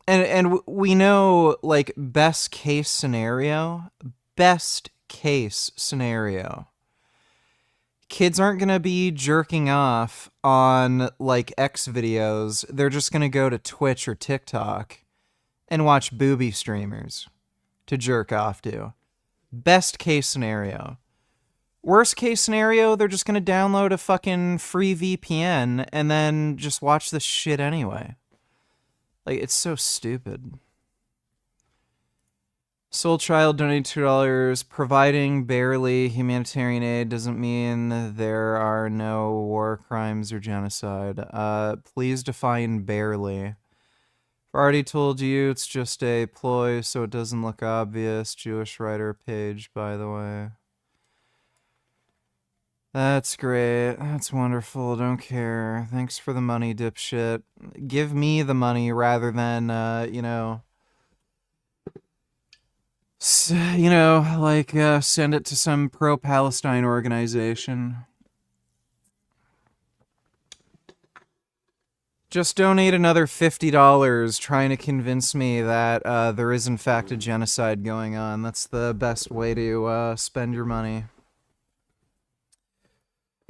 And we know, like, best case scenario, kids aren't going to be jerking off on, like, X videos. They're just going to go to Twitch or TikTok and watch booby streamers to jerk off to. Best case scenario. Worst case scenario, they're just going to download a fucking free VPN and then just watch this shit anyway. Like, it's so stupid. Soul Child donated $2. Providing barely humanitarian aid doesn't mean there are no war crimes or genocide. Please define barely. I've already told you it's just a ploy so it doesn't look obvious. Jewish writer page, by the way. That's great. That's wonderful. Don't care. Thanks for the money, dipshit. Give me the money rather than, you know, send it to some pro-Palestine organization. Just donate another $50 trying to convince me that there is in fact a genocide going on. That's the best way to spend your money.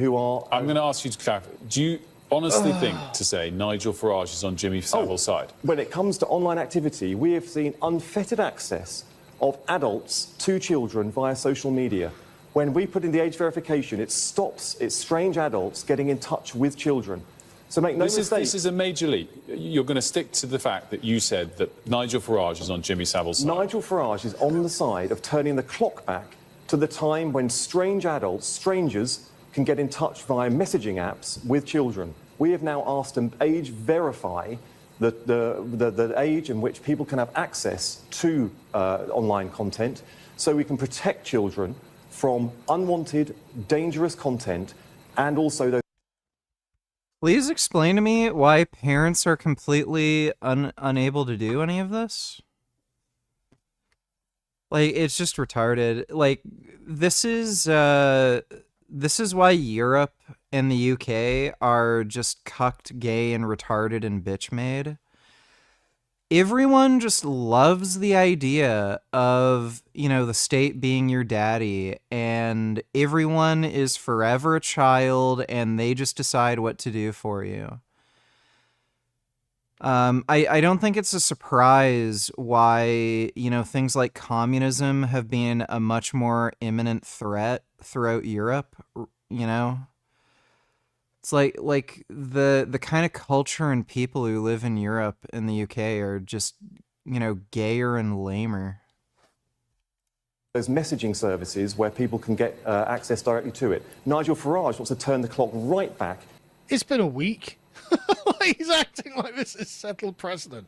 I'm going to ask you to clarify. Do you honestly think to say Nigel Farage is on Jimmy Savile's side? When it comes to online activity, we have seen unfettered access of adults to children via social media. When we put in the age verification, it stops strange adults getting in touch with children. So make no mistake. This is a major leap. You're going to stick to the fact that you said that Nigel Farage is on Jimmy Savile's side. Nigel Farage is on the side of turning the clock back to the time when strange adults, strangers, can get in touch via messaging apps with children. We have now asked them age verify the age in which people can have access to online content so we can protect children from unwanted, dangerous content and also those... Please explain to me why parents are completely unable to do any of this? Like, it's just retarded. Like, this is why Europe and the UK are just cucked, gay, and retarded and bitch-made. Everyone just loves the idea of, you know, the state being your daddy, and everyone is forever a child, and they just decide what to do for you. I don't think it's a surprise why, you know, things like communism have been a much more imminent threat throughout Europe, you know? It's like the kind of culture and people who live in Europe and the UK are just, you know, gayer and lamer. Those messaging services where people can get access directly to it. Nigel Farage wants to turn the clock right back. It's been a week. He's acting like this is settled precedent.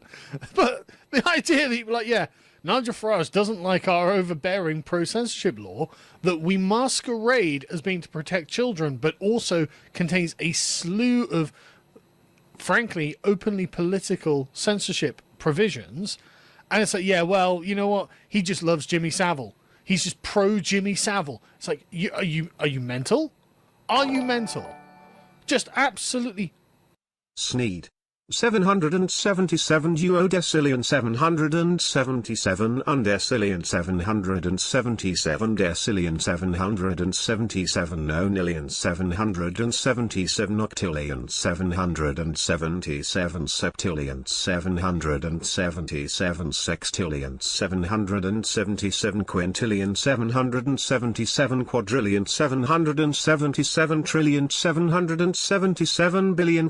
But the idea that, like, yeah, Nigel Farage doesn't like our overbearing pro-censorship law that we masquerade as being to protect children, but also contains a slew of, frankly, openly political censorship provisions. And it's like, yeah, well, you know what? He just loves Jimmy Savile. He's just pro-Jimmy Savile. It's like, are you mental? Are you mental? Just absolutely... Sneed. 777 duodecillion 777 undecillion 777 decillion 777 nonillion 777 octillion 777 septillion 777 sextillion 777 quintillion 777 quadrillion 777 trillion 777 billion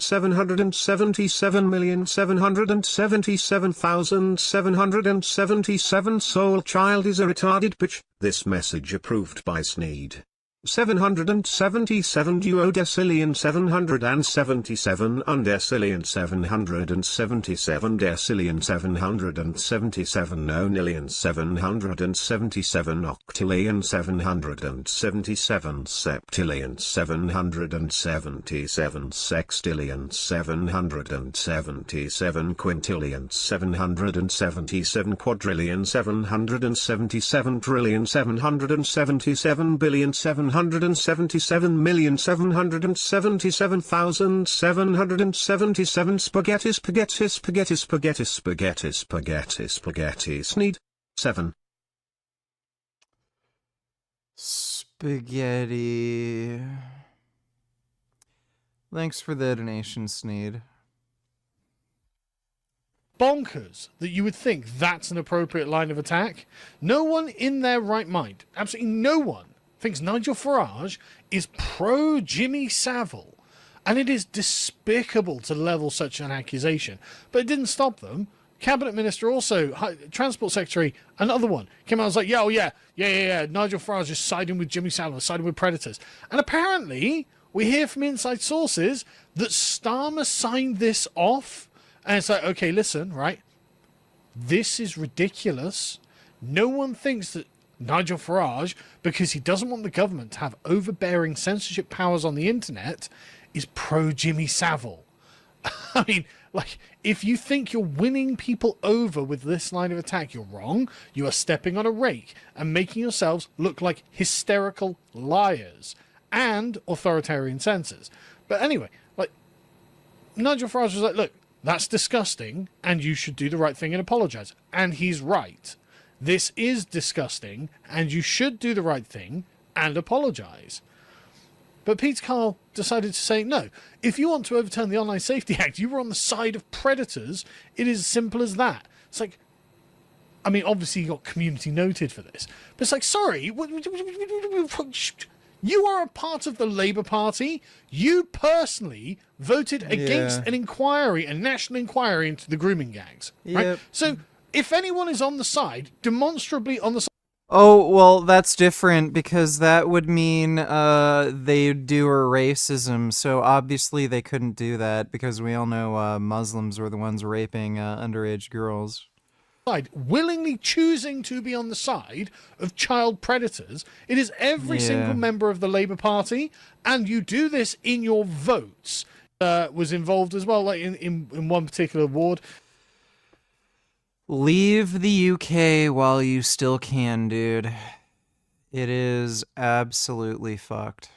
777,777,777 Soul Child is a retarded bitch. This message approved by Sneed. 777 duodecillion 777 undecillion 777 decillion 777 nonillion 777 octillion 777 septillion 777 sextillion 777 quintillion 777 quadrillion 777 trillion 777 billion 777 177,777,777 spaghetti Sneed. 7. Spaghetti. Thanks for the donation, Sneed. Bonkers that you would think that's an appropriate line of attack. No one in their right mind, absolutely no one, thinks Nigel Farage is pro Jimmy Savile. And it is despicable to level such an accusation. But it didn't stop them. Cabinet Minister also, Transport Secretary, another one, came out and was like, yeah, Nigel Farage is siding with Jimmy Savile, siding with predators. And apparently, we hear from inside sources that Starmer signed this off. And it's like, okay, listen, right? This is ridiculous. No one thinks that Nigel Farage, because he doesn't want the government to have overbearing censorship powers on the internet, is pro Jimmy Savile. I mean, like, if you think you're winning people over with this line of attack, you're wrong. You are stepping on a rake and making yourselves look like hysterical liars and authoritarian censors. But anyway, like, Nigel Farage was like, look, that's disgusting, and you should do the right thing and apologize. And he's right. This is disgusting, and you should do the right thing and apologize. But Peter Carl decided to say, no, if you want to overturn the Online Safety Act, you were on the side of predators. It is as simple as that. It's like, I mean, obviously you got community noted for this, but it's like, sorry, you are a part of the Labour Party. You personally voted against an inquiry, a national inquiry into the grooming gangs. Right? Yep. So if anyone is on the side, demonstrably on the side. Oh, well, that's different because that would mean they do a racism. So obviously they couldn't do that because we all know Muslims were the ones raping underage girls. Willingly choosing to be on the side of child predators. It is every single member of the Labour Party, and you do this in your votes. Was involved as well, like in one particular ward. Leave the UK while you still can, dude. It is absolutely fucked.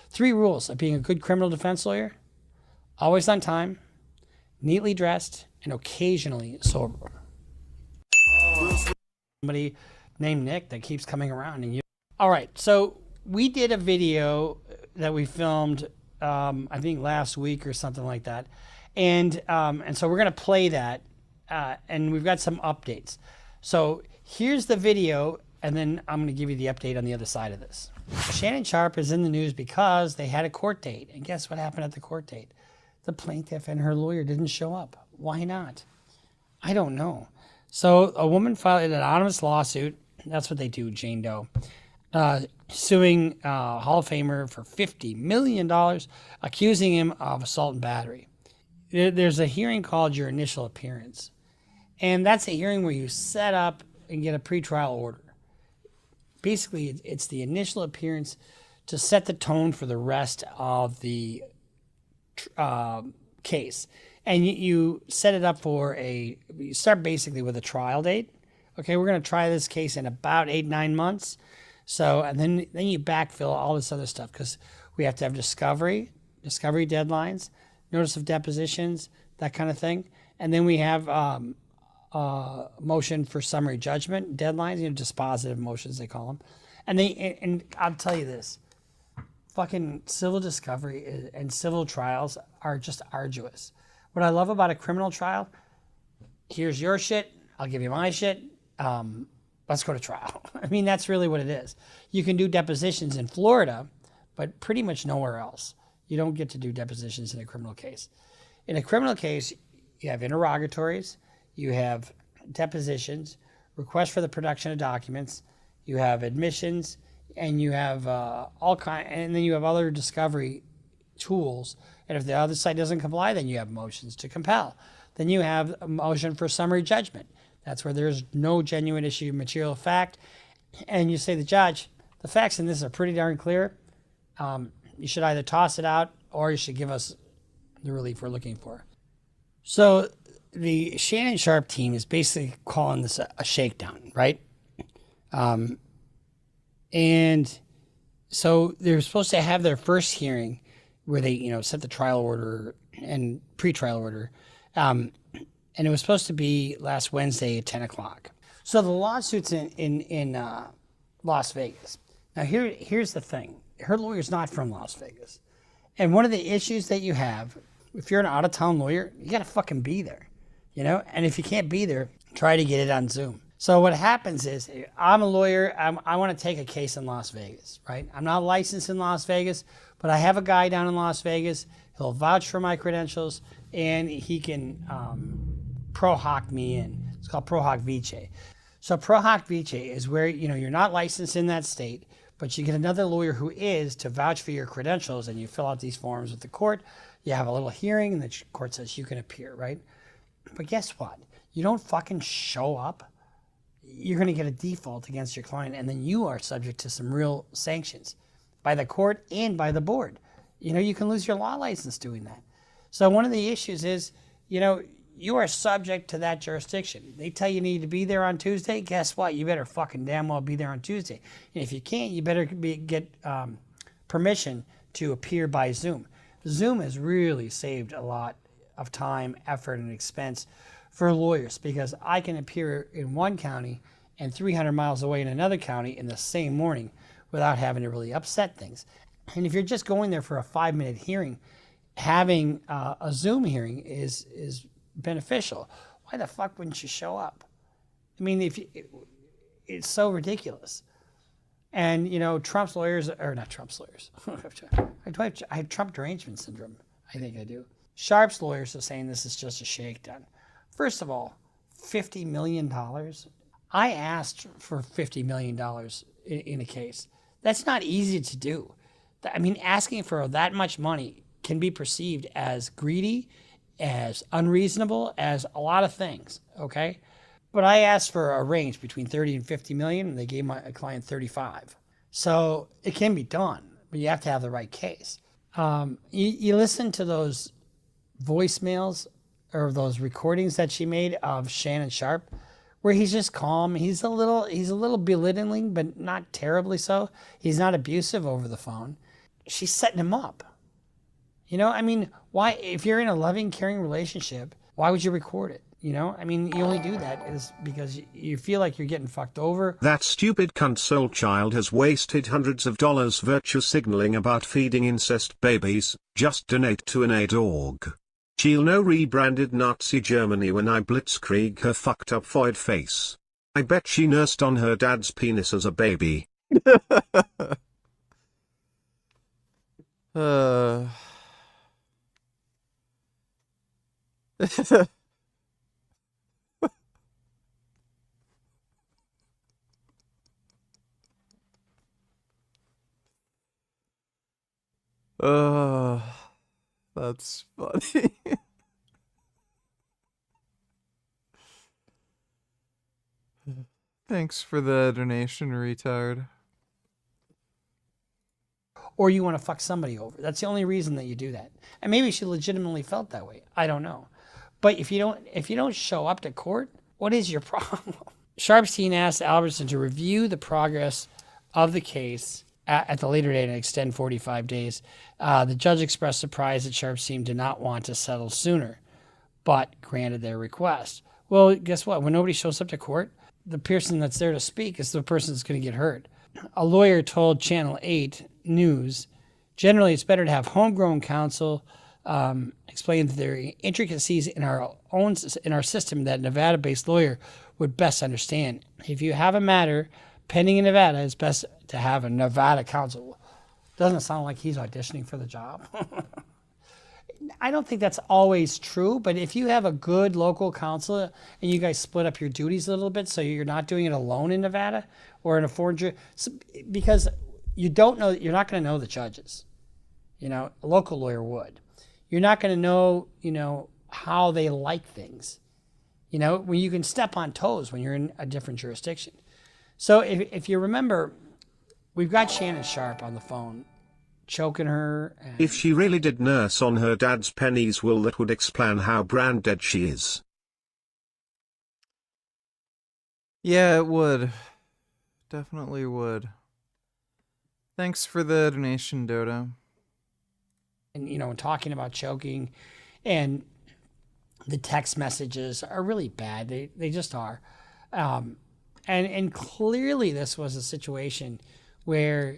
Three rules of being a good criminal defense lawyer: always on time, neatly dressed, and occasionally sober. Somebody named Nick that keeps coming around, and you. All right, so we did a video that we filmed, I think last week or something like that, and so we're gonna play that, and we've got some updates. So here's the video, and then I'm gonna give you the update on the other side of this. Shannon Sharpe is in the news because they had a court date, and guess what happened at the court date? The plaintiff and her lawyer didn't show up. Why not? I don't know. So a woman filed an anonymous lawsuit. That's what they do, Jane Doe. Suing Hall of Famer for $50 million, accusing him of assault and battery. There's a hearing called your initial appearance. And that's a hearing where you set up and get a pretrial order. Basically, it's the initial appearance to set the tone for the rest of the case. And you set it up for you start basically with a trial date. Okay, we're going to try this case in about 8-9 months. So, and then you backfill all this other stuff because we have to have discovery deadlines, notice of depositions, that kind of thing. And then we have motion for summary judgment deadlines, dispositive motions they call them. And I'll tell you this, fucking civil discovery and civil trials are just arduous. What I love about a criminal trial, here's your shit, I'll give you my shit, let's go to trial. I mean, that's really what it is. You can do depositions in Florida, but pretty much nowhere else. You don't get to do depositions in a criminal case. In a criminal case, you have interrogatories, you have depositions, requests for the production of documents, you have admissions, and you have and then you have other discovery tools. And if the other side doesn't comply, then you have motions to compel. Then you have a motion for summary judgment. That's where there's no genuine issue of material fact. And you say to the judge, the facts in this are pretty darn clear. You should either toss it out or you should give us the relief we're looking for. So the Shannon Sharp team is basically calling this a shakedown, right? And so they're supposed to have their first hearing where they, set the trial order and pre-trial order. And it was supposed to be last Wednesday at 10 o'clock. So the lawsuit's in Las Vegas. Now here's the thing. Her lawyer's not from Las Vegas. And one of the issues that you have, if you're an out-of-town lawyer, you got to fucking be there, And if you can't be there, try to get it on Zoom. So what happens is, I'm a lawyer. I want to take a case in Las Vegas, right? I'm not licensed in Las Vegas, but I have a guy down in Las Vegas. He'll vouch for my credentials, and he can pro hoc me in. It's called pro hoc vice. So pro hoc vice is where, you're not licensed in that state, but you get another lawyer who is to vouch for your credentials, and you fill out these forms with the court. You have a little hearing, and the court says you can appear, right? But guess what? You don't fucking show up. You're going to get a default against your client, and then you are subject to some real sanctions by the court and by the board. You can lose your law license doing that. So one of the issues is, you are subject to that jurisdiction. They tell you need to be there on Tuesday. Guess what? You better fucking damn well be there on Tuesday. And if you can't, you better get permission to appear by Zoom. Zoom has really saved a lot of time, effort, and expense for lawyers, because I can appear in one county and 300 miles away in another county in the same morning without having to really upset things. And if you're just going there for a 5-minute hearing, having a Zoom hearing is beneficial. Why the fuck wouldn't you show up? I mean, it's so ridiculous. And, Trump's lawyers, or not Trump's lawyers. I have Trump derangement syndrome. I think I do. Sharp's lawyers are saying this is just a shakedown. First of all, $50 million. I asked for $50 million in a case. That's not easy to do. I mean, asking for that much money can be perceived as greedy, as unreasonable, as a lot of things, okay? But I asked for a range between 30 and 50 million, and they gave my client 35. So it can be done, but you have to have the right case. You listen to those voicemails or those recordings that she made of Shannon Sharp, where he's just calm. He's a little belittling, but not terribly so. He's not abusive over the phone. She's setting him up. I mean, why, if you're in a loving, caring relationship, why would you record it? You only do that is because you feel like you're getting fucked over. That stupid cunt soul child has wasted hundreds of dollars virtue signaling about feeding incest babies. Just donate to an aid.org. She'll know rebranded Nazi Germany when I blitzkrieg her fucked up void face. I bet she nursed on her dad's penis as a baby. That's funny. Thanks for the donation, retard. Or you want to fuck somebody over. That's the only reason that you do that. And maybe she legitimately felt that way. I don't know. But if you don't show up to court, what is your problem? Sharpstein asked Albertson to review the progress of the case at the later date and extend 45 days. The judge expressed surprise that Sharpstein did not want to settle sooner, but granted their request. Well, guess what? When nobody shows up to court, the person that's there to speak is the person that's going to get hurt. A lawyer told Channel 8 News, generally it's better to have homegrown counsel explain the intricacies in our system that a Nevada-based lawyer would best understand. If you have a matter pending in Nevada, it's best to have a Nevada counsel. Doesn't sound like he's auditioning for the job. I don't think that's always true, but if you have a good local counsel and you guys split up your duties a little bit so you're not doing it alone in Nevada or in a foreign jury, because you don't know, you're not going to know the judges. A local lawyer would. You're not going to know, how they like things. When you can step on toes when you're in a different jurisdiction. So if you remember, we've got Shannon Sharp on the phone, choking her. If she really did nurse on her dad's pennies, well, that would explain how brand dead she is. Yeah, it would. Definitely would. Thanks for the donation, Dodo. And, you know, talking about choking, and the text messages are really bad. They just are. And clearly this was a situation where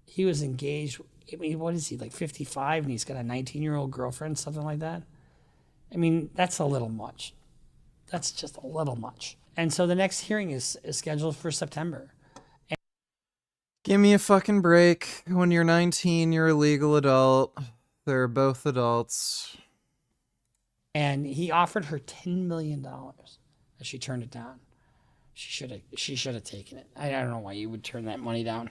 he was engaged. I mean, what is he, like 55, and he's got a 19-year-old girlfriend, something like that? I mean, that's a little much. That's just a little much. And so the next hearing is scheduled for September. Give me a fucking break. When you're 19, you're a legal adult. They're both adults. And he offered her $10 million, and she turned it down. She should have taken it. I don't know why you would turn that money down.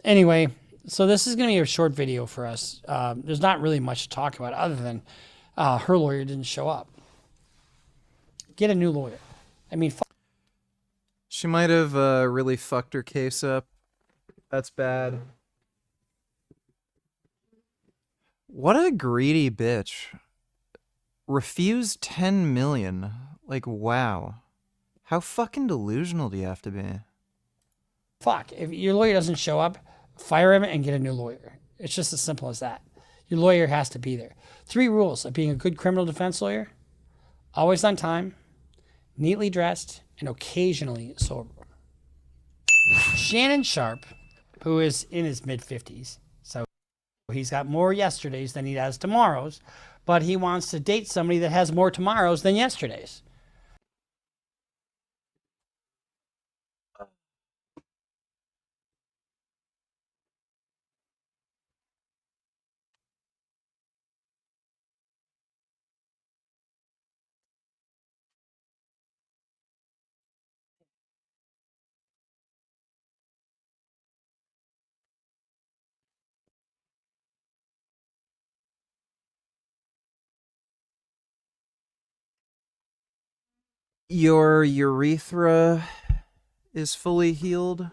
Anyway, so this is going to be a short video for us. There's not really much to talk about other than her lawyer didn't show up. Get a new lawyer. I mean, she might have really fucked her case up. That's bad. What a greedy bitch. Refused 10 million. Like, wow. How fucking delusional do you have to be? Fuck. If your lawyer doesn't show up, fire him and get a new lawyer. It's just as simple as that. Your lawyer has to be there. 3 rules of being a good criminal defense lawyer: always on time, neatly dressed, and occasionally sober. Shannon Sharpe, who is in his mid-50s, so he's got more yesterdays than he has tomorrows, but he wants to date somebody that has more tomorrows than yesterdays. Your urethra is fully healed.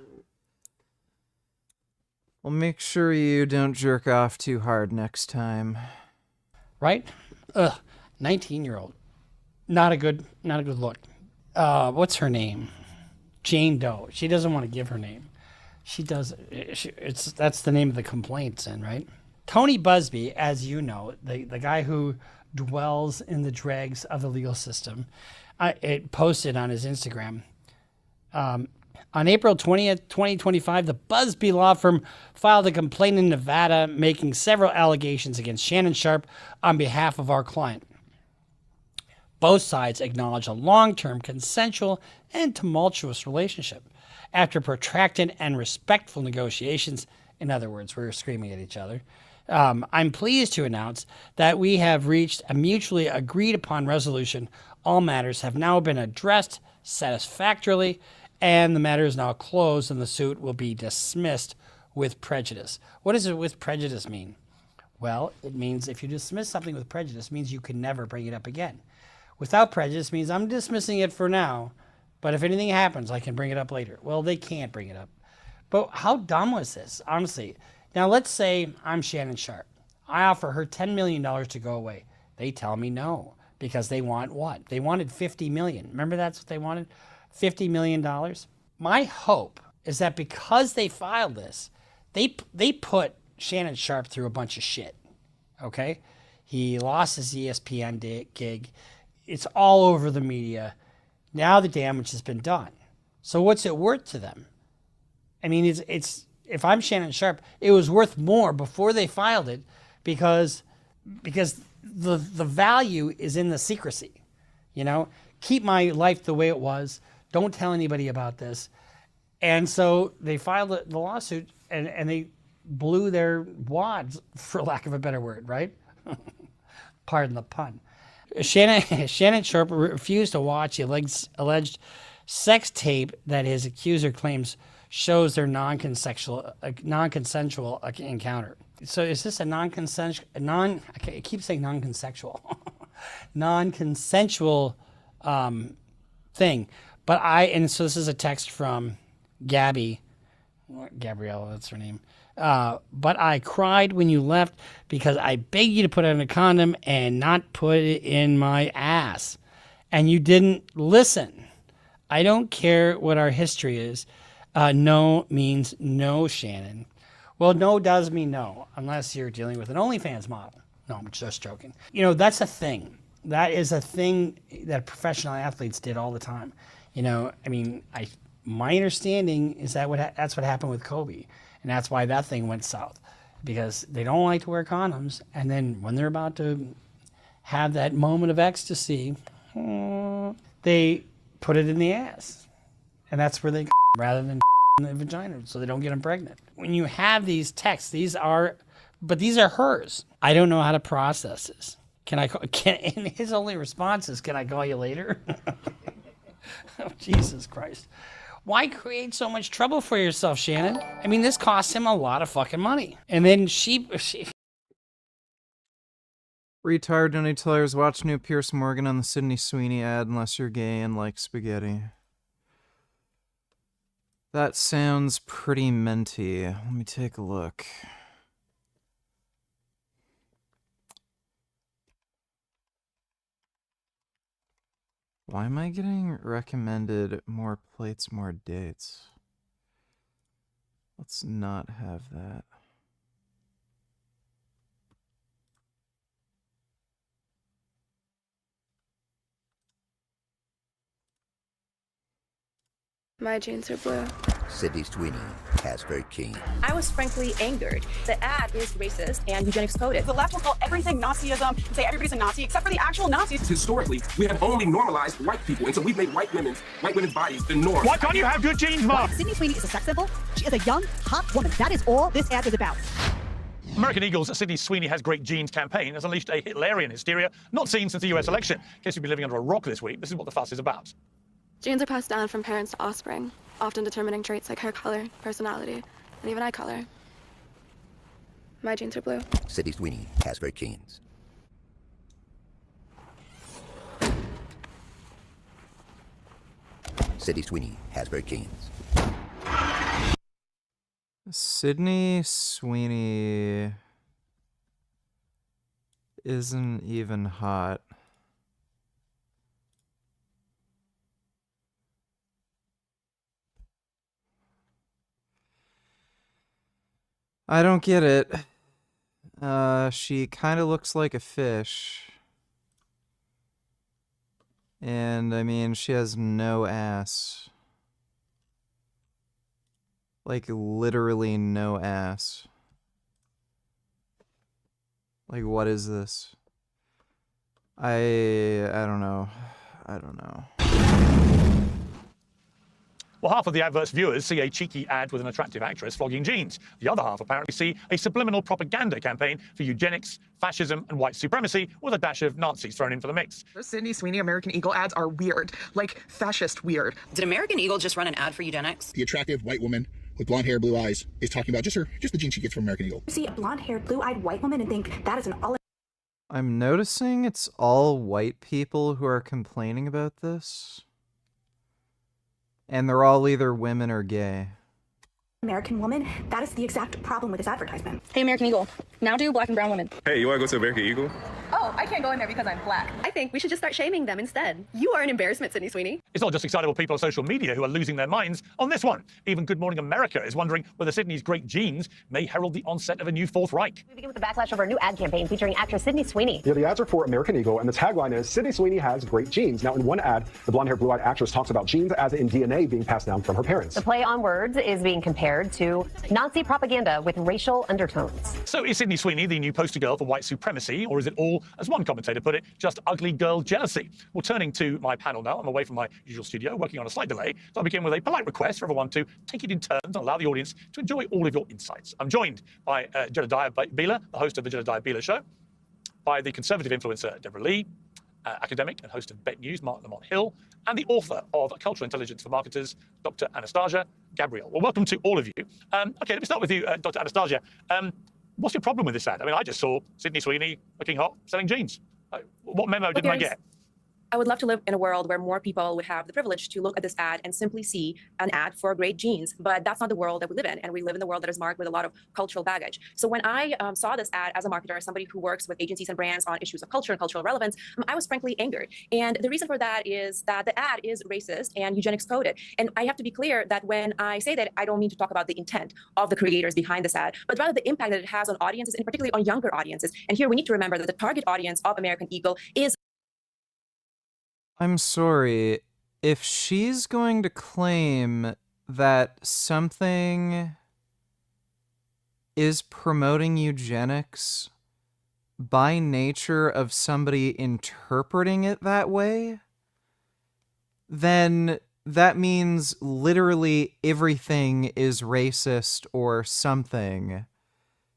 Well, make sure you don't jerk off too hard next time. Right? Ugh. 19-year-old. Not a good look. What's her name? Jane Doe. She doesn't want to give her name. She does. That's the name of the complaints, then, right? Tony Busby, as you know, the guy who dwells in the dregs of the legal system, it posted on his Instagram. On April 20th, 2025, the Busby law firm filed a complaint in Nevada making several allegations against Shannon Sharpe on behalf of our client. Both sides acknowledge a long-term, consensual, and tumultuous relationship. After protracted and respectful negotiations, in other words, we were screaming at each other, I'm pleased to announce that we have reached a mutually agreed upon resolution. All matters have now been addressed satisfactorily, and the matter is now closed, and the suit will be dismissed with prejudice. What does it with prejudice mean? Well, it means if you dismiss something with prejudice, it means you can never bring it up again. Without prejudice means I'm dismissing it for now, but if anything happens, I can bring it up later. Well, they can't bring it up. But how dumb was this, honestly? Now, let's say I'm Shannon Sharpe. I offer her $10 million to go away. They tell me no, because they want what? They wanted $50 million. Remember that's what they wanted? $50 million? My hope is that because they filed this, they put Shannon Sharpe through a bunch of shit, okay? He lost his ESPN gig. It's all over the media. Now the damage has been done. So what's it worth to them? I mean, it's if I'm Shannon Sharpe, it was worth more before they filed it because the value is in the secrecy. You know, keep my life the way it was. Don't tell anybody about this. And so they filed the lawsuit and they blew their wads, for lack of a better word, right? Pardon the pun. Shannon Sharpe refused to watch the alleged sex tape that his accuser claims shows their non-consensual encounter. So is this a non-consensual, I keep saying non-consensual, non-consensual thing. And so this is a text from Gabrielle, that's her name. But I cried when you left because I begged you to put on a condom and not put it in my ass. And you didn't listen. I don't care what our history is. No means no, Shannon. Well, no does mean no, unless you're dealing with an OnlyFans model. No, I'm just joking. You know, that's a thing. That is a thing that professional athletes did all the time. You know, I mean, my understanding is that that's what happened with Kobe. And that's why that thing went south. Because they don't like to wear condoms. And then when they're about to have that moment of ecstasy, they put it in the ass. And that's where they rather than in the vagina, so they don't get them pregnant. When you have these texts, these are hers. I don't know how to process this. And his only response is, can I call you later? Oh, Jesus Christ. Why create so much trouble for yourself, Shannon? I mean, this costs him a lot of fucking money. And then she Retard, don't need to tell her watch new Pierce Morgan on the Sydney Sweeney ad unless you're gay and like spaghetti. That sounds pretty minty. Let me take a look. Why am I getting recommended more plates, more dates? Let's not have that. My jeans are blue. Sydney Sweeney has very keen. I was frankly angered. The ad is racist and eugenics coded. The left will call everything Nazism and say everybody's a Nazi except for the actual Nazis. Historically, we have only normalized white people, and so we've made white women's bodies the norm. Why can't you have good genes, Mark? Sydney Sweeney is a sex symbol. She is a young, hot woman. That is all this ad is about. American Eagle's Sydney Sweeney Has Great Genes campaign has unleashed a Hitlerian hysteria not seen since the US election. In case you've been living under a rock this week, this is what the fuss is about. Genes are passed down from parents to offspring, often determining traits like hair color, personality, and even eye color. My jeans are blue. Sydney Sweeney has great genes. Sydney Sweeney has great genes. Sydney Sweeney isn't even hot. I don't get it. She kind of looks like a fish. And, I mean, she has no ass. Like, literally no ass. Like, what is this? I don't know. I don't know. Well, half of the advert's viewers see a cheeky ad with an attractive actress flogging jeans. The other half apparently see a subliminal propaganda campaign for eugenics, fascism, and white supremacy with a dash of Nazis thrown in for the mix. Those Sydney Sweeney American Eagle ads are weird, like fascist weird. Did American Eagle just run an ad for eugenics? The attractive white woman with blonde hair, blue eyes is talking about just the jeans she gets from American Eagle. You see a blonde-haired, blue-eyed white woman and think that is an all. I'm noticing it's all white people who are complaining about this. And they're all either women or gay. American woman, that is the exact problem with this advertisement. Hey, American Eagle, now do black and brown women. Hey, you want to go to American Eagle? Oh, I can't go in there because I'm black. I think we should just start shaming them instead. You are an embarrassment, Sydney Sweeney. It's not just excitable people on social media who are losing their minds on this one. Even Good Morning America is wondering whether Sydney's great genes may herald the onset of a new Fourth Reich. We begin with the backlash over a new ad campaign featuring actress Sydney Sweeney. Yeah, the ads are for American Eagle, and the tagline is, Sydney Sweeney has great genes. Now, in one ad, the blonde-haired, blue-eyed actress talks about genes as in DNA being passed down from her parents. The play on words is being compared to Nazi propaganda with racial undertones. So is Sydney Sweeney the new poster girl for white supremacy, or is it all, as one commentator put it, just ugly girl jealousy? Well, turning to my panel now, I'm away from my usual studio, working on a slight delay, so I'll begin with a polite request for everyone to take it in turns and allow the audience to enjoy all of your insights. I'm joined by Jedediah Bila, the host of the Jedediah Bila Show, by the conservative influencer Deborah Lee, academic and host of Bet News, Mark Lamont Hill, and the author of Cultural Intelligence for Marketers, Dr. Anastasia Gabriel. Well, welcome to all of you. Okay, let me start with you, Dr. Anastasia. What's your problem with this ad? I mean, I just saw Sydney Sweeney looking hot, selling jeans. What memo didn't I get? I would love to live in a world where more people would have the privilege to look at this ad and simply see an ad for great jeans. But that's not the world that we live in. And we live in the world that is marked with a lot of cultural baggage. So when I saw this ad as a marketer, somebody who works with agencies and brands on issues of culture and cultural relevance, I was frankly angered. And the reason for that is that the ad is racist and eugenics coded. And I have to be clear that when I say that, I don't mean to talk about the intent of the creators behind this ad, but rather the impact that it has on audiences, and particularly on younger audiences. And here we need to remember that the target audience of American Eagle is... I'm sorry, if she's going to claim that something is promoting eugenics by nature of somebody interpreting it that way, then that means literally everything is racist or something.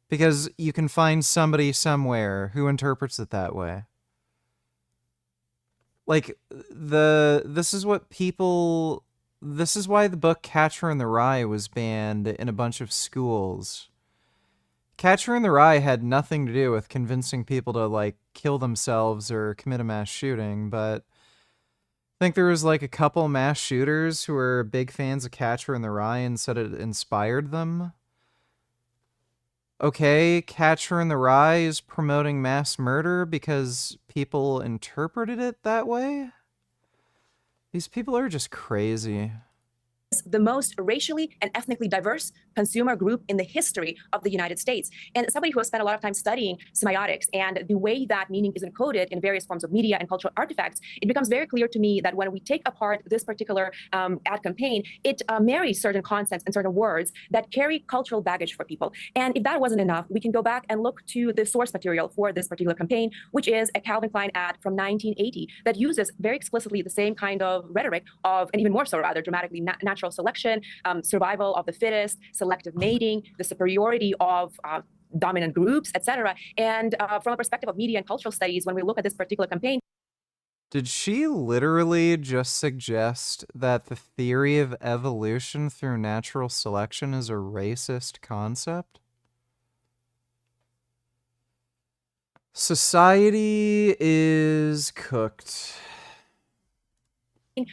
Because you can find somebody somewhere who interprets it that way. Like, this is why the book Catcher in the Rye was banned in a bunch of schools. Catcher in the Rye had nothing to do with convincing people to, like, kill themselves or commit a mass shooting, but I think there was, like, a couple mass shooters who were big fans of Catcher in the Rye and said it inspired them. Okay, Catcher in the Rye is promoting mass murder because people interpreted it that way? These people are just crazy. The most racially and ethnically diverse consumer group in the history of the United States. And somebody who has spent a lot of time studying semiotics and the way that meaning is encoded in various forms of media and cultural artifacts, it becomes very clear to me that when we take apart this particular ad campaign, it marries certain concepts and certain words that carry cultural baggage for people. And if that wasn't enough, we can go back and look to the source material for this particular campaign, which is a Calvin Klein ad from 1980 that uses very explicitly the same kind of rhetoric of, and even more so rather, dramatically natural selection, survival of the fittest, selective mating, the superiority of dominant groups, etc. And from a perspective of media and cultural studies, when we look at this particular campaign, did she literally just suggest that the theory of evolution through natural selection is a racist concept? Society is cooked.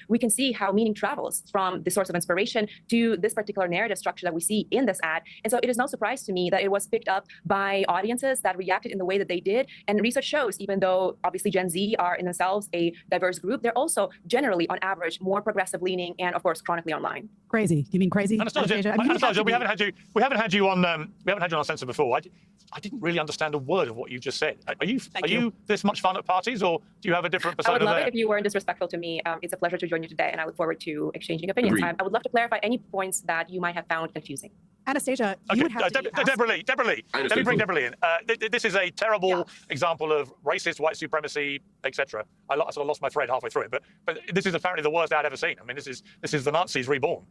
we can see how meaning travels from the source of inspiration to this particular narrative structure that we see in this ad. And so it is no surprise to me that it was picked up by audiences that reacted in the way that they did. And research shows, even though obviously Gen Z are in themselves a diverse group, they're also generally, on average, more progressive leaning and, of course, chronically online. Crazy. You mean crazy? Anastasia, we haven't had you on our censor before. I didn't really understand a word of what you just said. Are you this much fun at parties, or do you have a different persona? I would love there? it if you weren't disrespectful to me. It's a pleasure to join you today, and I look forward to exchanging opinions. I would love to clarify any points that you might have found confusing. Anastasia, you would have to Deborah Lee. Let me bring Deborah Lee in. This is a terrible example of racist white supremacy, etc. I sort of lost my thread halfway through it, but this is apparently the worst ad ever seen. I mean, this is the Nazis reborn.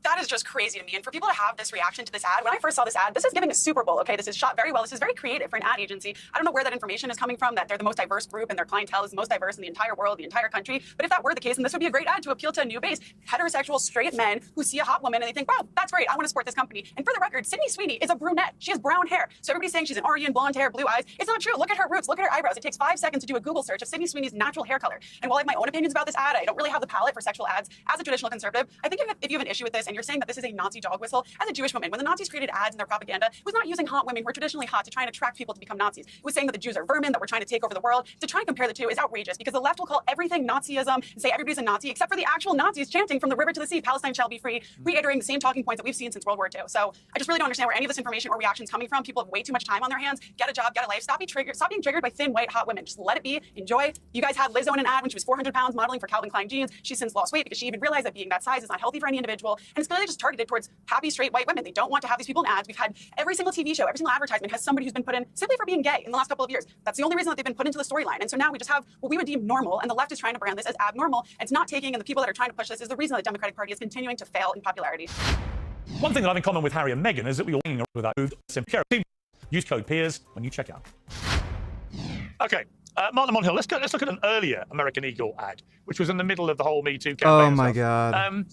That is just crazy to me. And for people to have this reaction to this ad, when I first saw this ad, this is giving a Super Bowl, okay? This is shot very well. This is very creative for an ad agency. I don't know where that information is coming from, that they're the most diverse group and their clientele is the most diverse in the entire world, the entire country. But if that were the case, then this would be a great ad to appeal to a new base. Heterosexual, straight men who see a hot woman and they think, wow, that's great. I want to support this company. And for the record, Sydney Sweeney is a brunette. She has brown hair. So everybody's saying she's an Aryan, blonde hair, blue eyes. It's not true. Look at her roots. Look at her eyebrows. It takes 5 seconds to do a Google search of Sydney Sweeney's natural hair color. And while I have my own opinions about this ad, I don't really have the palate for sexual ads. As a traditional conservative, I think if you have an issue with this and you're saying that this is a Nazi dog whistle, as a Jewish woman, when the Nazis created ads in their propaganda, it was not using hot women who were traditionally hot to try and attract people to become Nazis. It was saying that the Jews are vermin, that we're trying to take over the world. To try and compare the two is outrageous because the left will call everything Nazism and say everybody's a Nazi except for the actual Nazis chanting from the river to the sea, Palestine shall be free, reiterating the same talking points that we've seen since World War II. So I just really don't understand where any of this information or reaction is coming from. People have way too much time on their hands. Get a job, get a life. Stop being triggered by thin, white, hot women. Just let it be. Enjoy. You guys had Lizzo in an ad when she was 400 pounds modeling for Calvin Klein jeans. She's since lost weight because she even realized that being that size is not healthy for any individual. And it's clearly just targeted towards happy, straight, white women. They don't want to have these people in ads. We've had every single TV show, every single advertisement has somebody who's been put in simply for being gay in the last couple of years. That's the only reason that they've been put into the storyline. And so now we just have what we would deem normal, and the left is trying to brand this as abnormal. And it's not taking, and the people that are trying to push this is the reason that the Democratic Party is continuing to fail in popularity. One thing that I have in common with Harry and Meghan is that we all with that move. Use code PEERS when you check out. Okay. Mark Lamont Hill, let's look at an earlier American Eagle ad, which was in the middle of the whole Me Too campaign. Oh my God.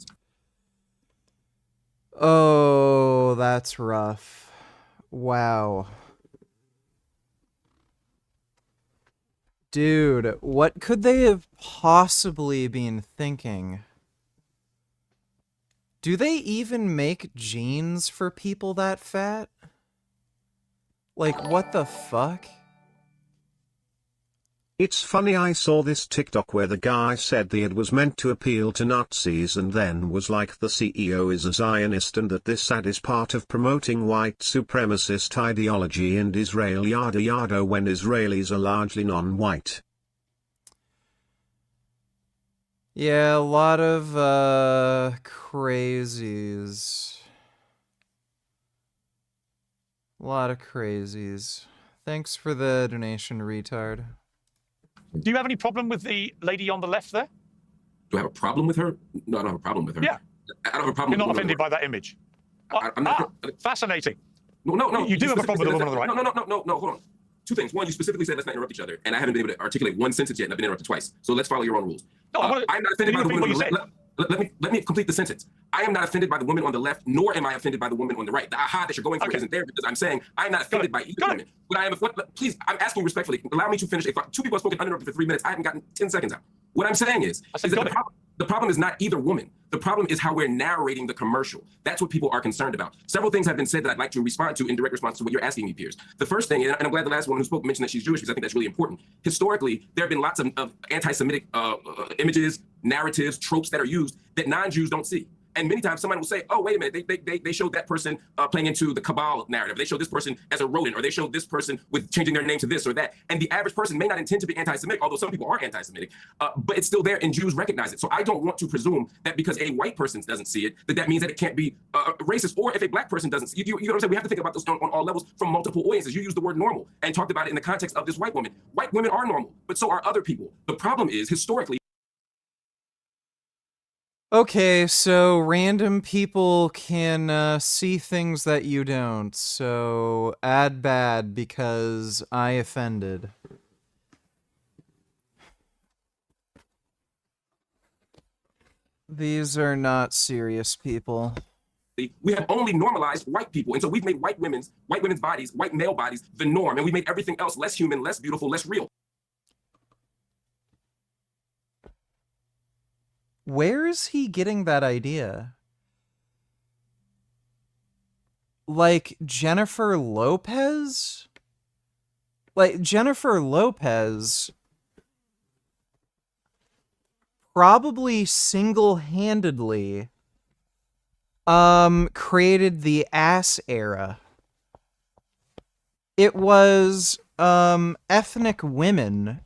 Oh, that's rough. Wow. Dude, what could they have possibly been thinking? Do they even make jeans for people that fat? Like, what the fuck? It's funny, I saw this TikTok where the guy said the ad was meant to appeal to Nazis and then was like the CEO is a Zionist and that this ad is part of promoting white supremacist ideology in Israel yada yada when Israelis are largely non-white. Yeah, a lot of, crazies. A lot of crazies. Thanks for the donation, retard. Do you have any problem with the lady on the left there? Do I have a problem with her? No, I don't have a problem with her. Yeah. I don't have a problem You're with not the woman offended on by that image? I'm not. Fascinating. No. You do have a problem with the woman on the right. No, hold on. Two things. One, you specifically said let's not interrupt each other, and I haven't been able to articulate one sentence yet, and I've been interrupted twice. So let's follow your own rules. No, I'm not offended by the woman on the said. left. Let me complete the sentence. I am not offended by the woman on the left, nor am I offended by the woman on the right. The aha that you're going for isn't there because I'm saying I'm not offended by either woman. But I am. Please, I'm asking you respectfully. Allow me to finish. If two people have spoken uninterrupted for 3 minutes, I haven't gotten 10 seconds out. What I'm saying is that the problem is not either woman. The problem is how we're narrating the commercial. That's what people are concerned about. Several things have been said that I'd like to respond to in direct response to what you're asking me, Piers. The first thing, and I'm glad the last woman who spoke mentioned that she's Jewish because I think that's really important. Historically, there have been lots of anti-Semitic images, narratives, tropes that are used that non-Jews don't see. And many times somebody will say, oh, wait a minute, they showed that person playing into the Cabal narrative. They showed this person as a rodent, or they showed this person with changing their name to this or that. And the average person may not intend to be anti-Semitic, although some people are anti-Semitic, but it's still there and Jews recognize it. So I don't want to presume that because a white person doesn't see it, that means that it can't be racist. Or if a black person doesn't see it, you know what I'm saying? We have to think about this on all levels from multiple audiences. You used the word normal and talked about it in the context of this white woman. White women are normal, but so are other people. The problem is historically, Okay, so random people can see things that you don't, so add bad because I offended. These are not serious people. we have only normalized white people. And so we've made white women's bodies, white male bodies, the norm. And we made everything else less human, less beautiful, less real. Where is he getting that idea? Like Jennifer Lopez? Like Jennifer Lopez probably single-handedly created the ass era. It was ethnic women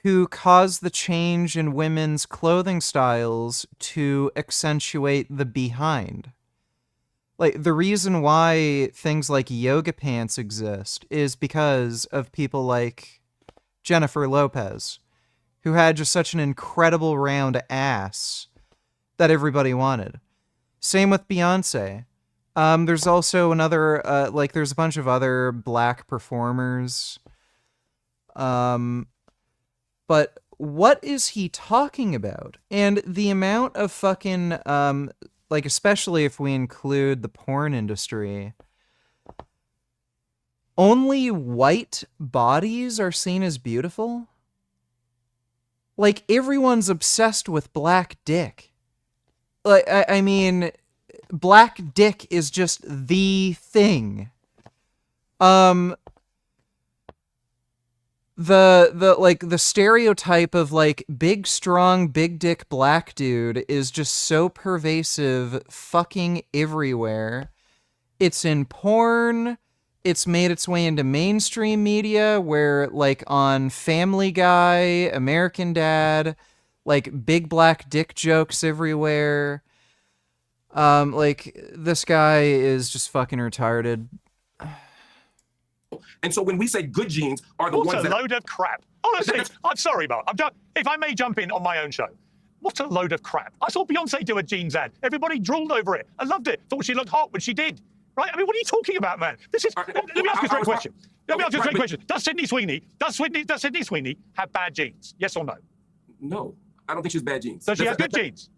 who caused the change in women's clothing styles to accentuate the behind. Like, the reason why things like yoga pants exist is because of people like Jennifer Lopez, who had just such an incredible round ass that everybody wanted. Same with Beyonce. There's also another, there's a bunch of other black performers. But what is he talking about? And the amount of fucking, especially if we include the porn industry, only white bodies are seen as beautiful? Like, everyone's obsessed with black dick. Like, I mean, black dick is just the thing. The stereotype of, like, big, strong, big dick black dude is just so pervasive fucking everywhere. It's in porn. It's made its way into mainstream media where, like, on Family Guy, American Dad, like, big black dick jokes everywhere. This guy is just fucking retarded. And so when we say good genes are the ones that... What a load of crap. Honestly, I'm sorry, Mark. If I may jump in on my own show. What a load of crap. I saw Beyonce do a jeans ad. Everybody drooled over it. I loved it. Thought she looked hot when she did. Right? I mean, what are you talking about, man? This is... Let me ask you a straight question. Does Sydney Sweeney have bad genes? Yes or no? No. I don't think she has bad genes. Does she have good genes?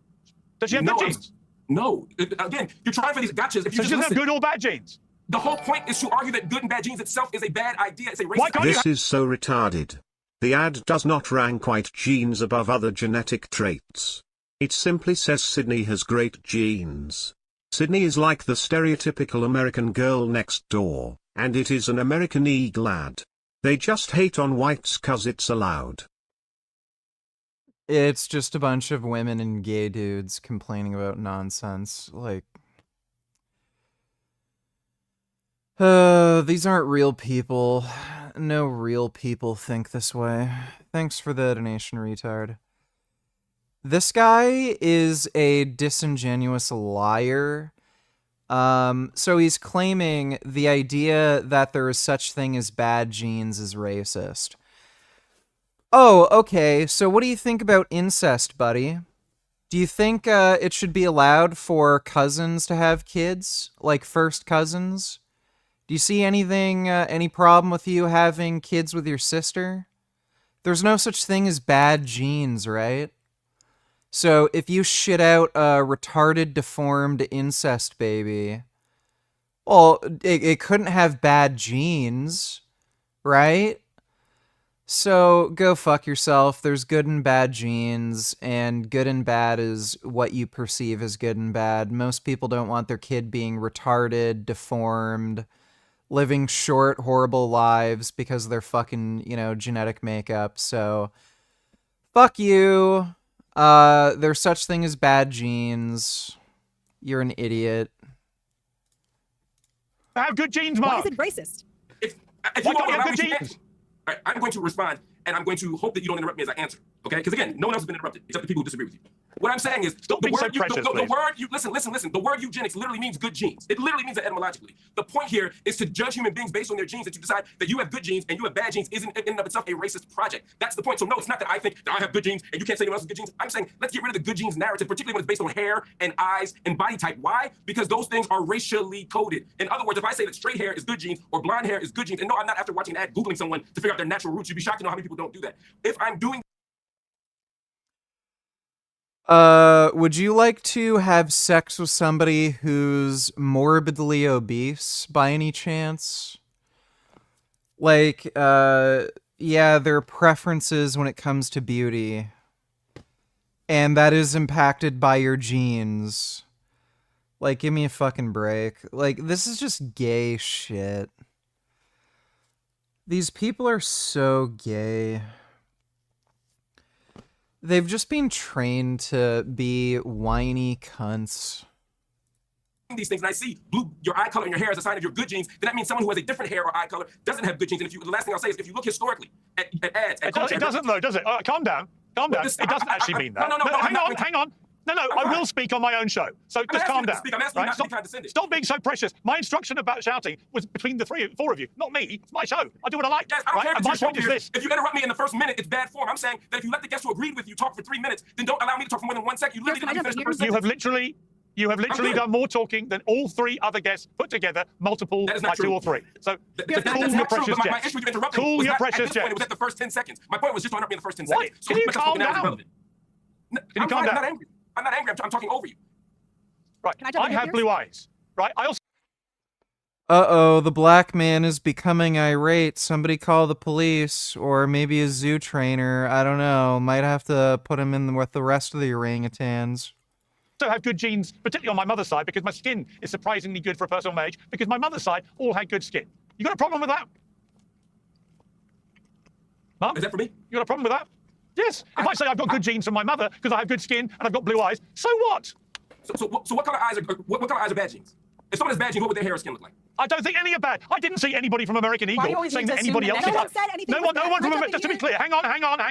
Does she have good genes? No. Again, you're trying for these gotchas. If you so she doesn't have good or bad genes? The whole point is to argue that good and bad genes itself is a bad idea. It's a racist idea. This is so retarded. The ad does not rank white genes above other genetic traits. It simply says Sydney has great genes. Sydney is like the stereotypical American girl next door, and it is an American Eagle ad. They just hate on whites 'cause it's allowed. It's just a bunch of women and gay dudes complaining about nonsense. Like, these aren't real people. No real people think this way. Thanks for the donation, retard. This guy is a disingenuous liar. So he's claiming the idea that there is such thing as bad genes is racist. Oh, okay. So what do you think about incest, buddy? Do you think it should be allowed for cousins to have kids? Like first cousins? Do you see anything, any problem with you having kids with your sister? There's no such thing as bad genes, right? So if you shit out a retarded, deformed incest baby, well, it couldn't have bad genes, right? So go fuck yourself. There's good and bad genes, and good and bad is what you perceive as good and bad. Most people don't want their kid being retarded, deformed, living short, horrible lives because of their fucking, genetic makeup. So fuck you. There's such thing as bad genes. You're an idiot. I have good genes, Mark. Why is it racist? If Why you don't we have allow good me to genes? answer, all right, I'm going to respond, and I'm going to hope that you don't interrupt me as I answer. Okay? Because again, no one else has been interrupted except the people who disagree with you. What I'm saying is, Stop being so precious, the please. word you listen. The word eugenics literally means good genes. It literally means that etymologically. The point here is to judge human beings based on their genes. That you decide that you have good genes and you have bad genes isn't in and of itself a racist project. That's the point. So no, it's not that I think that I have good genes and you can't say anyone else has good genes. I'm saying let's get rid of the good genes narrative, particularly when it's based on hair and eyes and body type. Why? Because those things are racially coded. In other words, if I say that straight hair is good genes or blonde hair is good genes, and no, I'm not after watching an ad Googling someone to figure out their natural roots. You'd be shocked to know how many people don't do that. If I'm doing would you like to have sex with somebody who's morbidly obese by any chance? Like, yeah, their preferences when it comes to beauty. And that is impacted by your genes. Like, give me a fucking break. Like, this is just gay shit. These people are so gay. They've just been trained to be whiny cunts. these things and I see your eye color and your hair as a sign of your good genes, then that means someone who has a different hair or eye color doesn't have good genes. And the last thing I'll say is if you look historically at ads, at culture, it doesn't though, does it? Calm down. Calm down. It doesn't actually mean that. No, hang on. No, I will speak on my own show. So just calm down. I'm asking you not to be condescending. Stop being so precious. My instruction about shouting was between the four of you, not me. It's my show. I do what I like. Yes, I don't care And if my it's your point is show. this. If you interrupt me in the first minute, it's bad form. I'm saying that if you let the guest who agreed with you talk for 3 minutes, then don't allow me to talk for more than 1 second. You literally didn't finish the first You have sentence. literally done more talking than all 3 other guests put together, multiple by 2 or 3. So cool your precious my jets. issue with interrupting Cool was your not at precious this point, it was jets. at the first 10 seconds. My point was just to interrupt me in the first 10 Why? seconds. Can you calm down? Can you calm down? I'm not angry. I'm not angry. I'm talking over you. Right. I have blue eyes. Right. I also. Uh-oh, the black man is becoming irate. Somebody call the police, or maybe a zoo trainer. I don't know. Might have to put him in with the rest of the orangutans. Also have good genes, particularly on my mother's side, because my skin is surprisingly good for a person of my age, because my mother's side all had good skin. You got a problem with that? Mark? Is that for me? You got a problem with that? Yes. If I say I've got good genes from my mother because I have good skin and I've got blue eyes, so what? So what color eyes are what color eyes are bad genes? If someone has bad genes, what would their hair or skin look like? I don't think any are bad. I didn't see anybody from American Why do you Eagle always saying need that to assume anybody the else. negative? No No one said anything one. was No one bad. from. Just to be clear, hang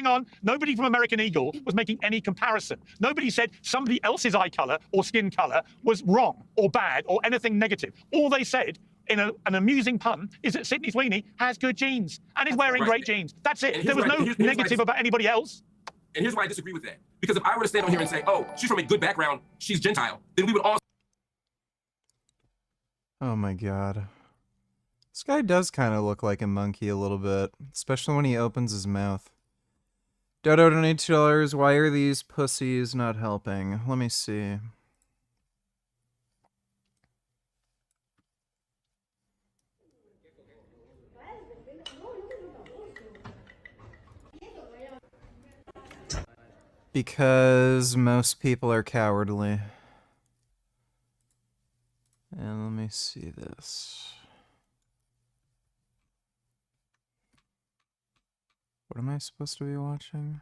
on. Nobody from American Eagle was making any comparison. Nobody said somebody else's eye color or skin color was wrong or bad or anything negative. All they said, in an amusing pun, is that Sydney Sweeney has good genes and is wearing great jeans. That's it. There was no negative about anybody else. And here's why I disagree with that. Because if I were to stand on here and say, oh, she's from a good background, she's Gentile, then we would all. Oh my god. This guy does kind of look like a monkey a little bit, especially when he opens his mouth. Dodo donated $2. Why are these pussies not helping? Let me see. Because most people are cowardly. And let me see this. What am I supposed to be watching?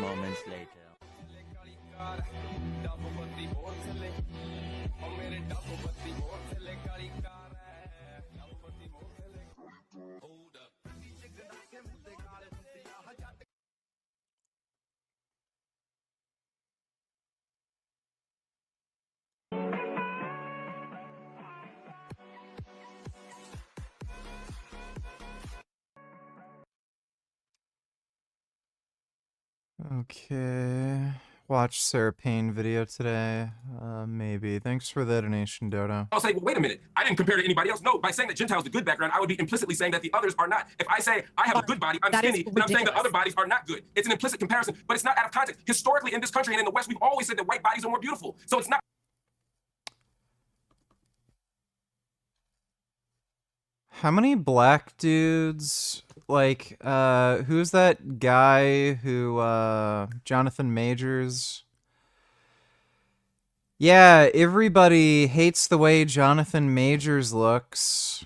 Moments later. Okay. Watch Sarah Payne video today. Maybe. Thanks for the donation, Dodo. I'll say, well, wait a minute. I didn't compare to anybody else. No, by saying that Gentile's the good background, I would be implicitly saying that the others are not. If I say I have a good body, I'm skinny, then I'm saying that other bodies are not good. It's an implicit comparison, but it's not out of context. Historically, in this country and in the West, we've always said that white bodies are more beautiful. So it's not. How many black dudes, like, who's that guy who, Jonathan Majors? Yeah, everybody hates the way Jonathan Majors looks.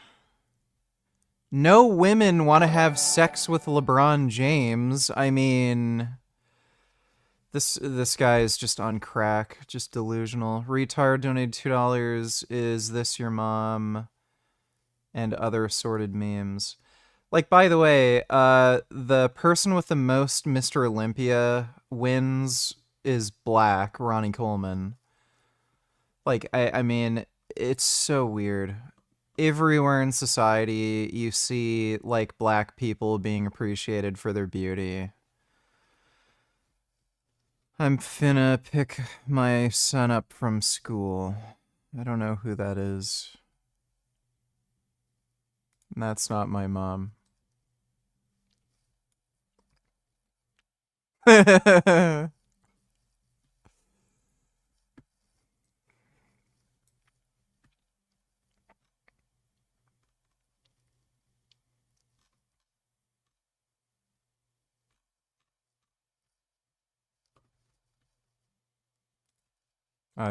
No women want to have sex with LeBron James. I mean, this guy is just on crack, just delusional. Retard donated $2. Is this your mom? And other assorted memes. Like, by the way, the person with the most Mr. Olympia wins is black, Ronnie Coleman. Like, I mean, it's so weird. Everywhere in society, you see, like, black people being appreciated for their beauty. I'm finna pick my son up from school. I don't know who that is. That's not my mom. I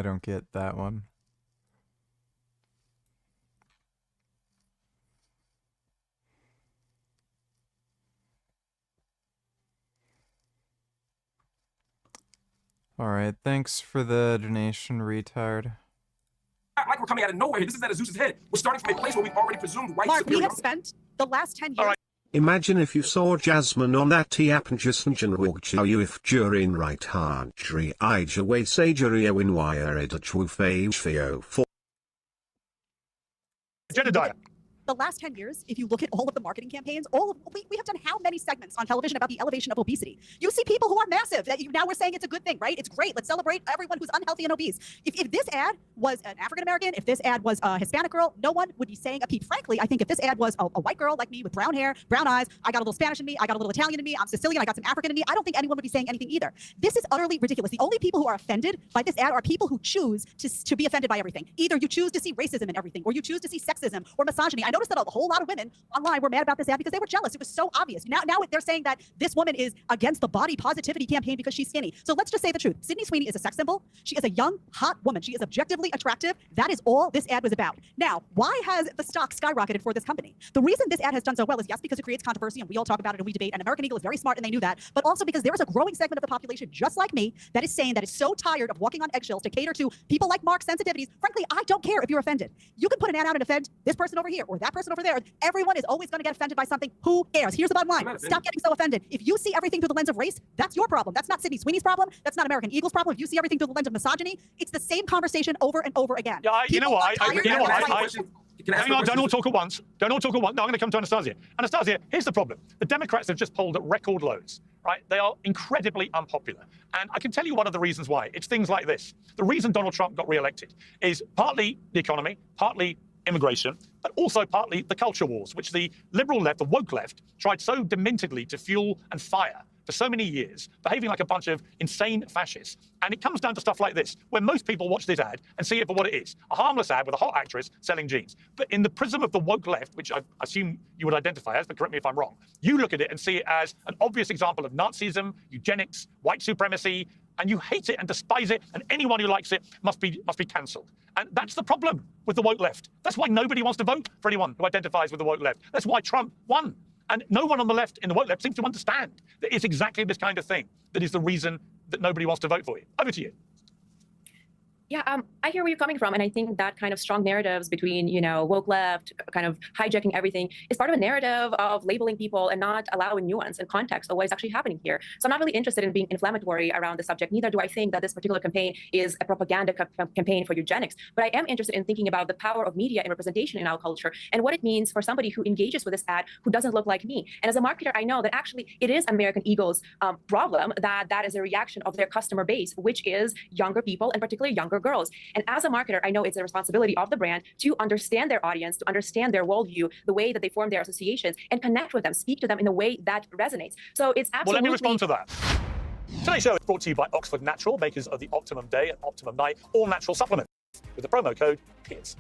don't get that one. Alright, thanks for the donation, retard. Like we're coming out of nowhere here. This is at Zeus's head. We're starting from a place where we've already presumed white Mark, we superiority. have spent the last 10 years. Imagine if you saw Jasmine on that app and just you if during right hand tree ija way sageria win wire editchu for Jedediah. The last 10 years, if you look at all of the marketing campaigns, we have done how many segments on television about the elevation of obesity? You see people who are massive. Now we're saying it's a good thing, right? It's great. Let's celebrate everyone who's unhealthy and obese. If this ad was an African-American, if this ad was a Hispanic girl, no one would be saying a peep. Frankly, I think if this ad was a white girl like me with brown hair, brown eyes, I got a little Spanish in me, I got a little Italian in me, I'm Sicilian, I got some African in me, I don't think anyone would be saying anything either. This is utterly ridiculous. The only people who are offended by this ad are people who choose to be offended by everything. Either you choose to see racism in everything, or you choose to see sexism or misogyny. I noticed that a whole lot of women online were mad about this ad because they were jealous. It was so obvious. Now they're saying that this woman is against the body positivity campaign because she's skinny. So let's just say the truth. Sydney Sweeney is a sex symbol. She is a young, hot woman. She is objectively attractive. That is all this ad was about. Now, why has the stock skyrocketed for this company? The reason this ad has done so well is, yes, because it creates controversy, and we all talk about it and we debate, and American Eagle is very smart and they knew that, but also because there is a growing segment of the population just like me that is saying that it's so tired of walking on eggshells to cater to people like Mark's sensitivities. Frankly, I don't care if you're offended. You can put an ad out and offend this person over here or that person over there. Everyone is always going to get offended by something. Who cares? Here's the bottom line. Stop getting so offended. If you see everything through the lens of race, that's your problem. That's not Sydney Sweeney's problem. That's not American Eagle's problem. If you see everything through the lens of misogyny, it's the same conversation over and over again. Yeah, you know what? Hang on, don't all talk at once. Don't all talk at once. No, I'm going to come to Anastasia. Anastasia, here's the problem. The Democrats have just polled at record lows, right? They are incredibly unpopular. And I can tell you one of the reasons why. It's things like this. The reason Donald Trump got reelected is partly the economy, partly immigration, but also partly the culture wars, which the liberal left, the woke left, tried so dementedly to fuel and fire for so many years, behaving like a bunch of insane fascists. And it comes down to stuff like this, where most people watch this ad and see it for what it is, a harmless ad with a hot actress selling jeans. But in the prism of the woke left, which I assume you would identify as, but correct me if I'm wrong, you look at it and see it as an obvious example of Nazism, eugenics, white supremacy, and you hate it and despise it, and anyone who likes it must be cancelled. And that's the problem with the woke left. That's why nobody wants to vote for anyone who identifies with the woke left. That's why Trump won. And no one on the left, in the woke left, seems to understand that it's exactly this kind of thing that is the reason that nobody wants to vote for you. Over to you. Yeah, I hear where you're coming from, and I think that kind of strong narratives between, woke left, kind of hijacking everything, is part of a narrative of labeling people and not allowing nuance and context of what is actually happening here. So I'm not really interested in being inflammatory around the subject. Neither do I think that this particular campaign is a propaganda campaign for eugenics. But I am interested in thinking about the power of media and representation in our culture and what it means for somebody who engages with this ad who doesn't look like me. And as a marketer, I know that actually it is American Eagle's problem that is a reaction of their customer base, which is younger people and particularly younger girls. And as a marketer, I know it's a responsibility of the brand to understand their audience, to understand their worldview, the way that they form their associations, and connect with them, speak to them in a way that resonates. So it's absolutely... Well, let me respond to that. Today's show is brought to you by Oxford Natural, makers of the Optimum Day and Optimum Night all-natural supplement, with the promo code PEERS.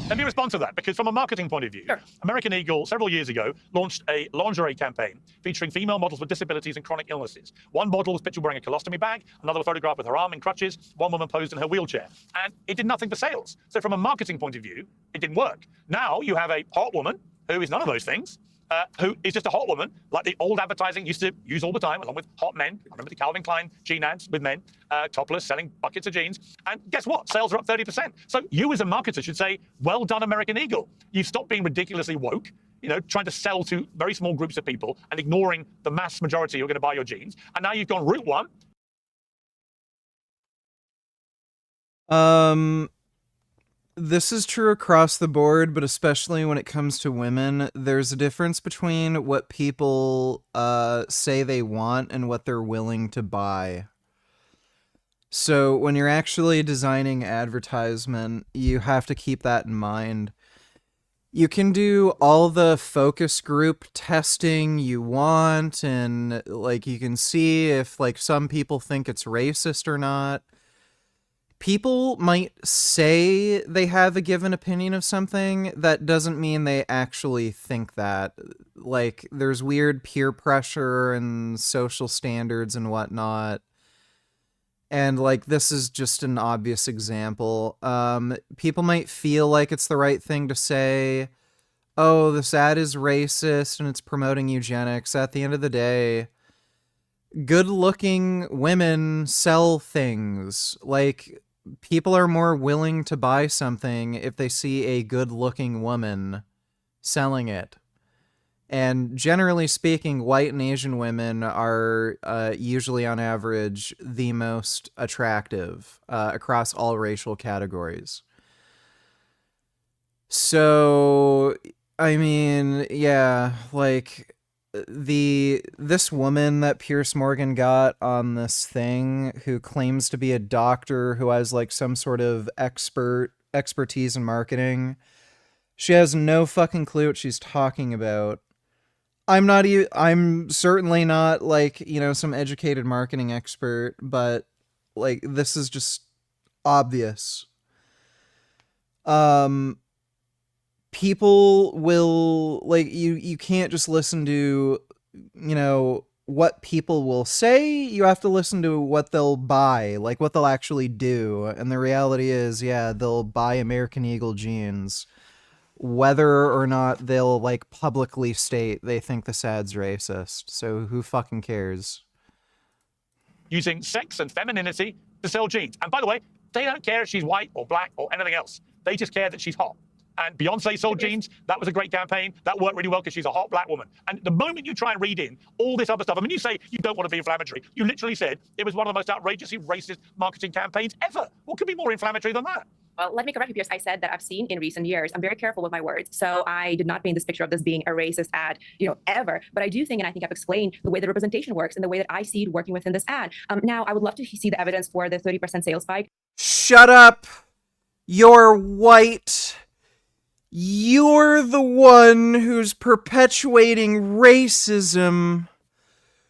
Let me respond to that, because from a marketing point of view, American Eagle, several years ago, launched a lingerie campaign featuring female models with disabilities and chronic illnesses. One model was pictured wearing a colostomy bag, another was photographed with her arm in crutches, one woman posed in her wheelchair. And it did nothing for sales. So from a marketing point of view, it didn't work. Now you have a hot woman who is none of those things, who is just a hot woman, like the old advertising used to use all the time, along with hot men. I remember the Calvin Klein jean ads with men, topless, selling buckets of jeans. And guess what? Sales are up 30%. So you as a marketer should say, well done, American Eagle. You've stopped being ridiculously woke, trying to sell to very small groups of people and ignoring the mass majority who are going to buy your jeans. And now you've gone route one. This is true across the board, but especially when it comes to women, there's a difference between what people say they want and what they're willing to buy. So when you're actually designing advertisement, you have to keep that in mind. You can do all the focus group testing you want, and you can see if some people think it's racist or not. People might say they have a given opinion of something. That doesn't mean they actually think that. There's weird peer pressure and social standards and whatnot. And, this is just an obvious example. People might feel like it's the right thing to say, oh, this ad is racist and it's promoting eugenics. At the end of the day, good-looking women sell things. People are more willing to buy something if they see a good-looking woman selling it. And generally speaking, white and Asian women are usually, on average, the most attractive across all racial categories. So, I mean, yeah, this woman that Piers Morgan got on this thing, who claims to be a doctor who has some sort of expertise in marketing, she has no fucking clue what she's talking about. I'm certainly not some educated marketing expert, but this is just obvious. People will you can't just listen to what people will say. You have to listen to what they'll buy, what they'll actually do. And the reality is, yeah, they'll buy American Eagle jeans whether or not they'll publicly state they think this ad's racist. So who fucking cares? Using sex and femininity to sell jeans. And by the way, they don't care if she's white or black or anything else. They just care that she's hot. And Beyonce sold jeans. That was a great campaign. That worked really well because she's a hot black woman. And the moment you try and read in all this other stuff, I mean, you say you don't want to be inflammatory. You literally said it was one of the most outrageously racist marketing campaigns ever. What could be more inflammatory than that? Well, let me correct you, Piers. I said that I've seen in recent years. I'm very careful with my words. So I did not paint this picture of this being a racist ad, ever. But I do think, and I think I've explained the way the representation works and the way that I see it working within this ad. Now, I would love to see the evidence for the 30% sales spike. Shut up! You're white. You're the one who's perpetuating racism.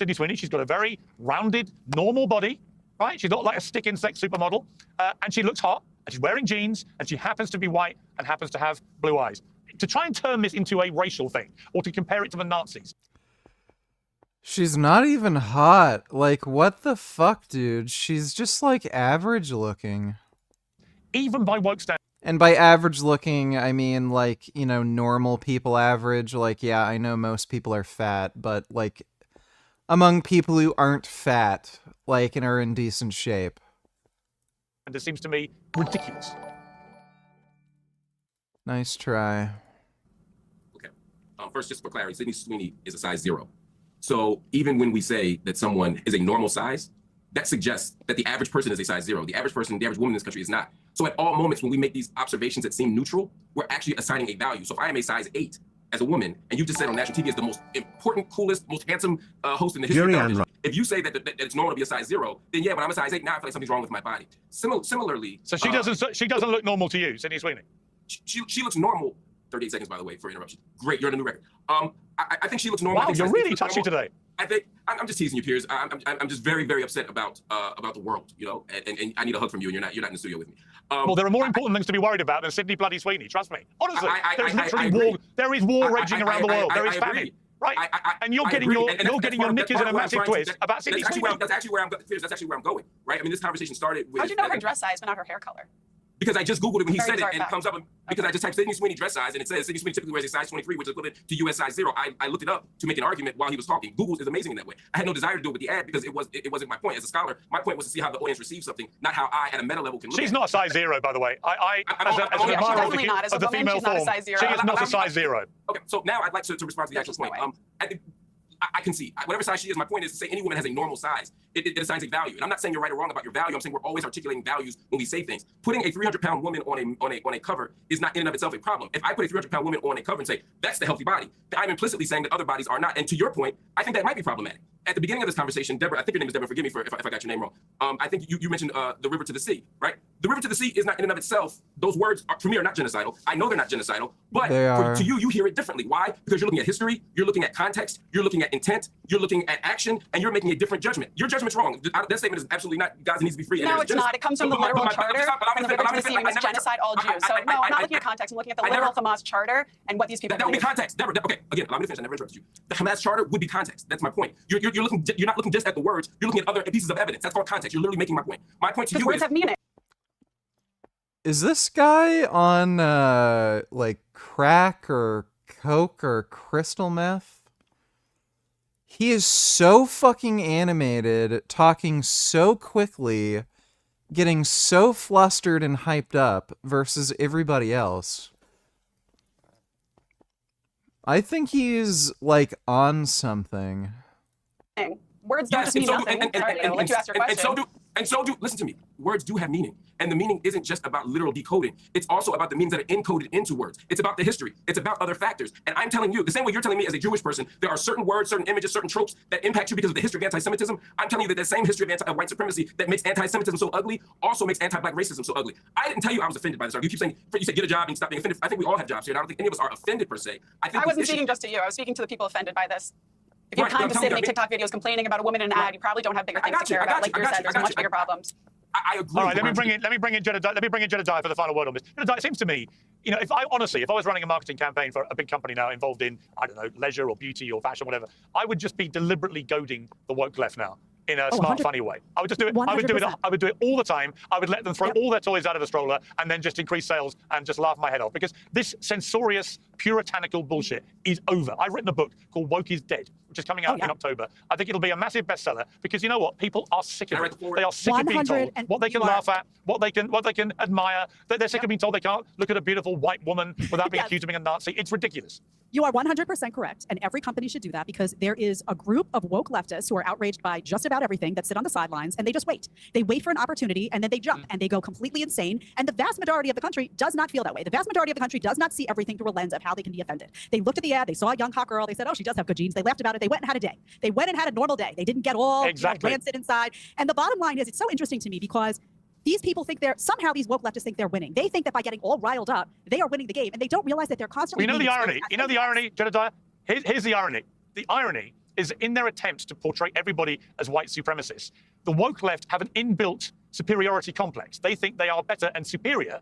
Sydney Sweeney. She's got a very rounded, normal body, right? She's not like a stick insect supermodel, and she looks hot, and she's wearing jeans, and she happens to be white and happens to have blue eyes. To try and turn this into a racial thing, or to compare it to the Nazis. She's not even hot. Like, what the fuck, dude? She's just, like, average looking. Even by woke standards. And by average looking, I mean, like, you know, normal people average. Like, yeah, I know most people are fat, but, like, among people who aren't fat, like, and are in decent shape. And it seems to me ridiculous. Nice try. Okay. First, just for clarity, Sydney Sweeney is a size 0. So even when we say that someone is a normal size, that suggests that the average person is a size 0. The average person, the average woman in this country is not. So at all moments when we make these observations that seem neutral, we're actually assigning a value. So if I am a size 8 as a woman, and you just said on national TV is the most important, coolest, most handsome host in the history of television, if you say that it's normal to be a size 0, then yeah, when I'm a size 8, now I feel like something's wrong with my body. Similarly, so she doesn't look normal to you, Sydney Sweeney. She looks normal. 38 seconds, by the way, for interruption. Great, you're on a new record. I think she looks normal. Wow, you're really touchy today. I think I'm just teasing you, Piers. I'm just very, very upset about the world, you know, and I need a hug from you, and you're not in the studio with me. Well, there are more important things to be worried about than Sydney bloody Sweeney. Trust me. Honestly, there's literally war. There is war raging around the world. There is famine. Right, and you're getting your knickers in a massive twist about Sydney Sweeney. That's actually where I'm going. Right. I mean, this conversation started with. How'd you know her dress size, but not her hair color? Because I just Googled it when he said it, and it fact. comes up because I just typed Sydney Sweeney dress size, and it says Sydney Sweeney typically wears a size 23, which is equivalent to US size 0. I looked it up to make an argument while he was talking. Google is amazing in that way. I had no desire to do it with the ad because it wasn't my point as a scholar. My point was to see how the audience receives something, not how I, at a meta level, can look She's at not it. a size 0, by the way. As an admirer of the female form, she is not a size 0. Okay, so now I'd like to respond to the actual point. I can see whatever size she is. My point is to say any woman has a normal size. It assigns a value, and I'm not saying you're right or wrong about your value. I'm saying we're always articulating values when we say things. Putting a 300-pound woman on a cover is not in and of itself a problem. If I put a 300-pound woman on a cover and say that's the healthy body, then I'm implicitly saying that other bodies are not. And to your point, I think that might be problematic. At the beginning of this conversation, Deborah, I think your name is Deborah. Forgive me if I got your name wrong. I think you mentioned the river to the sea, right? The river to the sea is not in and of itself. Those words for me are not genocidal. I know they're not genocidal, but to you hear it differently. Why? Because you're looking at history, you're looking at context, you're looking at intent, you're looking at action, and you're making a different judgment. Your judgment's wrong. That statement is absolutely not. Gaza needs to be free. No, it's not. It comes from the literal charter. And the river to the sea means genocide all Jews. So no, I'm not looking at context. I'm looking at the literal Hamas charter and what these people. That would be context. Deborah, okay, again, allow me to finish. I never interrupted you. The Hamas charter would be context. That's my point. You're looking. You're not looking just at the words. You're looking at other pieces of evidence. That's called context. You're literally making my point. My point to you words is. have meaning. Is this guy on, like, crack or coke or crystal meth? He is so fucking animated, talking so quickly, getting so flustered and hyped up versus everybody else. I think he's, like, on something. Words don't just mean nothing. Sorry, I'll let you ask your question. And so do, listen to me, words do have meaning. And the meaning isn't just about literal decoding. It's also about the meanings that are encoded into words. It's about the history. It's about other factors. And I'm telling you, the same way you're telling me as a Jewish person, there are certain words, certain images, certain tropes that impact you because of the history of anti-Semitism. I'm telling you that same history of white supremacy that makes anti-Semitism so ugly also makes anti-black racism so ugly. I didn't tell you I was offended by this. You keep saying, you said get a job and stop being offended. I think we all have jobs here, and I don't think any of us are offended per se. I wasn't speaking just to you. I was speaking to the people offended by this. If you have time to sit and make TikTok videos complaining about a woman in an ad, you probably don't have bigger things to care about. Like you said, there's much bigger problems. I agree. All right, let me bring in Jedediah for the final word on this. Jedediah, it seems to me, you know, if I was running a marketing campaign for a big company now involved in, I don't know, leisure or beauty or fashion, whatever, I would just be deliberately goading the woke left now in a smart, funny way. I would just do it. 100%. I would do it all the time. I would let them throw all their toys out of the stroller and then just increase sales and just laugh my head off because this censorious, puritanical bullshit is over. I've written a book called Woke is Dead, which is coming out in October. I think it'll be a massive bestseller because you know what? People are sick of it. They are sick of being told what they can laugh at, what they can admire. They're sick of being told they can't look at a beautiful white woman without being accused of being a Nazi. It's ridiculous. You are 100% correct, and every company should do that because there is a group of woke leftists who are outraged by just about everything that sit on the sidelines, and they just wait. They wait for an opportunity, and then they jump, and they go completely insane, and the vast majority of the country does not feel that way. The vast majority of the country does not see everything through a lens of how they can be offended. They looked at the ad, they saw a young hot girl, they said, oh, she does have good genes. They laughed about it, they went and had a day. They went and had a normal day. They didn't get all rancid inside. And the bottom line is, it's so interesting to me because these people think somehow these woke leftists think they're winning. They think that by getting all riled up, they are winning the game, and they don't realize that they're constantly. You know the irony. You know the irony, Jedediah? Here's the irony. The irony is in their attempt to portray everybody as white supremacists, the woke left have an inbuilt superiority complex. They think they are better and superior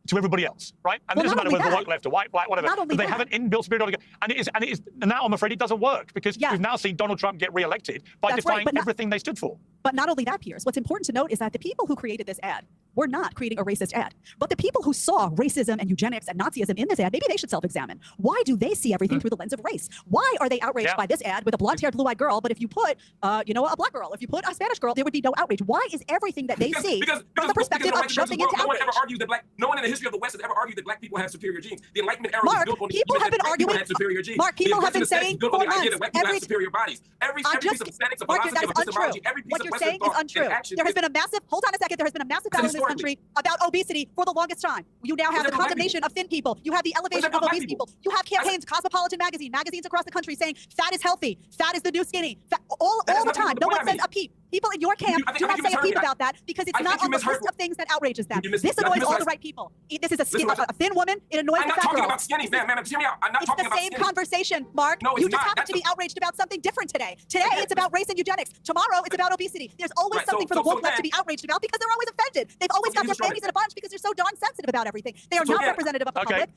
to everybody else, right? And Well, it doesn't not matter only whether that. white, left, or white, black, whatever. Not only But they that. have an inbuilt superiority, and now I'm afraid it doesn't work because we've now seen Donald Trump get reelected by That's right, defying but not- everything they stood for. But not only that, Piers, what's important to note is that the people who created this ad were not creating a racist ad. But the people who saw racism and eugenics and Nazism in this ad, maybe they should self-examine. Why do they see everything through the lens of race? Why are they outraged by this ad with a blonde-haired, blue-eyed girl, but if you put, a black girl, if you put a Spanish girl, there would be no outrage? Why is everything that they see from the perspective of jumping into no one outrage? ever argued that no one in the history of the West has ever argued that black people have superior genes. The Enlightenment era Mark, was built on the people assumption have been that black people arguing- had superior genes. Mark, people The have been Western saying is built on for the idea months, that white people have every- superior bodies. Every piece of aesthetics, of Mark, philosophy, that's of epistemology, untrue. every piece What of you're Western saying is thought untrue. and action There has is- been a massive, hold on a second, there has been a massive battle in this historically. country about obesity for the longest time. You now have that the for black condemnation of thin people. You have the elevation that for of black obese people? people. You have campaigns, Cosmopolitan magazine, magazines across the country saying fat is healthy, fat is the new skinny, fat, all That has the nothing to time. do No with one the says point I a peep. People in your camp I think do not you say a misheard peep me. about that because it's I not think you on the misheard list of things that outrages them. You This mis- annoys you all mis- the right people. This is a thin woman, it annoys I'm the not fat talking girl. about skinny, ma'am. Hear me out. I'm not It's talking the about same skinny. conversation, Mark. No, it's You just not. happen to be outraged about something different today. Today, it's about race and eugenics. Tomorrow, it's about obesity. There's always Right, so- something for the so woke left to then- be outraged about because they're always offended. They've always got their here's the panties in a bunch because they're so darn sensitive about everything. They are So not again- representative of the Okay. public.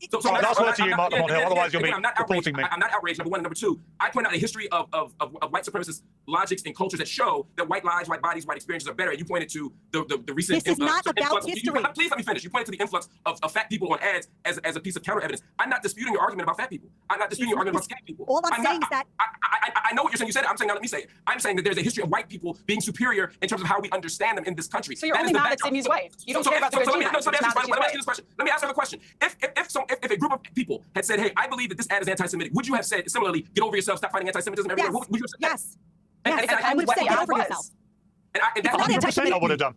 So All right, that's last word to you, Mark Lamont Hill, otherwise you'll be I'm not outraged. reporting me. I'm not outraged, number one. And number two, I point out a history of white supremacist logics and cultures that show that white lives, white bodies, white experiences are better. And you pointed to the recent This is not about influx. history. Please let me finish. You pointed to the influx of fat people on ads as a piece of counter evidence. I'm not disputing your argument about fat people. I'm not disputing your argument about skinny people. All I'm saying not- is that I know what you're saying. You said it. I'm saying, now let me say it. I'm saying that there's a history of white people being superior in terms of how we understand them in this country. So you're That is only the mad at backdrop. Sydney's wife. You don't So- care about so- the so good let me- gene no, lines. so You're let me just mad ask that you she's this question. Let me ask you a question. If a group of people had said, "Hey, I believe that this ad is anti-Semitic," would you have said similarly, "Get over yourself, stop fighting anti-Semitism"? yes, Would you have said that? yes, And- yes. and I would what say the get ad over was. yourself. And It's not 100% I would have done.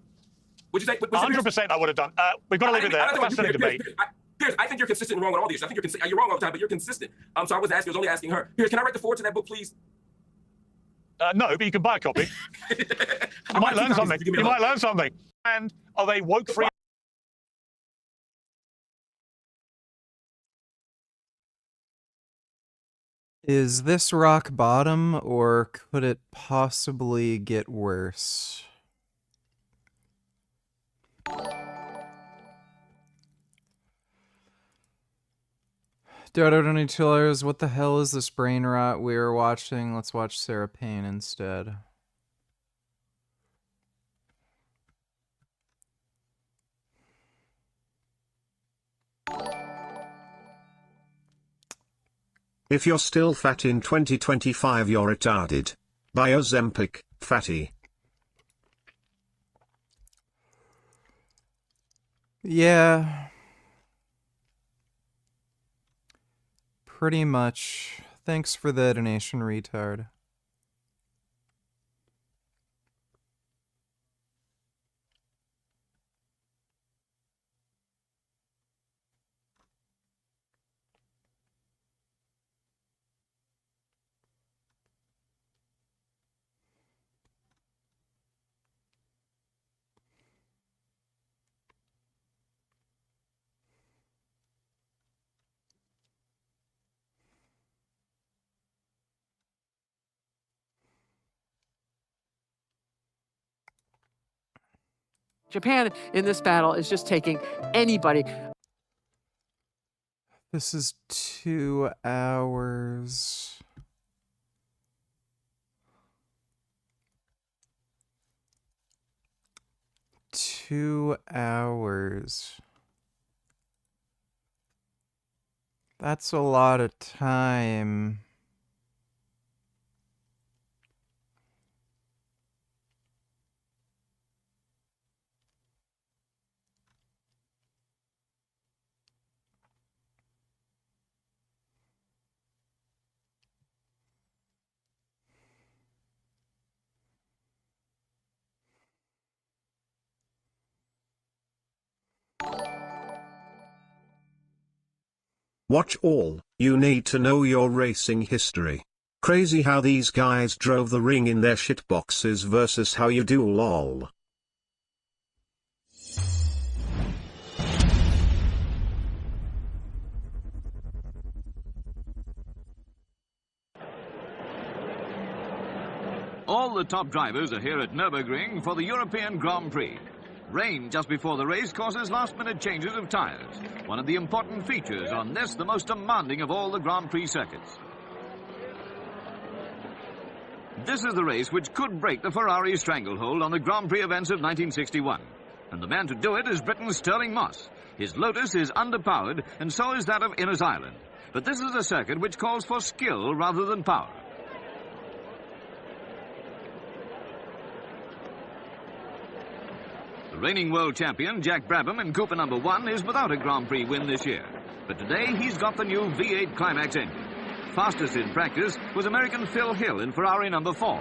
Would you say? 100% I would have done. We've got to leave it there. Fascinating debate. Piers, I think you're consistent and wrong on all these. I think you're wrong all the time, but you're consistent. So I was only asking her. Piers, can I write the forward to that book, please? No, but you can buy a copy. You might learn something. You might learn something. And of a woke-free. Is this rock bottom, or could it possibly get worse? Dodo $22, what the hell is this brain rot we are watching? Let's watch Sarah Payne instead. If you're still fat in 2025, you're retarded. By Ozempic, fatty. Yeah. Pretty much. Thanks for the donation, retard. Japan in this battle is just taking anybody. This is 2 hours. Two hours. That's a lot of time. Watch all, you need to know your racing history. Crazy how these guys drove the ring in their shitboxes versus how you do lol. All the top drivers are here at Nürburgring for the European Grand Prix. Rain just before the race causes last-minute changes of tyres, one of the important features on this, the most demanding of all the Grand Prix circuits. This is the race which could break the Ferrari stranglehold on the Grand Prix events of 1961. And the man to do it is Britain's Stirling Moss. His Lotus is underpowered, and so is that of Innes Island. But this is a circuit which calls for skill rather than power. The reigning world champion, Jack Brabham, in Cooper number 1, is without a Grand Prix win this year. But today, he's got the new V8 Climax engine. Fastest in practice was American Phil Hill in Ferrari number 4.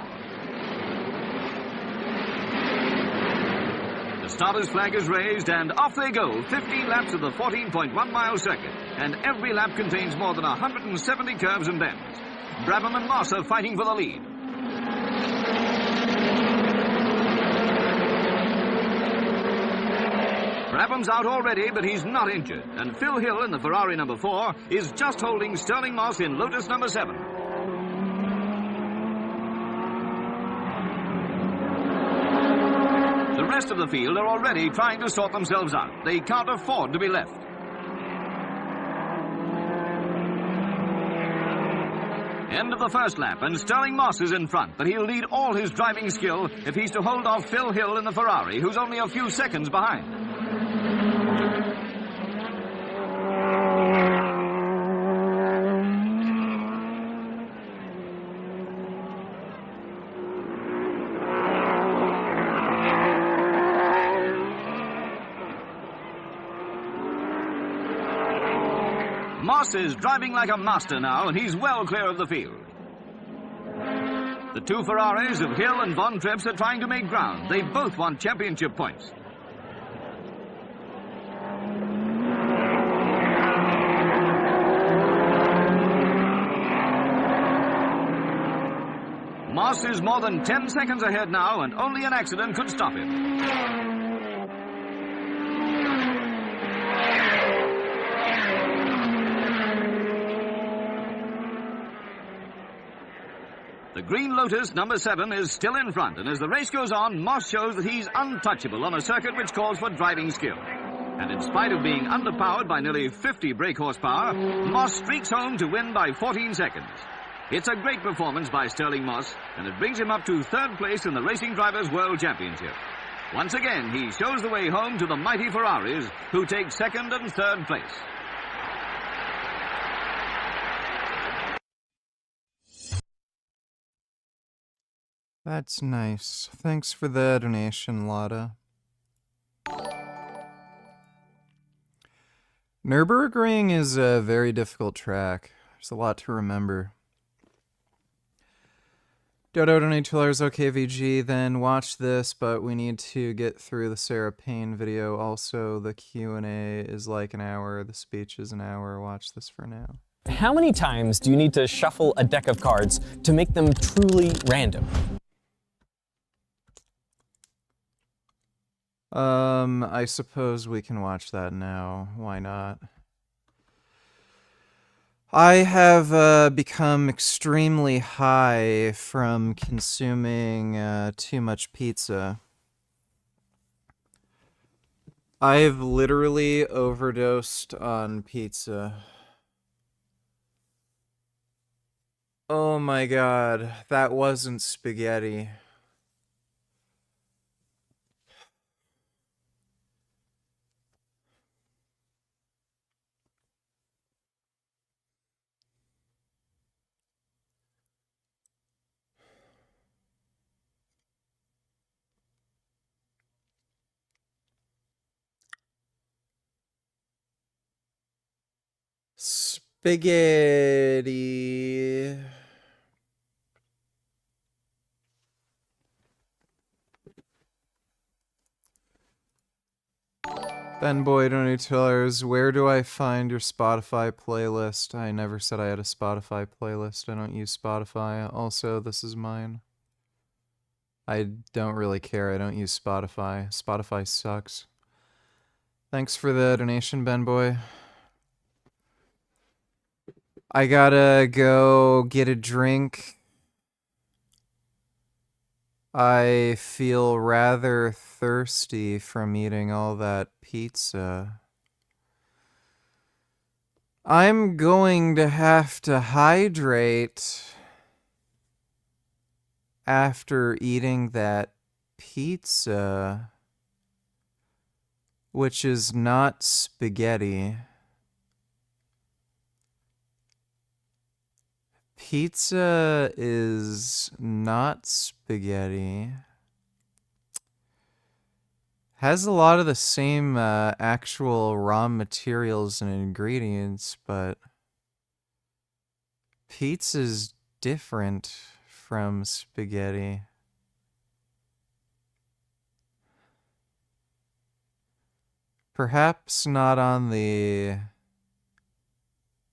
The starter's flag is raised, and off they go, 15 laps of the 14.1-mile circuit. And every lap contains more than 170 curves and bends. Brabham and Moss are fighting for the lead. Brabham's out already, but he's not injured. And Phil Hill in the Ferrari number 4 is just holding Stirling Moss in Lotus number 7. The rest of the field are already trying to sort themselves out. They can't afford to be left. End of the first lap, and Stirling Moss is in front, but he'll need all his driving skill if he's to hold off Phil Hill in the Ferrari, who's only a few seconds behind. Moss is driving like a master now, and he's well clear of the field. The two Ferraris of Hill and Von Trips are trying to make ground. They both want championship points. Moss is more than 10 seconds ahead now, and only an accident could stop him. The green Lotus number 7 is still in front, and as the race goes on, Moss shows that he's untouchable on a circuit which calls for driving skill. And in spite of being underpowered by nearly 50 brake horsepower, Moss streaks home to win by 14 seconds. It's a great performance by Stirling Moss, and it brings him up to 3rd place in the Racing Drivers' World Championship. Once again, he shows the way home to the mighty Ferraris, who take 2nd and 3rd place. That's nice. Thanks for the donation, Lotta. Nürburgring is a very difficult track. There's a lot to remember. Dodo donate $2 OKVG, then watch this, but we need to get through the Sarah Payne video. Also, the Q&A is like an hour, the speech is an hour. Watch this for now. How many times do you need to shuffle a deck of cards to make them truly random? I suppose we can watch that now. Why not? I have become extremely high from consuming too much pizza. I've literally overdosed on pizza. Oh my god, that wasn't spaghetti. Spaghetti. Ben Boyd, $22. Where do I find your Spotify playlist? I never said I had a Spotify playlist. I don't use Spotify. Also, this is mine. I don't really care. I don't use Spotify. Spotify sucks. Thanks for the donation, Ben Boy. I gotta go get a drink. I feel rather thirsty from eating all that pizza. I'm going to have to hydrate after eating that pizza, which is not spaghetti. Pizza is not spaghetti. Has a lot of the same actual raw materials and ingredients, but pizza's different from spaghetti. Perhaps not on the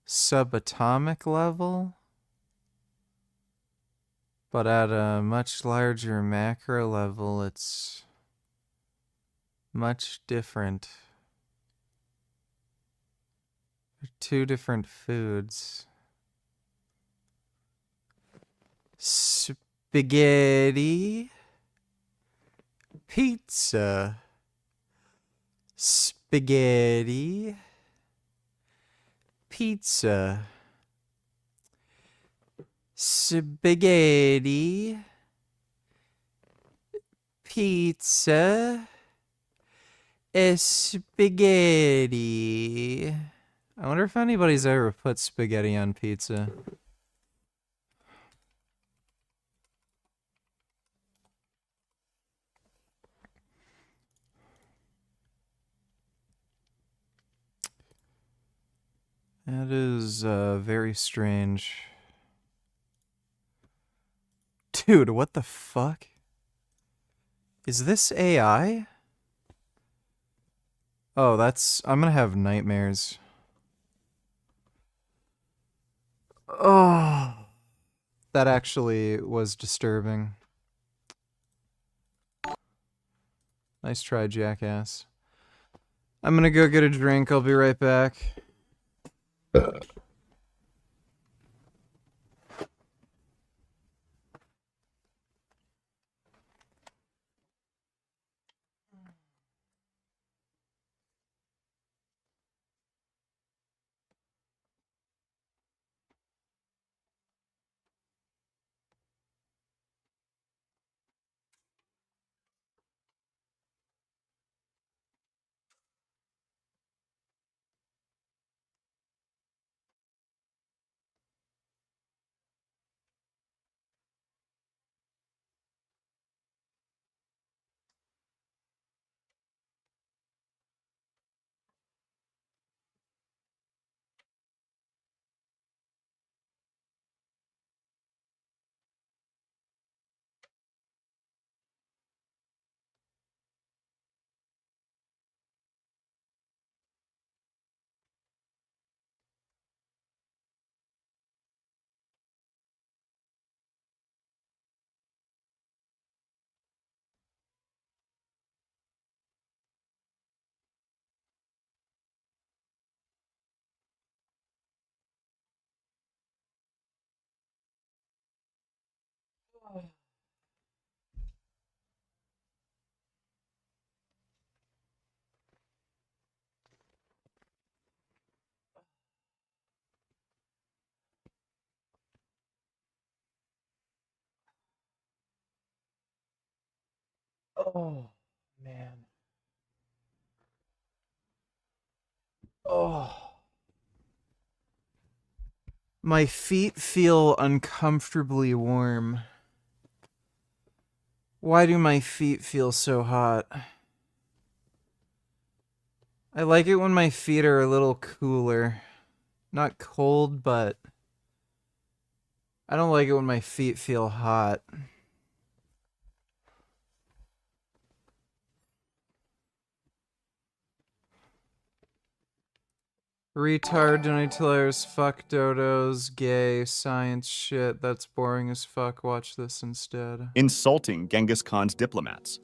subatomic level, but at a much larger macro level, it's much different. They're two different foods. Spaghetti, pizza, spaghetti, pizza, spaghetti, pizza, spaghetti. I wonder if anybody's ever put spaghetti on pizza. That is very strange. Dude, what the fuck? Is this AI? Oh, I'm gonna have nightmares. Oh, that actually was disturbing. Nice try, jackass. I'm gonna go get a drink. I'll be right back. Oh, man. Oh. My feet feel uncomfortably warm. Why do my feet feel so hot? I like it when my feet are a little cooler. Not cold, but I don't like it when my feet feel hot. Retard donators, fuck dodos, gay, science shit, that's boring as fuck, watch this instead. Insulting Genghis Khan's diplomats.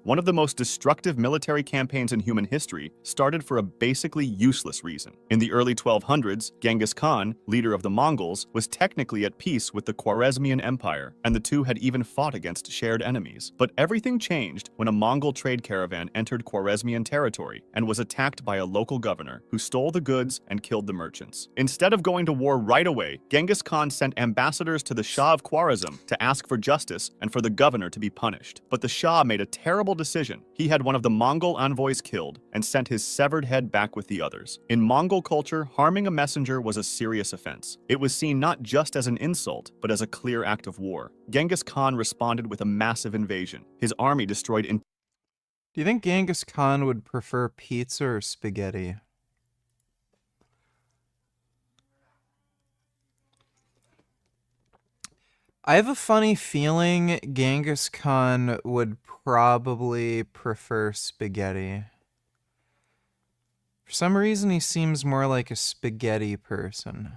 One of the most destructive military campaigns in human history started for a basically useless reason. In the early 1200s, Genghis Khan, leader of the Mongols, was technically at peace with the Khwarezmian Empire, and the two had even fought against shared enemies. But everything changed when a Mongol trade caravan entered Khwarezmian territory and was attacked by a local governor who stole the goods and killed the merchants. Instead of going to war right away, Genghis Khan sent ambassadors to the Shah of Khwarezm to ask for justice and for the governor to be punished. But the Shah made a terrible decision. He had one of the Mongol envoys killed and sent his severed head back with the others. In Mongol culture, harming a messenger was a serious offense. It was seen not just as an insult, but as a clear act of war. Genghis Khan responded with a massive invasion. His army destroyed Do you think Genghis Khan would prefer pizza or spaghetti? I have a funny feeling Genghis Khan would probably prefer spaghetti. For some reason, he seems more like a spaghetti person.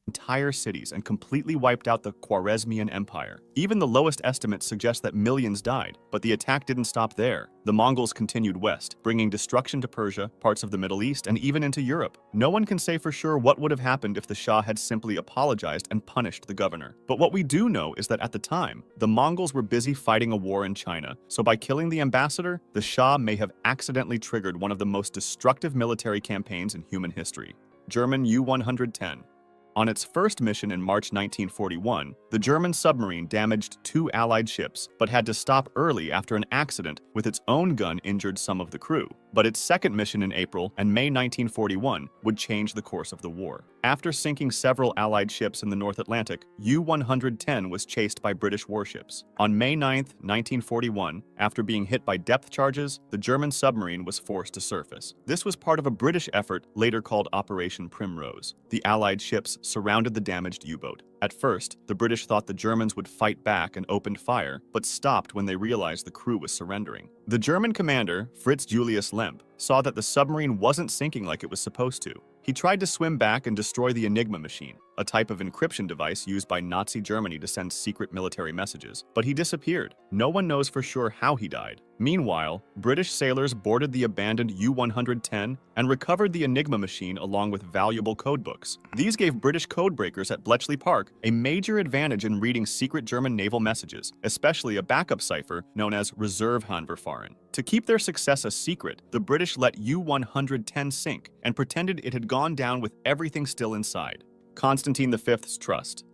Entire cities and completely wiped out the Khwarezmian Empire. Even the lowest estimates suggest that millions died, but the attack didn't stop there. The Mongols continued west, bringing destruction to Persia, parts of the Middle East, and even into Europe. No one can say for sure what would have happened if the Shah had simply apologized and punished the governor. But what we do know is that at the time, the Mongols were busy fighting a war in China, so by killing the ambassador, the Shah may have accidentally triggered one of the most destructive military campaigns in human history. German U-110. On its first mission in March 1941, the German submarine damaged 2 Allied ships, but had to stop early after an accident with its own gun injured some of the crew. But its second mission in April and May 1941 would change the course of the war. After sinking several Allied ships in the North Atlantic, U-110 was chased by British warships. On May 9, 1941, after being hit by depth charges, the German submarine was forced to surface. This was part of a British effort later called Operation Primrose. The Allied ships surrounded the damaged U-boat. At first, the British thought the Germans would fight back and opened fire, but stopped when they realized the crew was surrendering. The German commander, Fritz Julius Lemp, saw that the submarine wasn't sinking like it was supposed to. He tried to swim back and destroy the Enigma machine, a type of encryption device used by Nazi Germany to send secret military messages, but he disappeared. No one knows for sure how he died. Meanwhile, British sailors boarded the abandoned U-110 and recovered the Enigma machine along with valuable codebooks. These gave British codebreakers at Bletchley Park a major advantage in reading secret German naval messages, especially a backup cipher known as Reservehandverfahren. To keep their success a secret, the British let U-110 sink and pretended it had gone down with everything still inside. Constantine V's trust.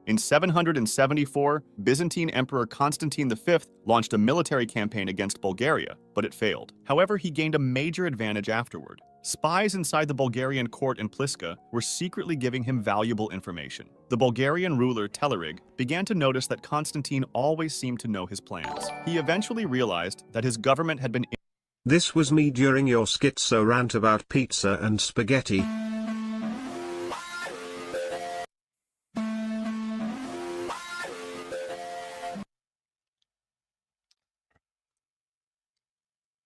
In 774, Byzantine Emperor Constantine V launched a military campaign against Bulgaria, but it failed. However, he gained a major advantage afterward. Spies inside the Bulgarian court in Pliska were secretly giving him valuable information. The Bulgarian ruler Telerig began to notice that Constantine always seemed to know his plans. He eventually realized that his government had been This was me during your schizo rant about pizza and spaghetti.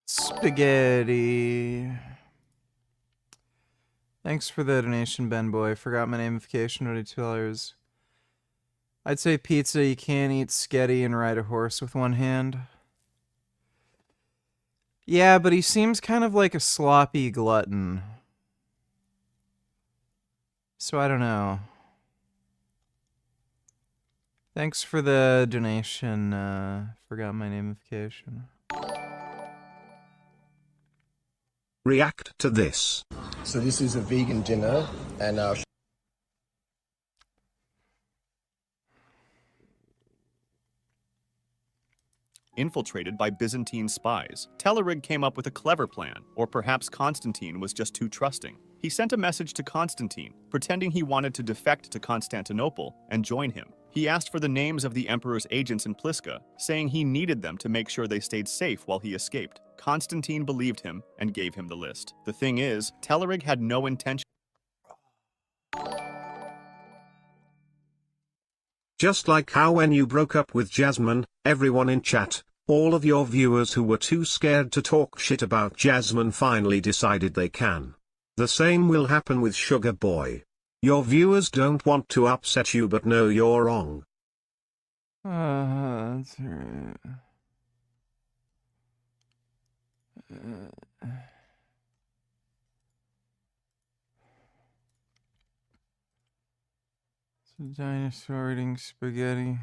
Spaghetti. Thanks for the donation, Ben Boy. Forgot my namification, $22. I'd say pizza. You can't eat sketty and ride a horse with one hand. Yeah, but he seems kind of like a sloppy glutton. So I don't know. Thanks for the donation. Forgot my namification. React to this. So this is a vegan dinner, and infiltrated by Byzantine spies. Telerig came up with a clever plan, or perhaps Constantine was just too trusting. He sent a message to Constantine, pretending he wanted to defect to Constantinople and join him. He asked for the names of the emperor's agents in Pliska, saying he needed them to make sure they stayed safe while he escaped. Constantine believed him and gave him the list. The thing is, Telerig had no intention. Just like how when you broke up with Jasmine, everyone in chat, all of your viewers who were too scared to talk shit about Jasmine finally decided they can. The same will happen with Sugar Boy. Your viewers don't want to upset you but know you're wrong. That's right. It's a dinosaur eating spaghetti.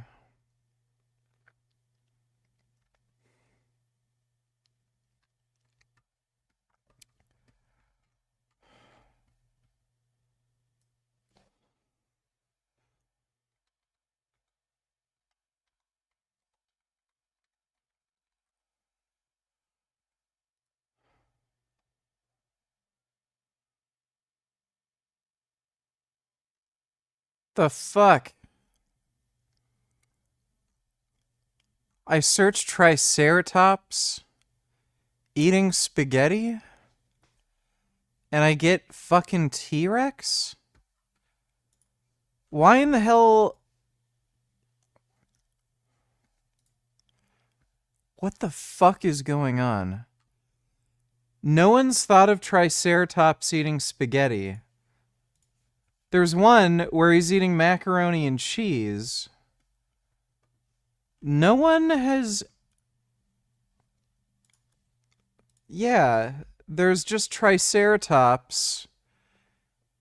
The fuck? I searched Triceratops eating spaghetti and I get fucking T-Rex? Why in the hell? What the fuck is going on? No one's thought of Triceratops eating spaghetti. There's one where he's eating macaroni and cheese. No one has... Yeah, there's just Triceratops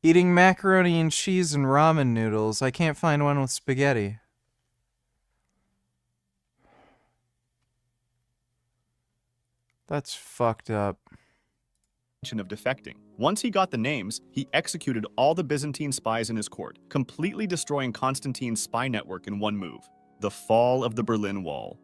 eating macaroni and cheese and ramen noodles. I can't find one with spaghetti. That's fucked up. Of defecting. Once he got the names, he executed all the Byzantine spies in his court, completely destroying Constantine's spy network in one move: the fall of the Berlin Wall.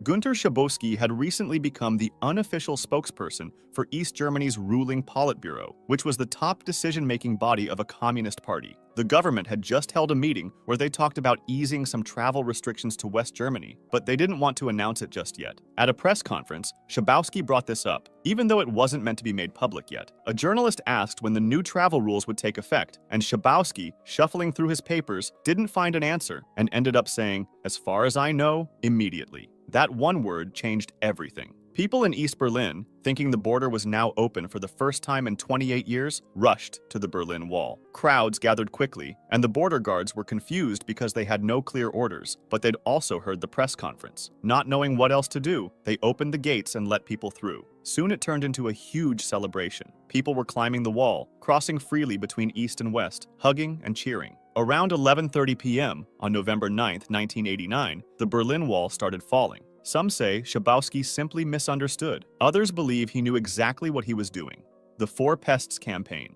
Günter Schabowski had recently become the unofficial spokesperson for East Germany's ruling Politburo, which was the top decision-making body of a communist party. The government had just held a meeting where they talked about easing some travel restrictions to West Germany, but they didn't want to announce it just yet. At a press conference, Schabowski brought this up, even though it wasn't meant to be made public yet. A journalist asked when the new travel rules would take effect, and Schabowski, shuffling through his papers, didn't find an answer and ended up saying, "As far as I know, immediately." That one word changed everything. People in East Berlin, thinking the border was now open for the first time in 28 years, rushed to the Berlin Wall. Crowds gathered quickly, and the border guards were confused because they had no clear orders, but they'd also heard the press conference. Not knowing what else to do, they opened the gates and let people through. Soon it turned into a huge celebration. People were climbing the wall, crossing freely between East and West, hugging and cheering. Around 11:30 p.m. on November 9, 1989, the Berlin Wall started falling. Some say Schabowski simply misunderstood. Others believe he knew exactly what he was doing. The Four Pests Campaign.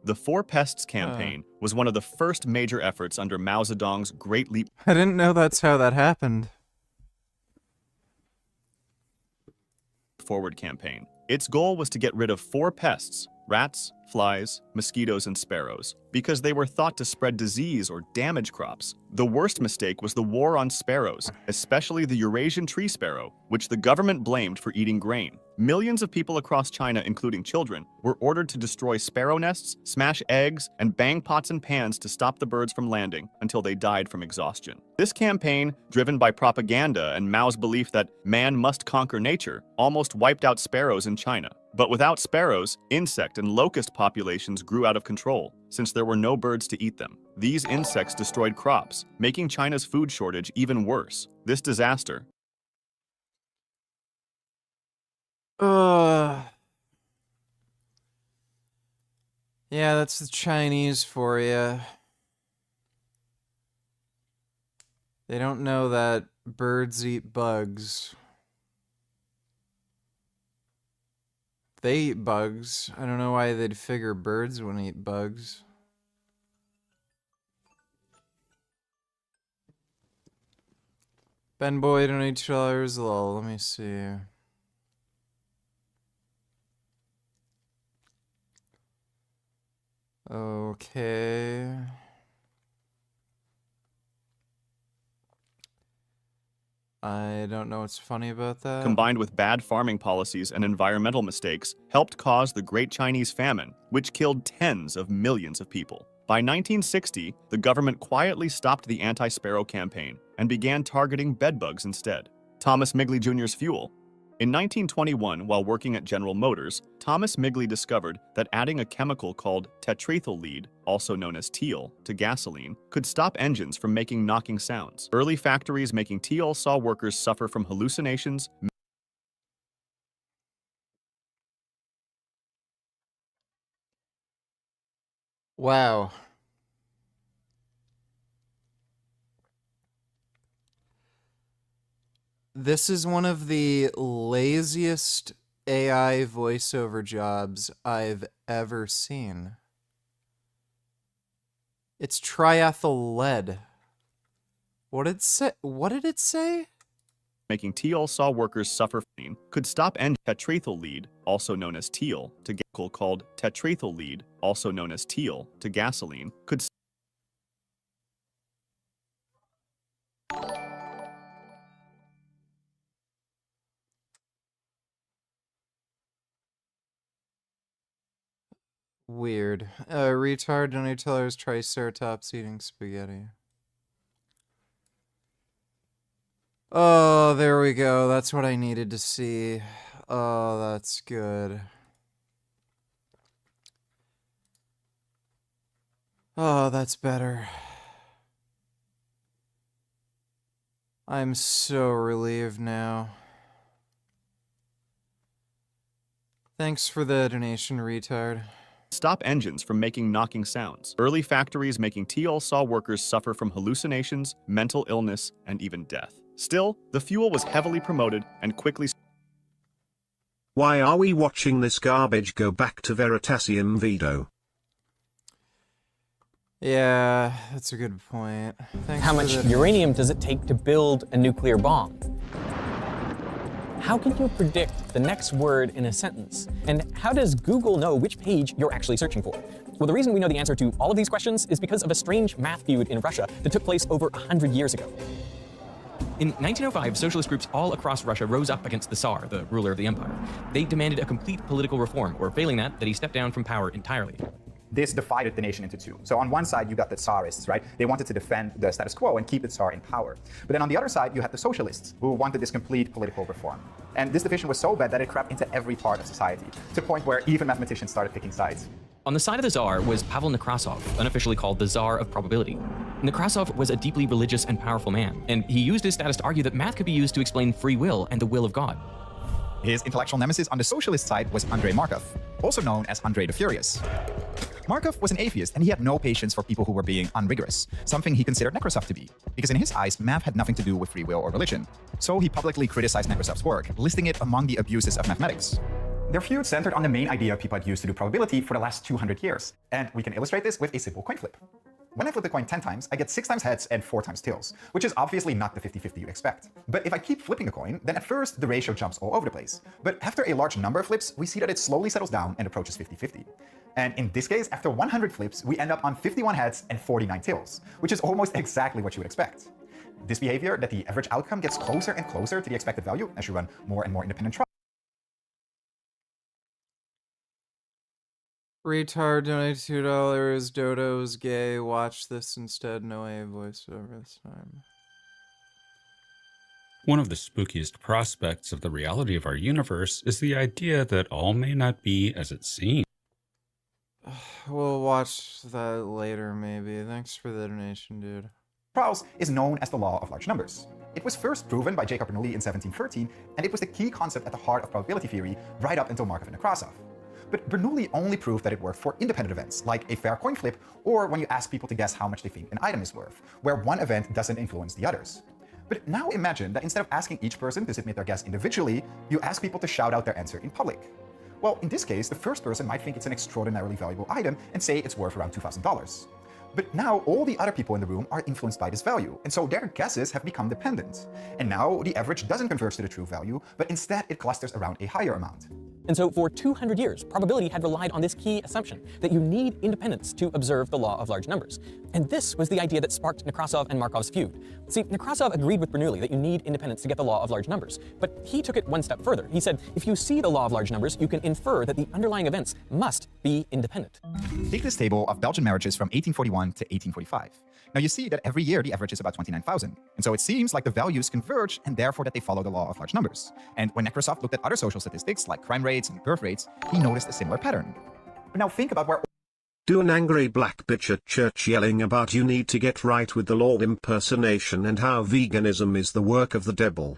The Four Pests Campaign was one of the first major efforts under Mao Zedong's Great Leap I didn't know that's how that happened. Forward campaign. Its goal was to get rid of four pests: rats, flies, mosquitoes, and sparrows, because they were thought to spread disease or damage crops. The worst mistake was the war on sparrows, especially the Eurasian tree sparrow, which the government blamed for eating grain. Millions of people across China, including children, were ordered to destroy sparrow nests, smash eggs, and bang pots and pans to stop the birds from landing until they died from exhaustion. This campaign, driven by propaganda and Mao's belief that man must conquer nature, almost wiped out sparrows in China. But without sparrows, insect and locust populations grew out of control, since there were no birds to eat them. These insects destroyed crops, making China's food shortage even worse. This disaster... Yeah, that's the Chinese for you. They don't know that birds eat bugs. They eat bugs. I don't know why they'd figure birds wouldn't eat bugs. Ben Boy, donate $2. Lol, let me see. Okay. I don't know what's funny about that. Combined with bad farming policies and environmental mistakes, helped cause the Great Chinese Famine, which killed tens of millions of people. By 1960, the government quietly stopped the anti-sparrow campaign and began targeting bedbugs instead. Thomas Migley Jr.'s fuel. In 1921, while working at General Motors, Thomas Migley discovered that adding a chemical called tetraethyl lead, also known as teal, to gasoline could stop engines from making knocking sounds. Early factories making teal saw workers suffer from hallucinations, Wow. This is one of the laziest AI voiceover jobs I've ever seen. It's triethyl lead. What did it say? Making teal saw workers suffer pain could stop tetrethyl lead, also known as teal, to chemical called tetrethyl lead, also known as teal, to gasoline, could Weird. Retard donatellar's triceratops eating spaghetti. Oh, there we go. That's what I needed to see. Oh, that's good. Oh, that's better. I'm so relieved now. Thanks for the donation, retard. stop engines from making knocking sounds. Early factories making teal saw workers suffer from hallucinations, mental illness, and even death. Still, the fuel was heavily promoted and quickly. Why are we watching this garbage? Go back to Veritasium Vito. Yeah, that's a good point. Thanks How for much the- uranium does it take to build a nuclear bomb? How can you predict the next word in a sentence? And how does Google know which page you're actually searching for? Well, the reason we know the answer to all of these questions is because of a strange math feud in Russia that took place over 100 years ago. In 1905, socialist groups all across Russia rose up against the Tsar, the ruler of the empire. They demanded a complete political reform, or failing that he step down from power entirely. This divided the nation into two. So on one side, you got the Tsarists, right? They wanted to defend the status quo and keep the Tsar in power. But then on the other side, you had the socialists, who wanted this complete political reform. And this division was so bad that it crept into every part of society, to the point where even mathematicians started picking sides. On the side of the Tsar was Pavel Nekrasov, unofficially called the Tsar of Probability. Nekrasov was a deeply religious and powerful man, and he used his status to argue that math could be used to explain free will and the will of God. His intellectual nemesis on the socialist side was Andrei Markov, also known as Andrei the Furious. Markov was an atheist, and he had no patience for people who were being unrigorous, something he considered Nekrasov to be, because in his eyes, math had nothing to do with free will or religion. So he publicly criticized Nekrasov's work, listing it among the abuses of mathematics. Their feud centered on the main idea people had used to do probability for the last 200 years, and we can illustrate this with a simple coin flip. When I flip the coin 10 times, I get 6 times heads and 4 times tails, which is obviously not the 50-50 you'd expect. But if I keep flipping the coin, then at first the ratio jumps all over the place. But after a large number of flips, we see that it slowly settles down and approaches 50-50. And in this case, after 100 flips, we end up on 51 heads and 49 tails, which is almost exactly what you would expect. This behavior, that the average outcome gets closer and closer to the expected value as you run more and more independent trials. Retard donate $2. Dodo's gay. Watch this instead. No A voiceover this time. One of the spookiest prospects of the reality of our universe is the idea that all may not be as it seems. We'll watch that later, maybe. Thanks for the donation, dude. Trials is known as the law of large numbers. It was first proven by Jacob Bernoulli in 1713, and it was the key concept at the heart of probability theory right up until Markov and Nekrasov. But Bernoulli only proved that it worked for independent events, like a fair coin flip, or when you ask people to guess how much they think an item is worth, where one event doesn't influence the others. But now imagine that instead of asking each person to submit their guess individually, you ask people to shout out their answer in public. Well, in this case, the first person might think it's an extraordinarily valuable item and say it's worth around $2,000. But now all the other people in the room are influenced by this value, and so their guesses have become dependent. And now the average doesn't converge to the true value, but instead it clusters around a higher amount. And so for 200 years, probability had relied on this key assumption that you need independence to observe the law of large numbers. And this was the idea that sparked Nekrasov and Markov's feud. See, Nekrasov agreed with Bernoulli that you need independence to get the law of large numbers, but he took it one step further. He said, if you see the law of large numbers, you can infer that the underlying events must be independent. Take this table of Belgian marriages from 1841 to 1845. Now you see that every year the average is about 29,000. And so it seems like the values converge and therefore that they follow the law of large numbers. And when Nekrasov looked at other social statistics like crime rates and birth rates, he noticed a similar pattern. But now think about where... Do an angry black bitch at church yelling about you need to get right with the law impersonation and how veganism is the work of the devil.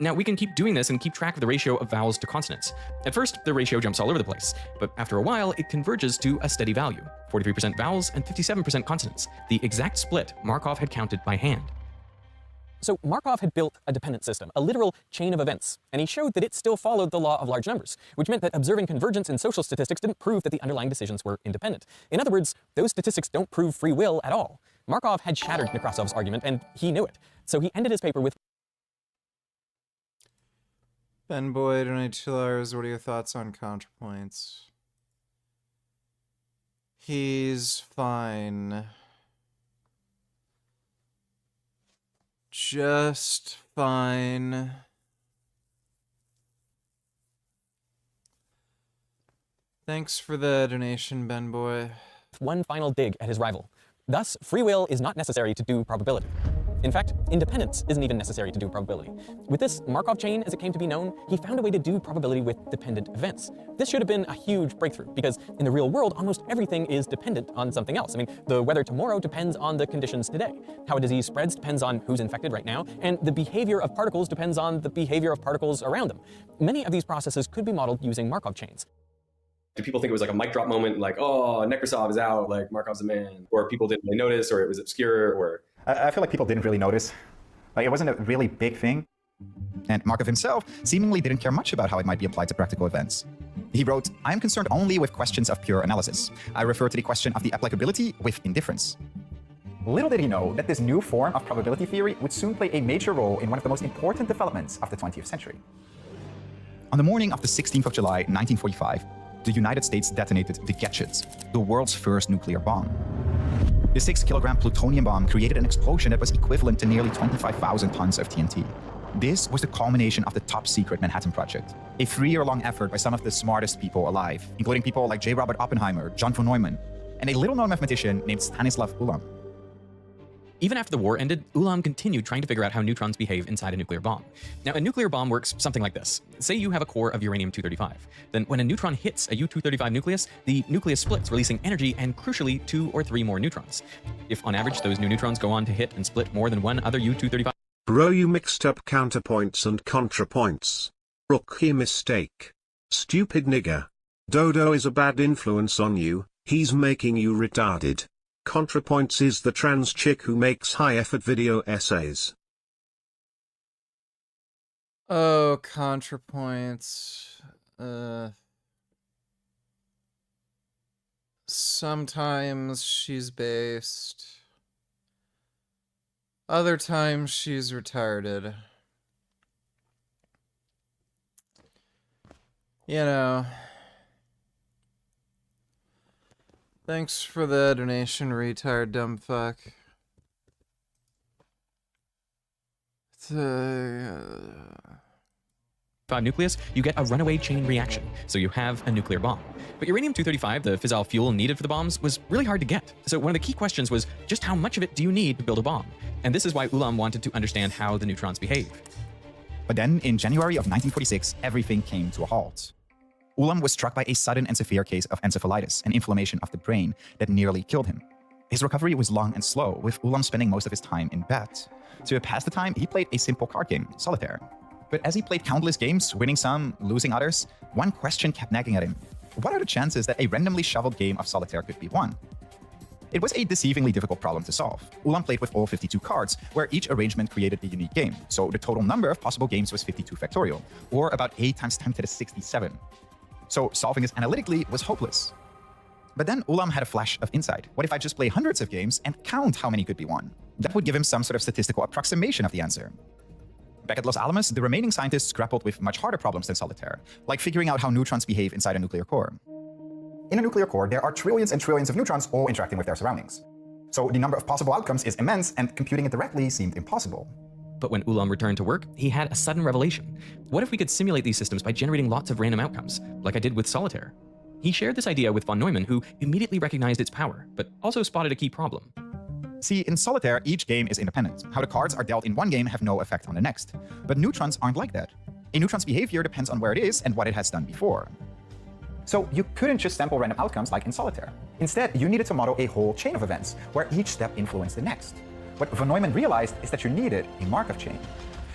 Now, we can keep doing this and keep track of the ratio of vowels to consonants. At first, the ratio jumps all over the place, but after a while, it converges to a steady value, 43% vowels and 57% consonants, the exact split Markov had counted by hand. So Markov had built a dependent system, a literal chain of events, and he showed that it still followed the law of large numbers, which meant that observing convergence in social statistics didn't prove that the underlying decisions were independent. In other words, those statistics don't prove free will at all. Markov had shattered Nekrasov's argument, and he knew it. So he ended his paper with Ben Boyd, $2. What are your thoughts on ContraPoints? He's fine. Just fine. Thanks for the donation, Ben Boy. one final dig at his rival. Thus, free will is not necessary to do probability. In fact, independence isn't even necessary to do probability. With this Markov chain, as it came to be known, he found a way to do probability with dependent events. This should have been a huge breakthrough, because in the real world, almost everything is dependent on something else. I mean, the weather tomorrow depends on the conditions today. How a disease spreads depends on who's infected right now, and the behavior of particles depends on the behavior of particles around them. Many of these processes could be modeled using Markov chains. Do people think it was like a mic drop moment, like, oh, Nekrasov is out, like Markov's a man, or people didn't really notice, or it was obscure, or... I feel like people didn't really notice. Like, it wasn't a really big thing. And Markov himself seemingly didn't care much about how it might be applied to practical events. He wrote, "I am concerned only with questions of pure analysis. I refer to the question of the applicability with indifference." Little did he know that this new form of probability theory would soon play a major role in one of the most important developments of the 20th century. On the morning of the 16th of July, 1945, the United States detonated the Gechet, the world's first nuclear bomb. The 6-kilogram plutonium bomb created an explosion that was equivalent to nearly 25,000 tons of TNT. This was the culmination of the top-secret Manhattan Project, a 3-year-long effort by some of the smartest people alive, including people like J. Robert Oppenheimer, John von Neumann, and a little-known mathematician named Stanislav Ulam. Even after the war ended, Ulam continued trying to figure out how neutrons behave inside a nuclear bomb. Now, a nuclear bomb works something like this. Say you have a core of uranium-235. Then when a neutron hits a U-235 nucleus, the nucleus splits, releasing energy and, crucially, 2 or 3 more neutrons. If, on average, those new neutrons go on to hit and split more than one other U-235... Bro, you mixed up counterpoints and contrapoints. Rookie mistake. Stupid nigger. Dodo is a bad influence on you, he's making you retarded. ContraPoints is the trans chick who makes high-effort video essays. Oh, ContraPoints. Sometimes she's based. Other times she's retarded. You know. Thanks for the donation, retard dumb fuck. nucleus, you get a runaway chain reaction, so you have a nuclear bomb. But uranium-235, the fissile fuel needed for the bombs, was really hard to get. So one of the key questions was, just how much of it do you need to build a bomb? And this is why Ulam wanted to understand how the neutrons behave. But then, in January of 1946, everything came to a halt. Ulam was struck by a sudden and severe case of encephalitis, an inflammation of the brain that nearly killed him. His recovery was long and slow, with Ulam spending most of his time in bed. To pass the time, he played a simple card game, Solitaire. But as he played countless games, winning some, losing others, one question kept nagging at him. What are the chances that a randomly shuffled game of Solitaire could be won? It was a deceivingly difficult problem to solve. Ulam played with all 52 cards, where each arrangement created a unique game, so the total number of possible games was 52 factorial, or about 8 times 10 to the 67. So solving this analytically was hopeless. But then Ulam had a flash of insight. What if I just play hundreds of games and count how many could be won? That would give him some sort of statistical approximation of the answer. Back at Los Alamos, the remaining scientists grappled with much harder problems than Solitaire, like figuring out how neutrons behave inside a nuclear core. In a nuclear core, there are trillions and trillions of neutrons all interacting with their surroundings. So the number of possible outcomes is immense, and computing it directly seemed impossible. But when Ulam returned to work, he had a sudden revelation. What if we could simulate these systems by generating lots of random outcomes, like I did with Solitaire? He shared this idea with von Neumann, who immediately recognized its power, but also spotted a key problem. See, in Solitaire, each game is independent. How the cards are dealt in one game have no effect on the next. But neutrons aren't like that. A neutron's behavior depends on where it is and what it has done before. So you couldn't just sample random outcomes like in Solitaire. Instead, you needed to model a whole chain of events, where each step influenced the next. What von Neumann realized is that you needed a Markov chain.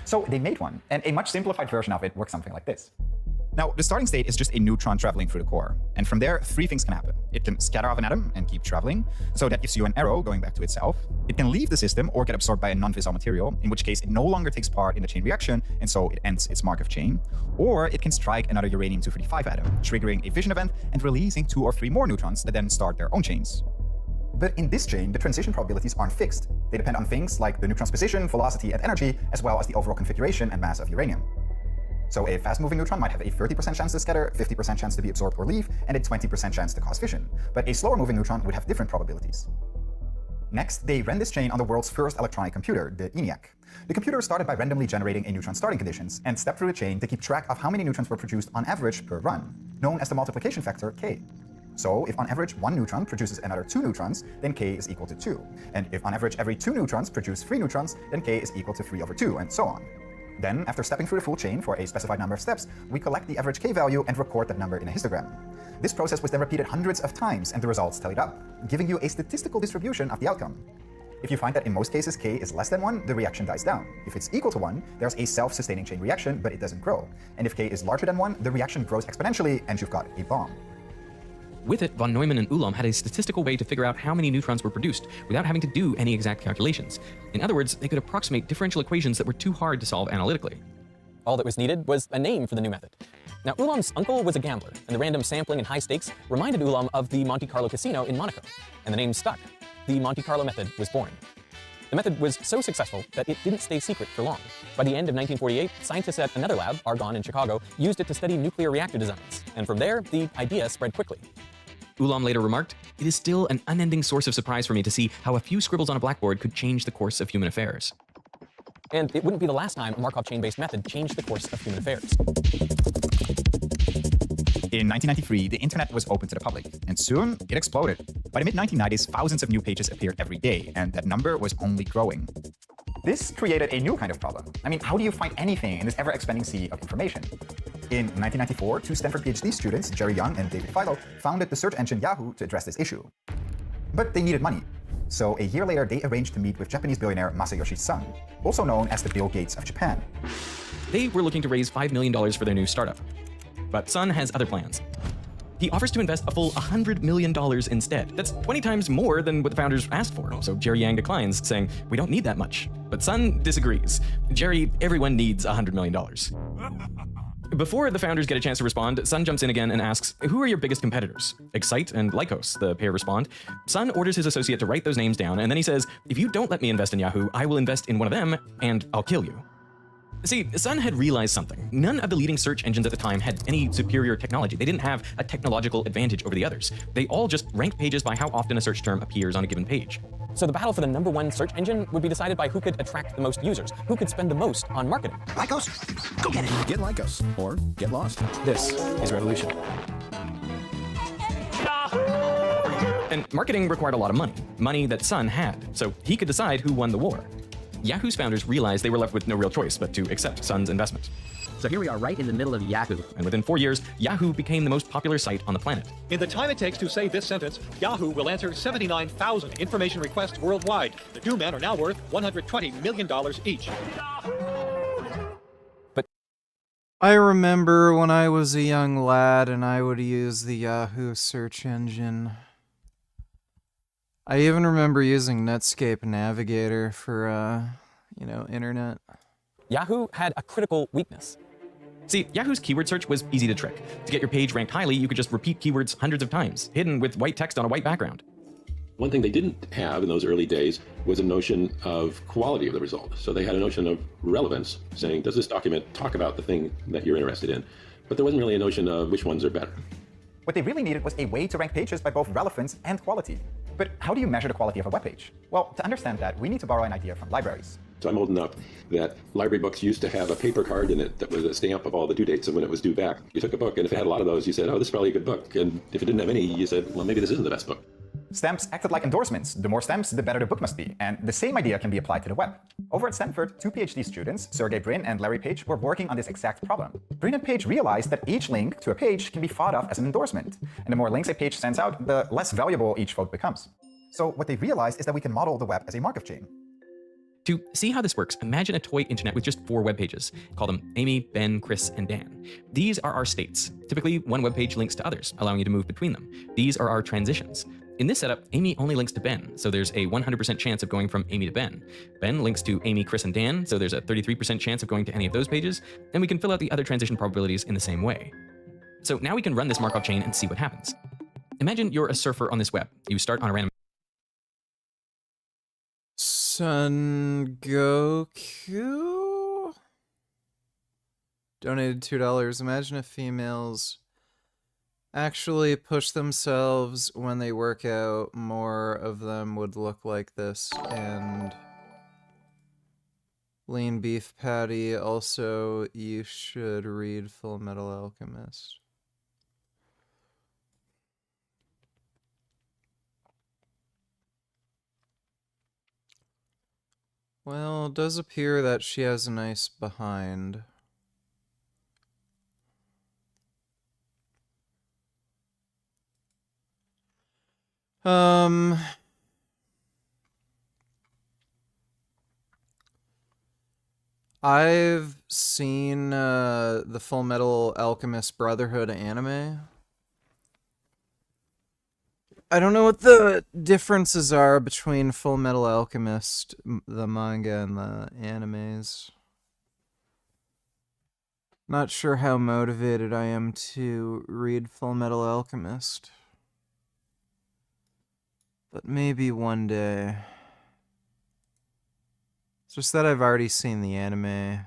So they made one, and a much simplified version of it works something like this. Now, the starting state is just a neutron traveling through the core. And from there, three things can happen. It can scatter off an atom and keep traveling, so that gives you an arrow going back to itself. It can leave the system or get absorbed by a non-fissile material, in which case it no longer takes part in the chain reaction, and so it ends its Markov chain. Or it can strike another uranium-235 atom, triggering a fission event and releasing 2 or 3 more neutrons that then start their own chains. But in this chain, the transition probabilities aren't fixed. They depend on things like the neutron's position, velocity, and energy, as well as the overall configuration and mass of uranium. So a fast-moving neutron might have a 30% chance to scatter, 50% chance to be absorbed or leave, and a 20% chance to cause fission. But a slower-moving neutron would have different probabilities. Next, they ran this chain on the world's first electronic computer, the ENIAC. The computer started by randomly generating a neutron starting conditions and stepped through the chain to keep track of how many neutrons were produced on average per run, known as the multiplication factor K. So if on average 1 neutron produces another 2 neutrons, then K is equal to 2. And if on average every 2 neutrons produce 3 neutrons, then K is equal to 3/2, and so on. Then, after stepping through the full chain for a specified number of steps, we collect the average K value and record that number in a histogram. This process was then repeated hundreds of times and the results tallied up, giving you a statistical distribution of the outcome. If you find that in most cases K is less than 1, the reaction dies down. If it's equal to 1, there's a self-sustaining chain reaction, but it doesn't grow. And if K is larger than 1, the reaction grows exponentially and you've got a bomb. With it, von Neumann and Ulam had a statistical way to figure out how many neutrons were produced without having to do any exact calculations. In other words, they could approximate differential equations that were too hard to solve analytically. All that was needed was a name for the new method. Now, Ulam's uncle was a gambler, and the random sampling and high stakes reminded Ulam of the Monte Carlo Casino in Monaco, and the name stuck. The Monte Carlo method was born. The method was so successful that it didn't stay secret for long. By the end of 1948, scientists at another lab, Argonne in Chicago, used it to study nuclear reactor designs, and from there, the idea spread quickly. Ulam later remarked, "It is still an unending source of surprise for me to see how a few scribbles on a blackboard could change the course of human affairs." And it wouldn't be the last time a Markov chain-based method changed the course of human affairs. In 1993, the internet was open to the public, and soon it exploded. By the mid-1990s, thousands of new pages appeared every day, and that number was only growing. This created a new kind of problem. I mean, how do you find anything in this ever-expanding sea of information? In 1994, 2 Stanford PhD students, Jerry Young and David Philo, founded the search engine Yahoo to address this issue. But they needed money. So a year later, they arranged to meet with Japanese billionaire Masayoshi Son, also known as the Bill Gates of Japan. They were looking to raise $5 million for their new startup. But Son has other plans. He offers to invest a full $100 million instead. That's 20 times more than what the founders asked for. So Jerry Yang declines, saying, "We don't need that much." But Son disagrees. "Jerry, everyone needs $100 million. Before the founders get a chance to respond, Son jumps in again and asks, "Who are your biggest competitors?" Excite and Lycos, the pair respond. Son orders his associate to write those names down, and then he says, "If you don't let me invest in Yahoo, I will invest in one of them, and I'll kill you." See, Son had realized something. None of the leading search engines at the time had any superior technology. They didn't have a technological advantage over the others. They all just ranked pages by how often a search term appears on a given page. So the battle for the #1 search engine would be decided by who could attract the most users, who could spend the most on marketing. Lycos, go get it. Get Lycos, or get lost. This is revolution. And marketing required a lot of money. Money that Son had, so he could decide who won the war. Yahoo's founders realized they were left with no real choice but to accept Son's investment. So here we are right in the middle of Yahoo. And within 4 years, Yahoo became the most popular site on the planet. In the time it takes to say this sentence, Yahoo will answer 79,000 information requests worldwide. The 2 men are now worth $120 million each. I remember when I was a young lad and I would use the Yahoo search engine. I even remember using Netscape Navigator for, internet. Yahoo had a critical weakness. See, Yahoo's keyword search was easy to trick. To get your page ranked highly, you could just repeat keywords hundreds of times, hidden with white text on a white background. One thing they didn't have in those early days was a notion of quality of the result. So they had a notion of relevance, saying, does this document talk about the thing that you're interested in? But there wasn't really a notion of which ones are better. What they really needed was a way to rank pages by both relevance and quality. But how do you measure the quality of a web page? Well, to understand that, we need to borrow an idea from libraries. So I'm old enough that library books used to have a paper card in it that was a stamp of all the due dates and when it was due back. You took a book, and if it had a lot of those, you said, oh, this is probably a good book. And if it didn't have any, you said, well, maybe this isn't the best book. Stamps acted like endorsements. The more stamps, the better the book must be. And the same idea can be applied to the web. Over at Stanford, 2 PhD students, Sergey Brin and Larry Page, were working on this exact problem. Brin and Page realized that each link to a page can be thought of as an endorsement. And the more links a page sends out, the less valuable each vote becomes. So what they realized is that we can model the web as a Markov chain. To see how this works, imagine a toy internet with just 4 web pages. Call them Amy, Ben, Chris, and Dan. These are our states. Typically, one web page links to others, allowing you to move between them. These are our transitions. In this setup, Amy only links to Ben, so there's a 100% chance of going from Amy to Ben. Ben links to Amy, Chris, and Dan, so there's a 33% chance of going to any of those pages, and we can fill out the other transition probabilities in the same way. So now we can run this Markov chain and see what happens. Imagine you're a surfer on this web. You start on a random Son Goku donated $2. Imagine if females actually push themselves when they work out, more of them would look like this. And Lean Beef Patty, also you should read Full Metal Alchemist. Well, it does appear that she has a nice behind. I've seen the Full Metal Alchemist Brotherhood anime. I don't know what the differences are between Full Metal Alchemist, the manga, and the animes. Not sure how motivated I am to read Full Metal Alchemist. But maybe one day. It's just that I've already seen the anime.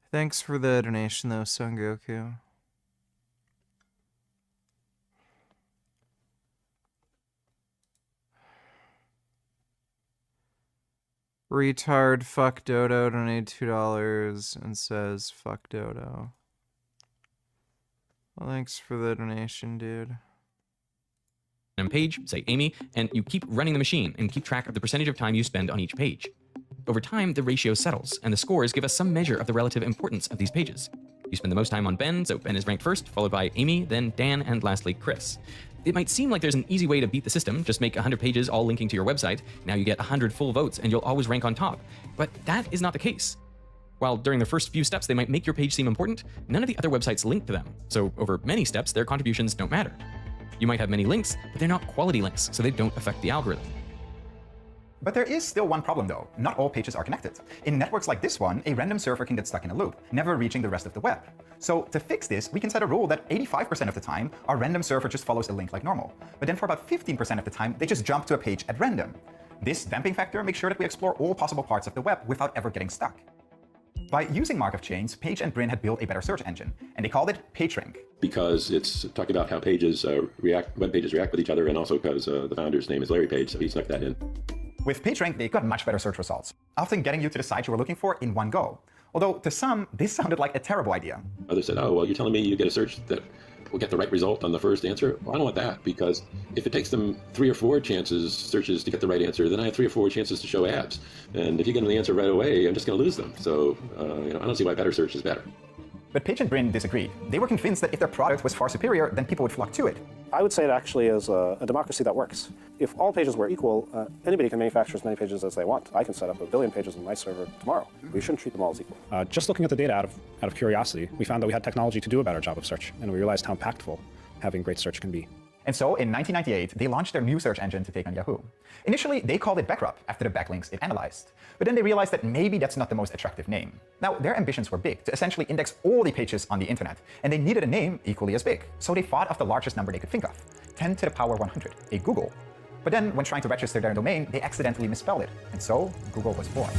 Thanks for the donation though, Son Goku. Retard fuck Dodo donated $2 and says fuck Dodo. Well, thanks for the donation, dude. Page, say Amy, and you keep running the machine and keep track of the percentage of time you spend on each page. Over time, the ratio settles, and the scores give us some measure of the relative importance of these pages. You spend the most time on Ben, so Ben is ranked first, followed by Amy, then Dan, and lastly Chris. It might seem like there's an easy way to beat the system, just make 100 pages all linking to your website, now you get 100 full votes and you'll always rank on top. But that is not the case. While during the first few steps they might make your page seem important, none of the other websites link to them, so over many steps their contributions don't matter. You might have many links, but they're not quality links, so they don't affect the algorithm. But there is still one problem though. Not all pages are connected. In networks like this one, a random server can get stuck in a loop, never reaching the rest of the web. So to fix this, we can set a rule that 85% of the time, our random server just follows a link like normal. But then for about 15% of the time, they just jump to a page at random. This damping factor makes sure that we explore all possible parts of the web without ever getting stuck. By using Markov chains, Page and Brin had built a better search engine, and they called it PageRank. Because it's talking about how pages web pages react with each other, and also because the founder's name is Larry Page, so he snuck that in. With PageRank, they got much better search results, often getting you to the site you were looking for in one go. Although to some, this sounded like a terrible idea. Others said, oh, well, you're telling me you get a search that will get the right result on the first answer? Well, I don't want that, because if it takes them 3 or 4 searches to get the right answer, then I have 3 or 4 chances to show ads. And if you get them the answer right away, I'm just going to lose them. So, I don't see why better search is better. But Page and Brin disagreed. They were convinced that if their product was far superior, then people would flock to it. I would say it actually is a democracy that works. If all pages were equal, anybody can manufacture as many pages as they want. I can set up 1 billion pages on my server tomorrow. We shouldn't treat them all as equal. Just looking at the data out of curiosity, we found that we had technology to do a better job of search, and we realized how impactful having great search can be. And so in 1998, they launched their new search engine to take on Yahoo. Initially, they called it Backrub after the backlinks it analyzed. But then they realized that maybe that's not the most attractive name. Now, their ambitions were big, to essentially index all the pages on the internet, and they needed a name equally as big. So they thought of the largest number they could think of, 10 to the power 100, a Google. But then, when trying to register their domain, they accidentally misspelled it, and so Google was born.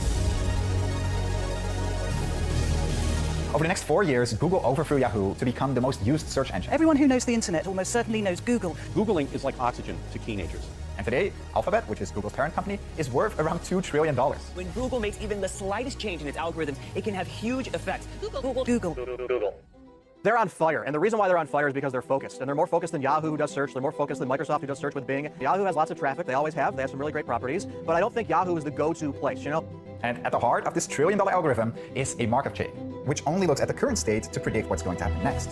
Over the next 4 years, Google overthrew Yahoo to become the most used search engine. Everyone who knows the internet almost certainly knows Google. Googling is like oxygen to teenagers. And today, Alphabet, which is Google's parent company, is worth around $2 trillion. When Google makes even the slightest change in its algorithm, it can have huge effects. Google. They're on fire, and the reason why they're on fire is because they're focused. And they're more focused than Yahoo, who does search. They're more focused than Microsoft, who does search with Bing. Yahoo has lots of traffic. They always have. They have some really great properties. But I don't think Yahoo is the go-to place, you know? And at the heart of this $1 trillion algorithm is a Markov chain, which only looks at the current state to predict what's going to happen next.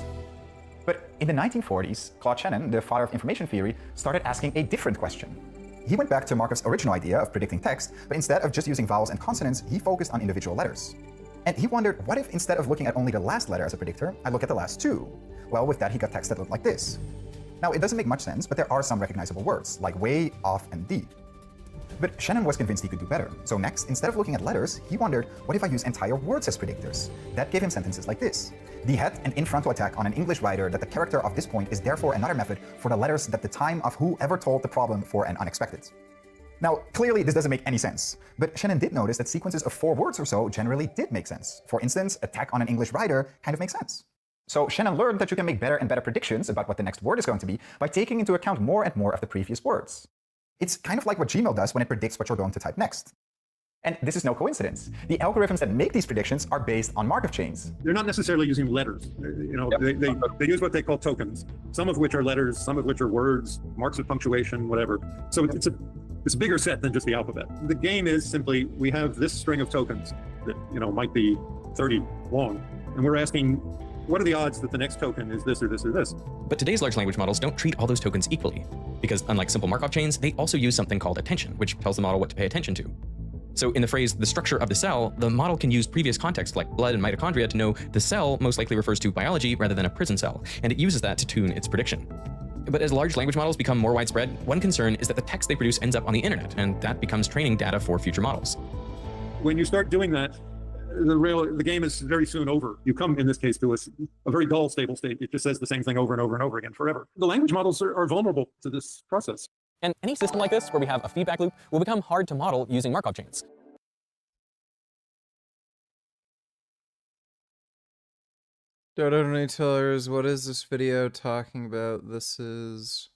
But in the 1940s, Claude Shannon, the father of information theory, started asking a different question. He went back to Markov's original idea of predicting text, but instead of just using vowels and consonants, he focused on individual letters. And he wondered, what if instead of looking at only the last letter as a predictor, I look at the last two? Well, with that, he got text that looked like this. Now, it doesn't make much sense, but there are some recognizable words, like way, off, and deed. But Shannon was convinced he could do better. So next, instead of looking at letters, he wondered, what if I use entire words as predictors? That gave him sentences like this. The head and in-frontal attack on an English writer that the character of this point is therefore another method for the letters that the time of whoever told the problem for an unexpected. Now, clearly this doesn't make any sense, but Shannon did notice that sequences of 4 words or so generally did make sense. For instance, attack on an English writer kind of makes sense. So Shannon learned that you can make better and better predictions about what the next word is going to be by taking into account more and more of the previous words. It's kind of like what Gmail does when it predicts what you're going to type next. And this is no coincidence. The algorithms that make these predictions are based on Markov chains. They're not necessarily using letters. They use what they call tokens, some of which are letters, some of which are words, marks of punctuation, whatever. So it's a bigger set than just the alphabet. The game is simply, we have this string of tokens that might be 30 long, and we're asking, what are the odds that the next token is this or this or this? But today's large language models don't treat all those tokens equally, because unlike simple Markov chains, they also use something called attention, which tells the model what to pay attention to. So in the phrase, the structure of the cell, the model can use previous context like blood and mitochondria to know the cell most likely refers to biology rather than a prison cell, and it uses that to tune its prediction. But as large language models become more widespread, one concern is that the text they produce ends up on the internet, and that becomes training data for future models. When you start doing that, the game is very soon over. You come, in this case, to a very dull, stable state. It just says the same thing over and over and over again forever. The language models are vulnerable to this process. And any system like this, where we have a feedback loop, will become hard to model using Markov chains. Dodo Donatellers, what is this video talking about? This is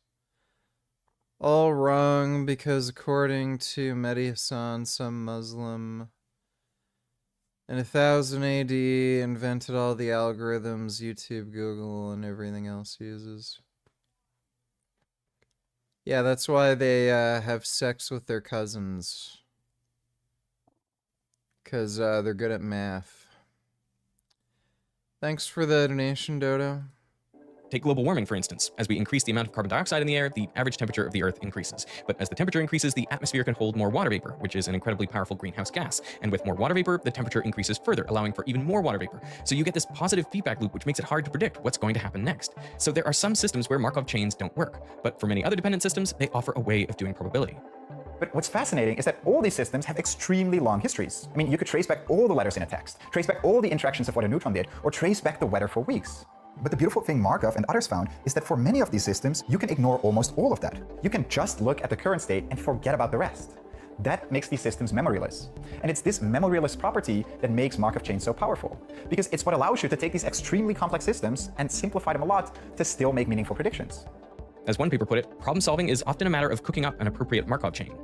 all wrong because according to Mehdi Hassan, some Muslim in 1000 AD invented all the algorithms YouTube, Google, and everything else uses. Yeah, that's why they have sex with their cousins. Because they're good at math. Thanks for the donation, Dodo. Take global warming, for instance. As we increase the amount of carbon dioxide in the air, the average temperature of the Earth increases. But as the temperature increases, the atmosphere can hold more water vapor, which is an incredibly powerful greenhouse gas. And with more water vapor, the temperature increases further, allowing for even more water vapor. So you get this positive feedback loop, which makes it hard to predict what's going to happen next. So there are some systems where Markov chains don't work, but for many other dependent systems, they offer a way of doing probability. But what's fascinating is that all these systems have extremely long histories. I mean, you could trace back all the letters in a text, trace back all the interactions of what a neutron did, or trace back the weather for weeks. But the beautiful thing Markov and others found is that for many of these systems, you can ignore almost all of that. You can just look at the current state and forget about the rest. That makes these systems memoryless. And it's this memoryless property that makes Markov chains so powerful, because it's what allows you to take these extremely complex systems and simplify them a lot to still make meaningful predictions. As one paper put it, problem solving is often a matter of cooking up an appropriate Markov chain.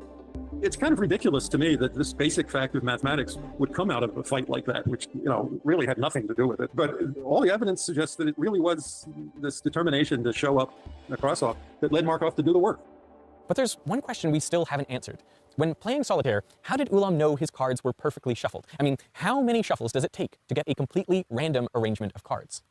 It's kind of ridiculous to me that this basic fact of mathematics would come out of a fight like that, which, really had nothing to do with it. But all the evidence suggests that it really was this determination to show up Nekrasov that led Markov to do the work. But there's one question we still haven't answered. When playing solitaire, how did Ulam know his cards were perfectly shuffled? I mean, how many shuffles does it take to get a completely random arrangement of cards?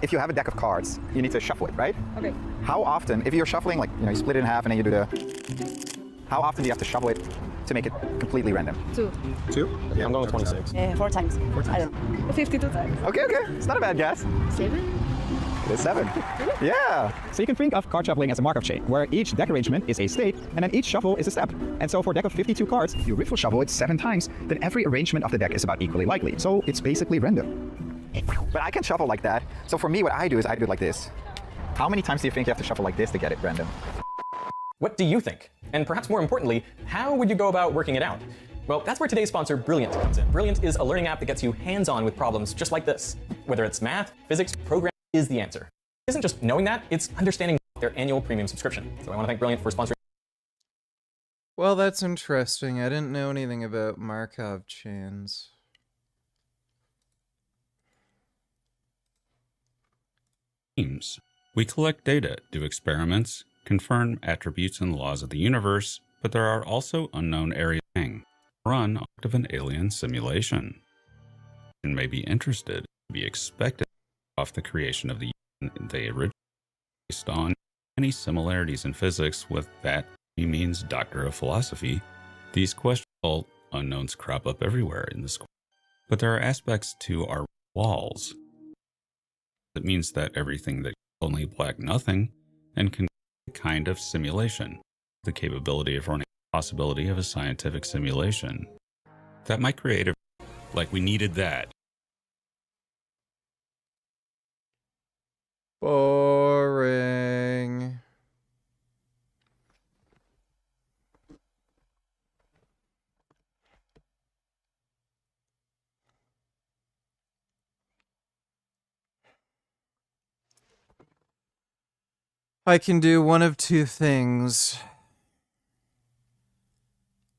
If you have a deck of cards, you need to shuffle it, right? Okay. How often, if you're shuffling, like, you split it in half and then you do the... How often do you have to shuffle it to make it completely random? 2. 2? Yeah, I'm going with 26. 4 times. 4 times. I don't know. 52 times. Okay. It's not a bad guess. 7? It is 7. Yeah. So you can think of card shuffling as a Markov chain, where each deck arrangement is a state, and then each shuffle is a step. And so for a deck of 52 cards, if you riffle shuffle it 7 times, then every arrangement of the deck is about equally likely. So it's basically random. But I can shuffle like that. So for me, what I do is I do it like this. How many times do you think you have to shuffle like this to get it random? What do you think? And perhaps more importantly, how would you go about working it out? Well, that's where today's sponsor, Brilliant, comes in. Brilliant is a learning app that gets you hands-on with problems just like this. Whether it's math, physics, programming is the answer. It isn't just knowing that, it's understanding their annual premium subscription. So I want to thank Brilliant for sponsoring. Well, that's interesting. I didn't know anything about Markov chains. We collect data, do experiments, confirm attributes and laws of the universe, but there are also unknown areas. Run of an alien simulation. And may be interested, be expected off the creation of the they originally based on any similarities in physics with that he means doctor of philosophy, these questionable unknowns crop up everywhere in the square. But there are aspects to our walls. It means that everything that is only black nothing and can be a kind of simulation, the capability of running the possibility of a scientific simulation. That might create a like we needed that. Boring. I can do one of two things.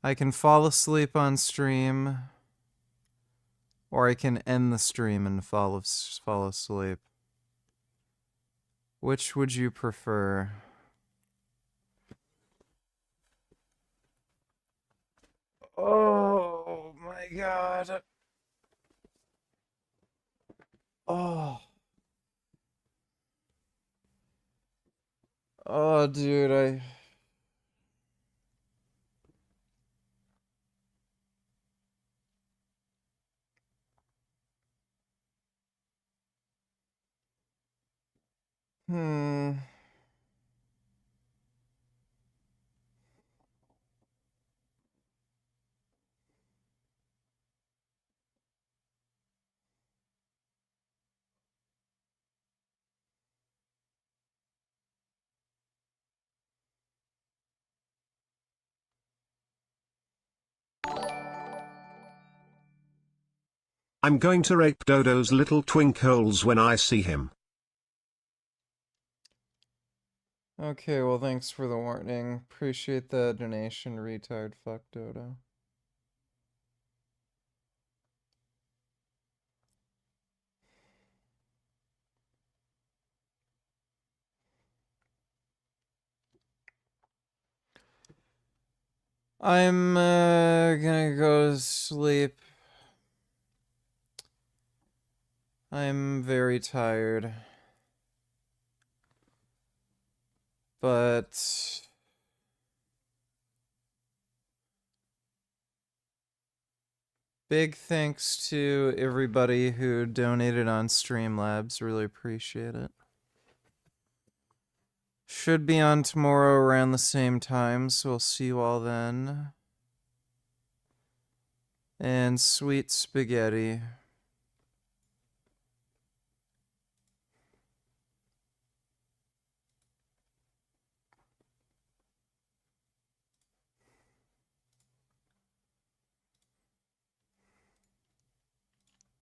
I can fall asleep on stream, or I can end the stream and fall asleep. Which would you prefer? Oh my god. Oh. Oh, dude, I'm going to rape Dodo's little twink holes when I see him. Okay, well, thanks for the warning. Appreciate the donation, retard fuck Dodo. I'm gonna go to sleep. I'm very tired. But big thanks to everybody who donated on Streamlabs. Really appreciate it. Should be on tomorrow around the same time, so we'll see you all then. And sweet spaghetti.